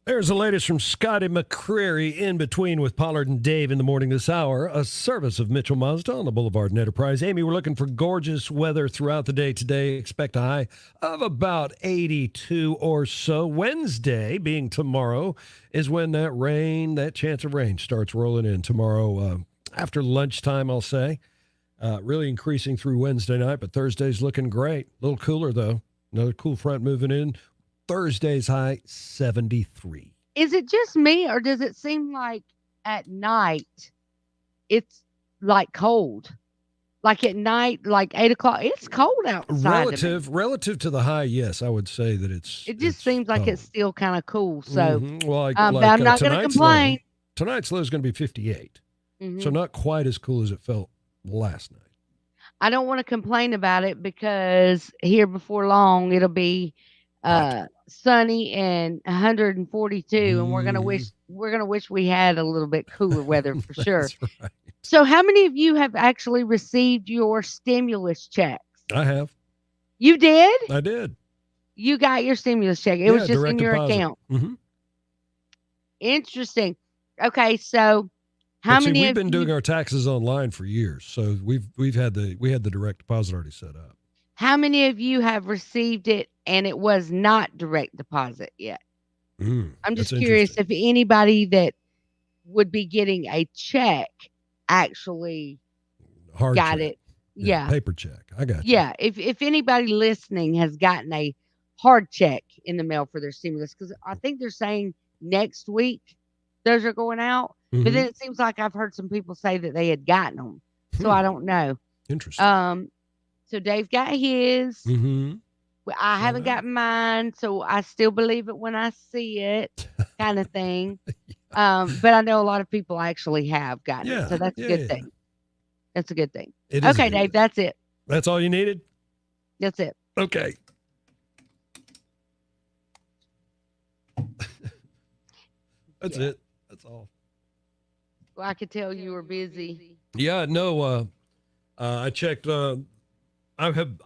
There's the latest from Scotty McCreary in between with Pollard and Dave in the morning this hour. A service of Mitchell Mazda on the Boulevard and Enterprise. Amy, we're looking for gorgeous weather throughout the day today. Expect a high of about 82 or so. Wednesday, being tomorrow, is when that chance of rain starts rolling in tomorrow after lunchtime, I'll say. Really increasing through Wednesday night, but Thursday's looking great. A little cooler, though. Another cool front moving in. Thursday's high, 73. Is it just me, or does it seem like at night it's like cold? Like at night, like 8 o'clock, it's cold outside. Relative to the high, yes, I would say that it's. It just seems like cold. It's still kind of cool. So, well, but I'm not going to complain. Tonight's low is going to be 58, so not quite as cool as it felt last night. I don't want to complain about it because here before long it'll be sunny and 142, and we're gonna wish we had a little bit cooler weather for sure. Right. So, how many of you have actually received your stimulus checks? I have. You did? I did. You got your stimulus check. It was just in your deposit. account. Mm-hmm. Interesting. Okay, so we've been doing our taxes online for years, so we had the direct deposit already set up. How many of you have received it and it was not direct deposit yet? I'm just curious if anybody that would be getting a check actually got it. Yeah. Paper check. I got you. Yeah. If anybody listening has gotten a hard check in the mail for their stimulus, because I think they're saying next week those are going out. But then it seems like I've heard some people say that they had gotten them. So I don't know. Interesting. So Dave got his. I haven't gotten mine, so I still believe it when I see it, kind of thing. But I know a lot of people actually have gotten it, so that's a good thing. That's a good thing. Okay, Dave, that's it. That's all you needed? That's it. Okay. That's it. That's all. Well, I could tell you were busy. Yeah, no, I checked, I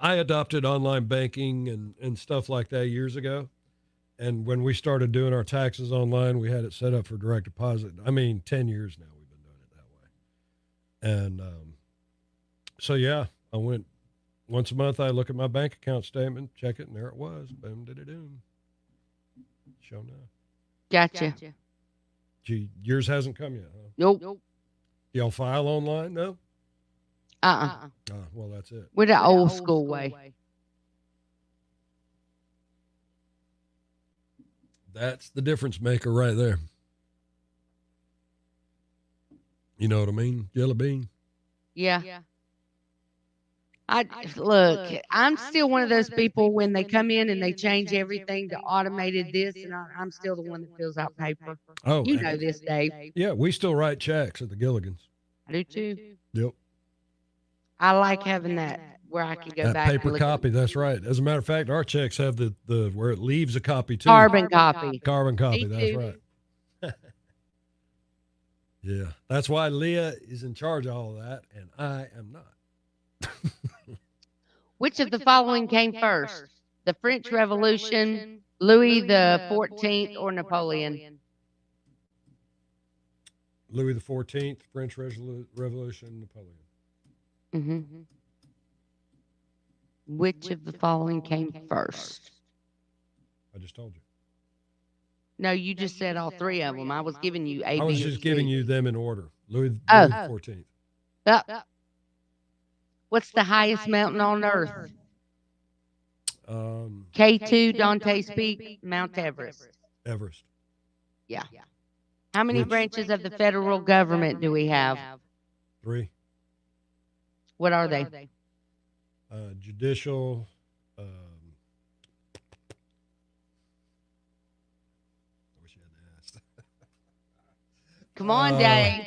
adopted online banking and stuff like that years ago. And when we started doing our taxes online, we had it set up for direct deposit. I mean, 10 years now we've been doing it that way. And so, yeah, I went once a month. I look at my bank account statement, check it, and there it was. Boom, did-a-doom. Show now. Gotcha. Yours hasn't come yet, huh? Nope. Y'all file online? No? Well, that's it. We're the old school way. That's the difference maker right there. You know what I mean? Jelly bean. Yeah. Look, I'm still one of those people when they come in and they change everything to automated this, and I'm still the one that fills out paper. Oh, you know this, Dave. Yeah, we still write checks at the Gilligans. I do too. Yep. I like having that where I can go that back. Paper copy. That's right. As a matter of fact, our checks have the where it leaves a copy too. Carbon copy. Carbon copy. That's right. Yeah, that's why Leah is in charge of all of that, and I am not. Which of the following came first? The French Revolution, Louis the 14th, or Napoleon? Louis the 14th, French Revolution, Napoleon. Mm-hmm. Which of the following came first? I just told you. No, you just said all three of them. I was giving you A, I was B, just and giving C. you them in order. Louis the 14th. What's the highest mountain on Earth? K2, K2, Dante's Peak, Mount Everest. Everest. Yeah. How many branches of the federal government do we have? 3. What are they? Judicial. I wish you had asked. Come on, Dave.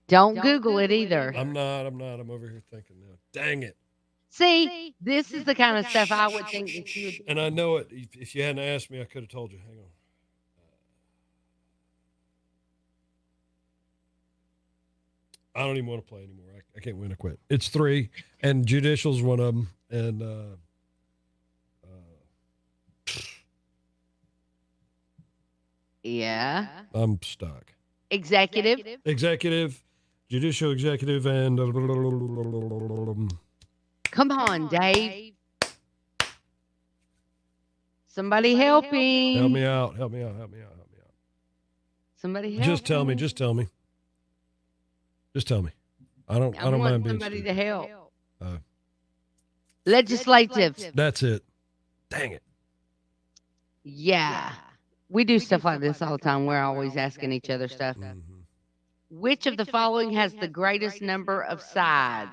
Don't Google it either. I'm not. I'm over here thinking now. Dang it. See, this is the kind of stuff I would think that you would. And I know it. If you hadn't asked me, I could have told you. Hang on. I don't even want to play anymore. I can't win. I quit. It's 3, and judicial's one of them. And yeah, I'm stuck. Executive, judicial executive, and come on, Dave. Somebody help him. Help me out. Somebody help. Just tell me. Just tell me. I don't mind being somebody stupid. to help. Legislative. That's it. Dang it. Yeah. We do stuff like this all the time. We're always asking each other stuff. Mm-hmm. Which of the following has the greatest number of sides?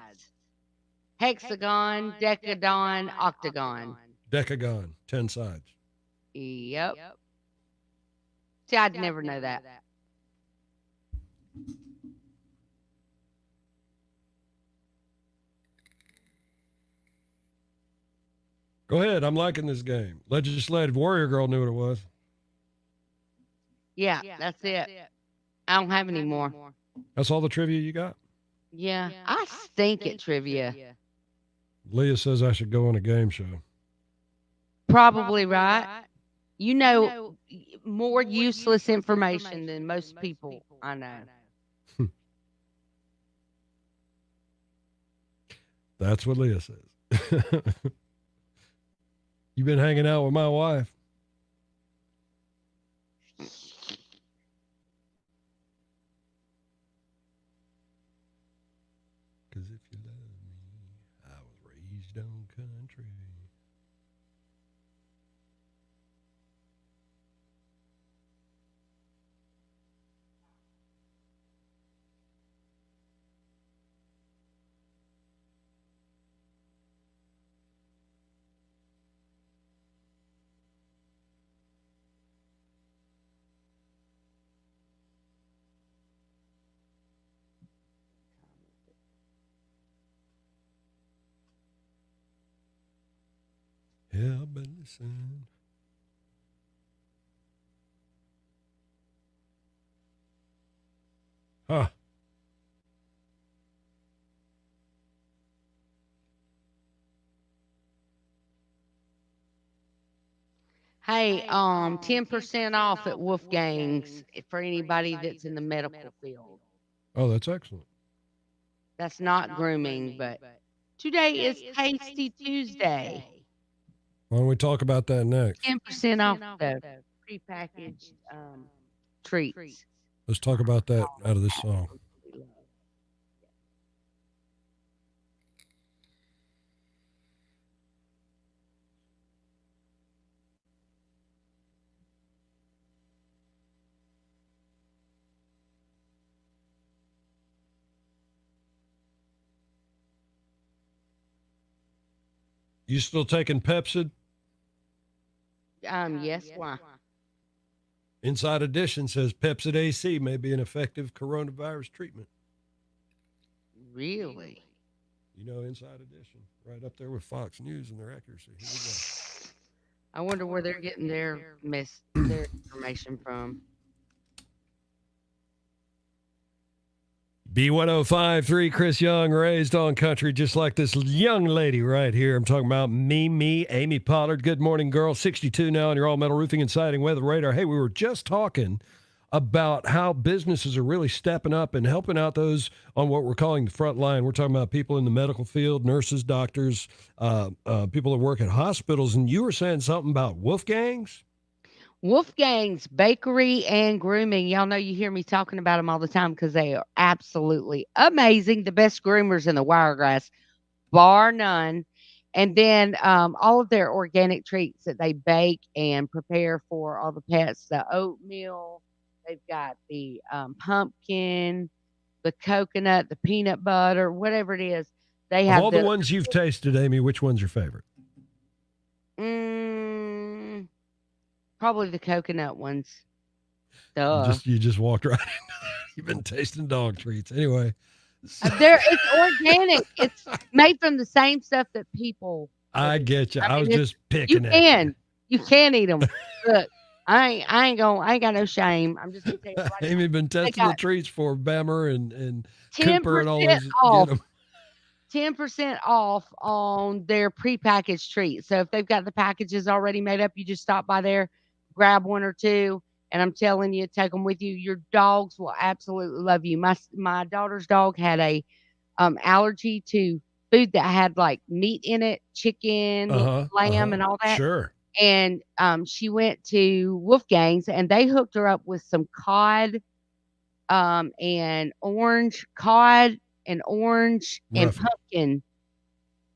Hexagon, decagon, octagon. Decagon, 10 sides. Yep. See, I'd never know that. Go ahead. I'm liking this game. Legislative Warrior Girl knew what it was. Yeah, that's it. I don't have any more. That's all the trivia you got? Yeah, I stink at trivia. Leah says I should go on a game show. Probably right. You know more useless information than most people I know. That's what Leah says. You've been hanging out with my wife. if you love me. I was raised on country. Yeah, but listen. Huh. Hey, 10% off at Wolfgang's for anybody that's in the medical field. Oh, that's excellent. That's not grooming, but today is Tasty Tuesday. Why don't we talk about that next? 10% off the prepackaged treats. Let's talk about that out of this song. You still taking Pepsid? Yes, why? Inside Edition says Pepsid AC may be an effective coronavirus treatment. Really? You know, Inside Edition, right up there with Fox News and their accuracy. Here we go. I wonder where they're getting their information from. B1053, Chris Young, raised on country just like this young lady right here. I'm talking about me, Amy Pollard. Good morning, girl. 62 now on your all-metal roofing and siding weather radar. Hey, we were just talking about how businesses are really stepping up and helping out those on what we're calling the front line. We're talking about people in the medical field, nurses, doctors, people that work at hospitals. And you were saying something about Wolfgangs? Wolfgang's Bakery and Grooming. Y'all know you hear me talking about them all the time because they are absolutely amazing. The best groomers in the Wiregrass, bar none. And then all of their organic treats that they bake and prepare for all the pets, the oatmeal. They've got the pumpkin, the coconut, the peanut butter, whatever it is. They have of all the ones you've tasted, Amy, which one's your favorite? Probably the coconut ones. Duh. You just walked right into that. You've been tasting dog treats. Anyway. It's organic. It's made from the same stuff that people. I get you. I was just picking it. You can eat them. Look, I ain't got no shame. I'm just gonna tell you right Amy been testing the treats for Bammer and Cooper and all those. Off. 10% off on their prepackaged treats. So if they've got the packages already made up, you just stop by there, grab one or two, and I'm telling you, take them with you. Your dogs will absolutely love you. My daughter's dog had a allergy to food that had like meat in it, chicken, lamb, and all that. Sure. And she went to Wolfgang's, and they hooked her up with some cod and orange and pumpkin.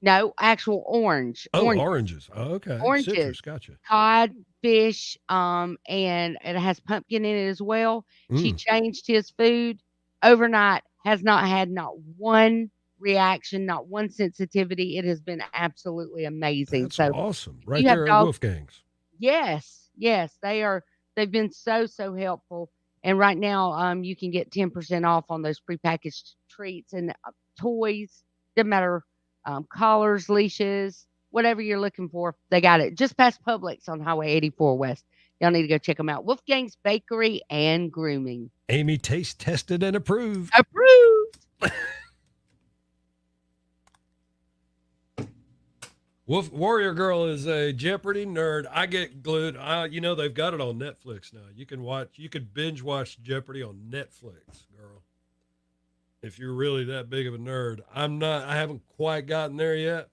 No, actual orange. Oh, oranges. Oh, okay. Oranges. Citrus, gotcha. Cod, fish, and it has pumpkin in it as well. She changed his food overnight, has not had not one reaction, not one sensitivity. It has been absolutely amazing. That's so awesome. Right there at Wolfgang's. Yes, they've been so helpful. And right now, you can get 10% off on those prepackaged treats and toys. Doesn't matter, collars, leashes, whatever you're looking for, they got it. Just past Publix on Highway 84 West. Y'all need to go check them out. Wolfgang's Bakery and Grooming. Amy taste tested and approved. Approved. Warrior Girl is a Jeopardy nerd. I get glued. They've got it on Netflix now. You can binge watch Jeopardy on Netflix, girl. If you're really that big of a nerd. I haven't quite gotten there yet.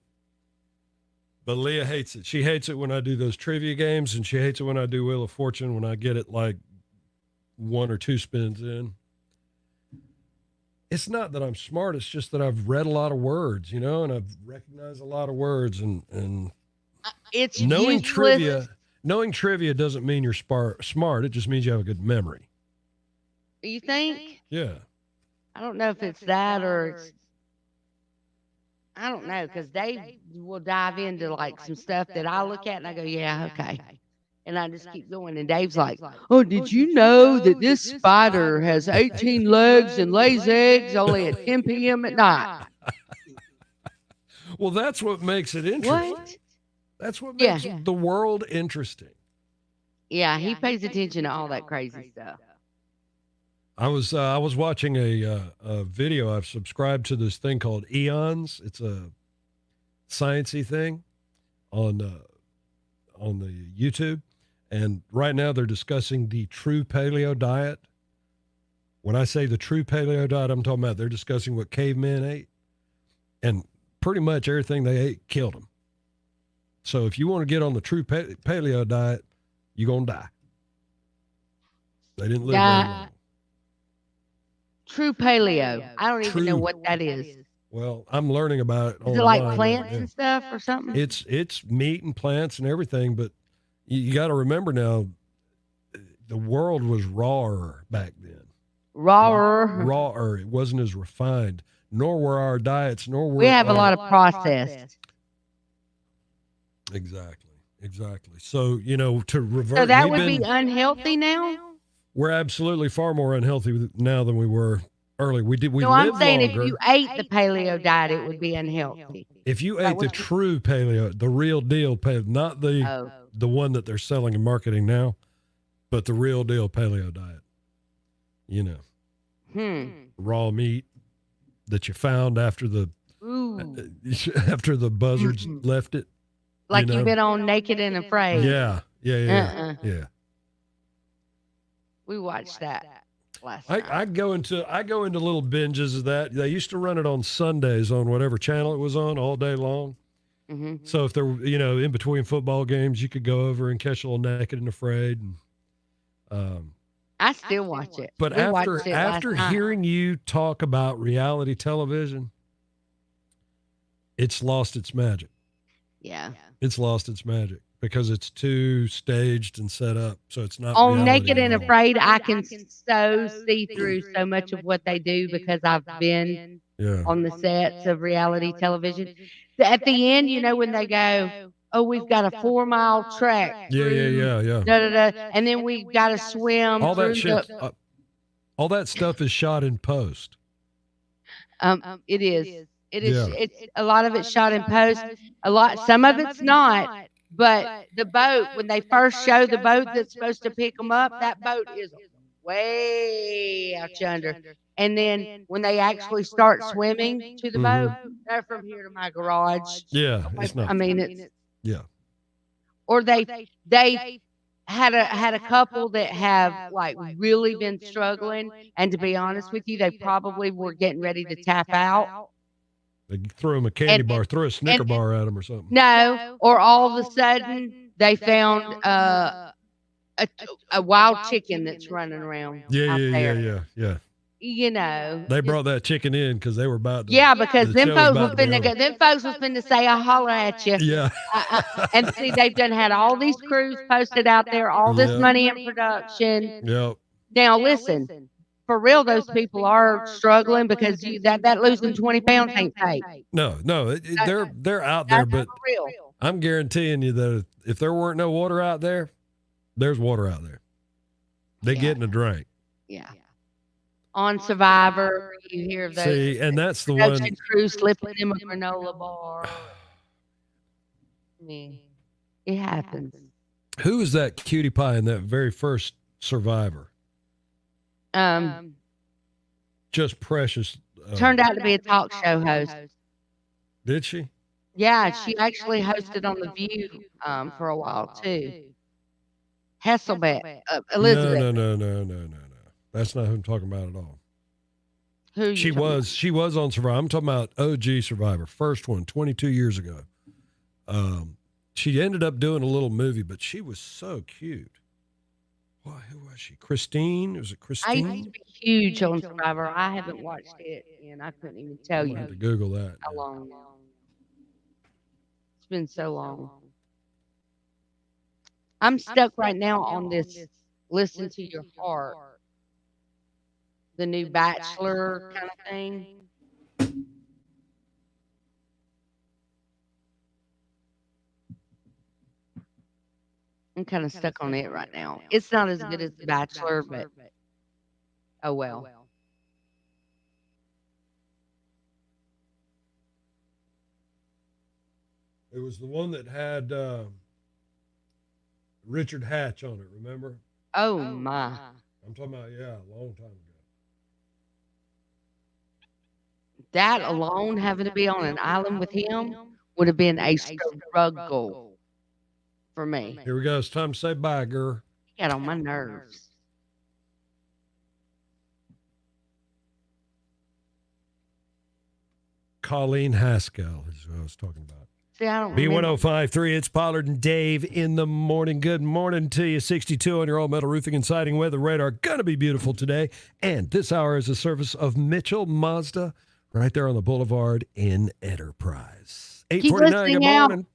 But Leah hates it. She hates it when I do those trivia games, and she hates it when I do Wheel of Fortune when I get it like 1 or 2 spins in. It's not that I'm smart. It's just that I've read a lot of words, and I've recognized a lot of words, and it's knowing useless. Knowing trivia doesn't mean you're smart. It just means you have a good memory. You think? Yeah. I don't know if it's that or it's. I don't know, because Dave will dive into like some stuff that I look at and I go, yeah, okay. And I just keep going. And Dave's like, oh, did you know that this spider has 18 legs and lays eggs only at 10 p.m. at night? Well, that's what makes it interesting. What? That's what makes the world interesting. Yeah, he pays attention to all that crazy stuff. I was watching a video. I've subscribed to this thing called Eons. It's a sciencey thing on the YouTube. And right now they're discussing the true paleo diet. When I say the true paleo diet, I'm talking about they're discussing what cavemen ate. And pretty much everything they ate killed them. So if you want to get on the true paleo diet, you're going to die. They didn't live very long. True paleo. I don't even know what that is. Well, I'm learning about it. Is it like plants and stuff or something? It's meat and plants and everything, but you got to remember now, the world was rawer back then. Rawer. It wasn't as refined, nor were our diets, nor were we have a lot of processed. Exactly. So, to revert. So that would be unhealthy now? We're absolutely far more unhealthy now than we were earlier. I'm saying if you ate the paleo diet, it would be unhealthy. If you ate the true paleo, the real deal paleo, not the one that they're selling and marketing now, but the real deal paleo diet. Raw meat that you found after the buzzards left it. Like you've been on Naked and Afraid. Yeah. We watched that last night. I go into little binges of that. They used to run it on Sundays on whatever channel it was on all day long. Mm-hmm. So if there were, in between football games, you could go over and catch a little Naked and Afraid. And, I still watch it. But after hearing you talk about reality television, it's lost its magic. Yeah. It's lost its magic because it's too staged and set up. So it's not on Naked and Afraid. I can so see through so much of what they do because I've been on the sets of reality television. At the end, when they go, oh, we've got a 4-mile trek. Yeah. And then we've got to swim. All that shit. All that stuff is shot in post. It is. It's a lot of it's shot in post. Some of it's not. But the boat, when they first show the boat that's supposed to pick them up, that boat is way out yonder. And then when they actually start swimming to the boat, they're from here to my garage. Yeah, it's not. I mean, it's Or they had a couple that have like really been struggling, and to be honest with you, they probably were getting ready to tap out. They threw them a candy bar, threw a Snicker bar at them or something. No, or all of a sudden they found a wild chicken that's running around. Yeah. They brought that chicken in because they were about to. Yeah, because them folks was finna say, "I'll holler at you." Yeah. And see, they've done had all these crews posted out there, all this money in production. Yep. Now listen. For real, those people are struggling because that losing 20 pounds ain't paid. No, they're out there, but I'm guaranteeing you that if there weren't no water out there, there's water out there. They're getting a drink. Yeah. On Survivor, you hear of those. See, and that's the one. Crew slipping them a granola bar. I mean, it happens. Who was that cutie pie in that very first Survivor? Just precious. Turned out to be a talk show host. Did she? Yeah, she actually hosted on The View for a while too. Hasselbeck, Elizabeth. No. That's not who I'm talking about at all. Who she was on Survivor. I'm talking about OG Survivor, first one, 22 years ago. She ended up doing a little movie, but she was so cute. Who was she? Christine? Was it I used to Christine? be huge on Survivor. I haven't watched it, and I couldn't even tell I'm you gonna have to Google that. how long. It's been so long. I'm stuck right now on this Listen to Your Heart, the new Bachelor kind of thing. I'm kind of stuck on it right now. It's not as good as The Bachelor, but oh well. It was the one that had Richard Hatch on it, remember? Oh my. I'm talking about, yeah, a long time ago. That alone, having to be on an island with him, would have been a struggle for me. Here we go. It's time to say bye, girl. He got on my nerves. Colleen Haskell is who I was talking about. See, I don't remember. B1053, it's Pollard and Dave in the morning. Good morning to you. 62 on your all-metal roofing and siding weather radar. Going to be beautiful today. And this hour is a service of Mitchell Mazda right there on the boulevard in Enterprise. 849, good morning.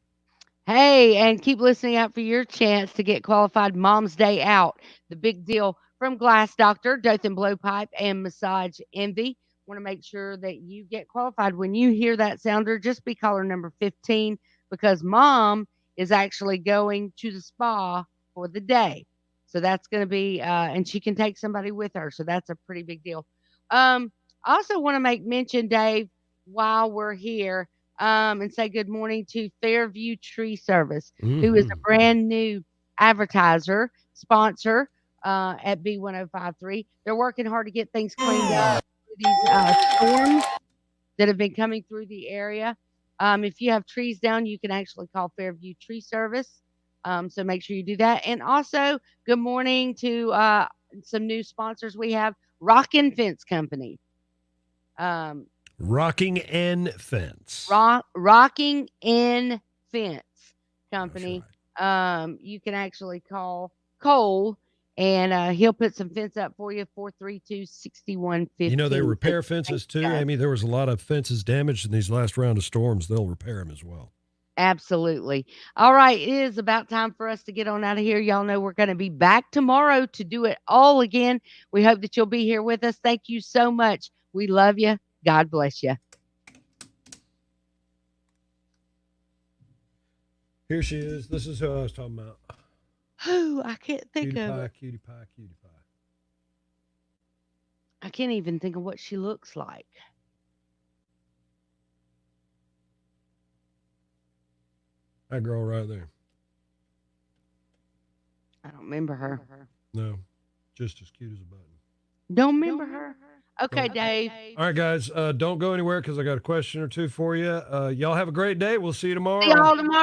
Hey, and keep listening out for your chance to get qualified Mom's Day Out. The big deal from Glass Doctor, Dothan Blowpipe, and Massage Envy. Want to make sure that you get qualified. When you hear that sounder, just be caller number 15 because Mom is actually going to the spa for the day. So that's going to be, and she can take somebody with her. So that's a pretty big deal. I also want to make mention, Dave, while we're here, and say good morning to Fairview Tree Service, who is a brand new advertiser, sponsor at B1053. They're working hard to get things cleaned up. These storms that have been coming through the area. If you have trees down, you can actually call Fairview Tree Service. So make sure you do that. And also, good morning to some new sponsors we have. Rockin' Fence Company. Rocking N Fence. Rocking N Fence Company. Right. You can actually call Cole, and he'll put some fence up for you, 432-6115. You know, they repair fences too, Amy. There was a lot of fences damaged in these last round of storms. They'll repair them as well. Absolutely. All right, it is about time for us to get on out of here. Y'all know we're going to be back tomorrow to do it all again. We hope that you'll be here with us. Thank you so much. We love you. God bless you. Here she is. This is who I was talking about. Oh, I can't think cutie of pie, it. Cutie pie, cutie pie. I can't even think of what she looks like. That girl right there. I don't remember her. No, just as cute as a button. Don't remember her. Okay, Dave. All right, guys, don't go anywhere because I got a question or two for you. Y'all have a great day. We'll see you tomorrow. See y'all tomorrow.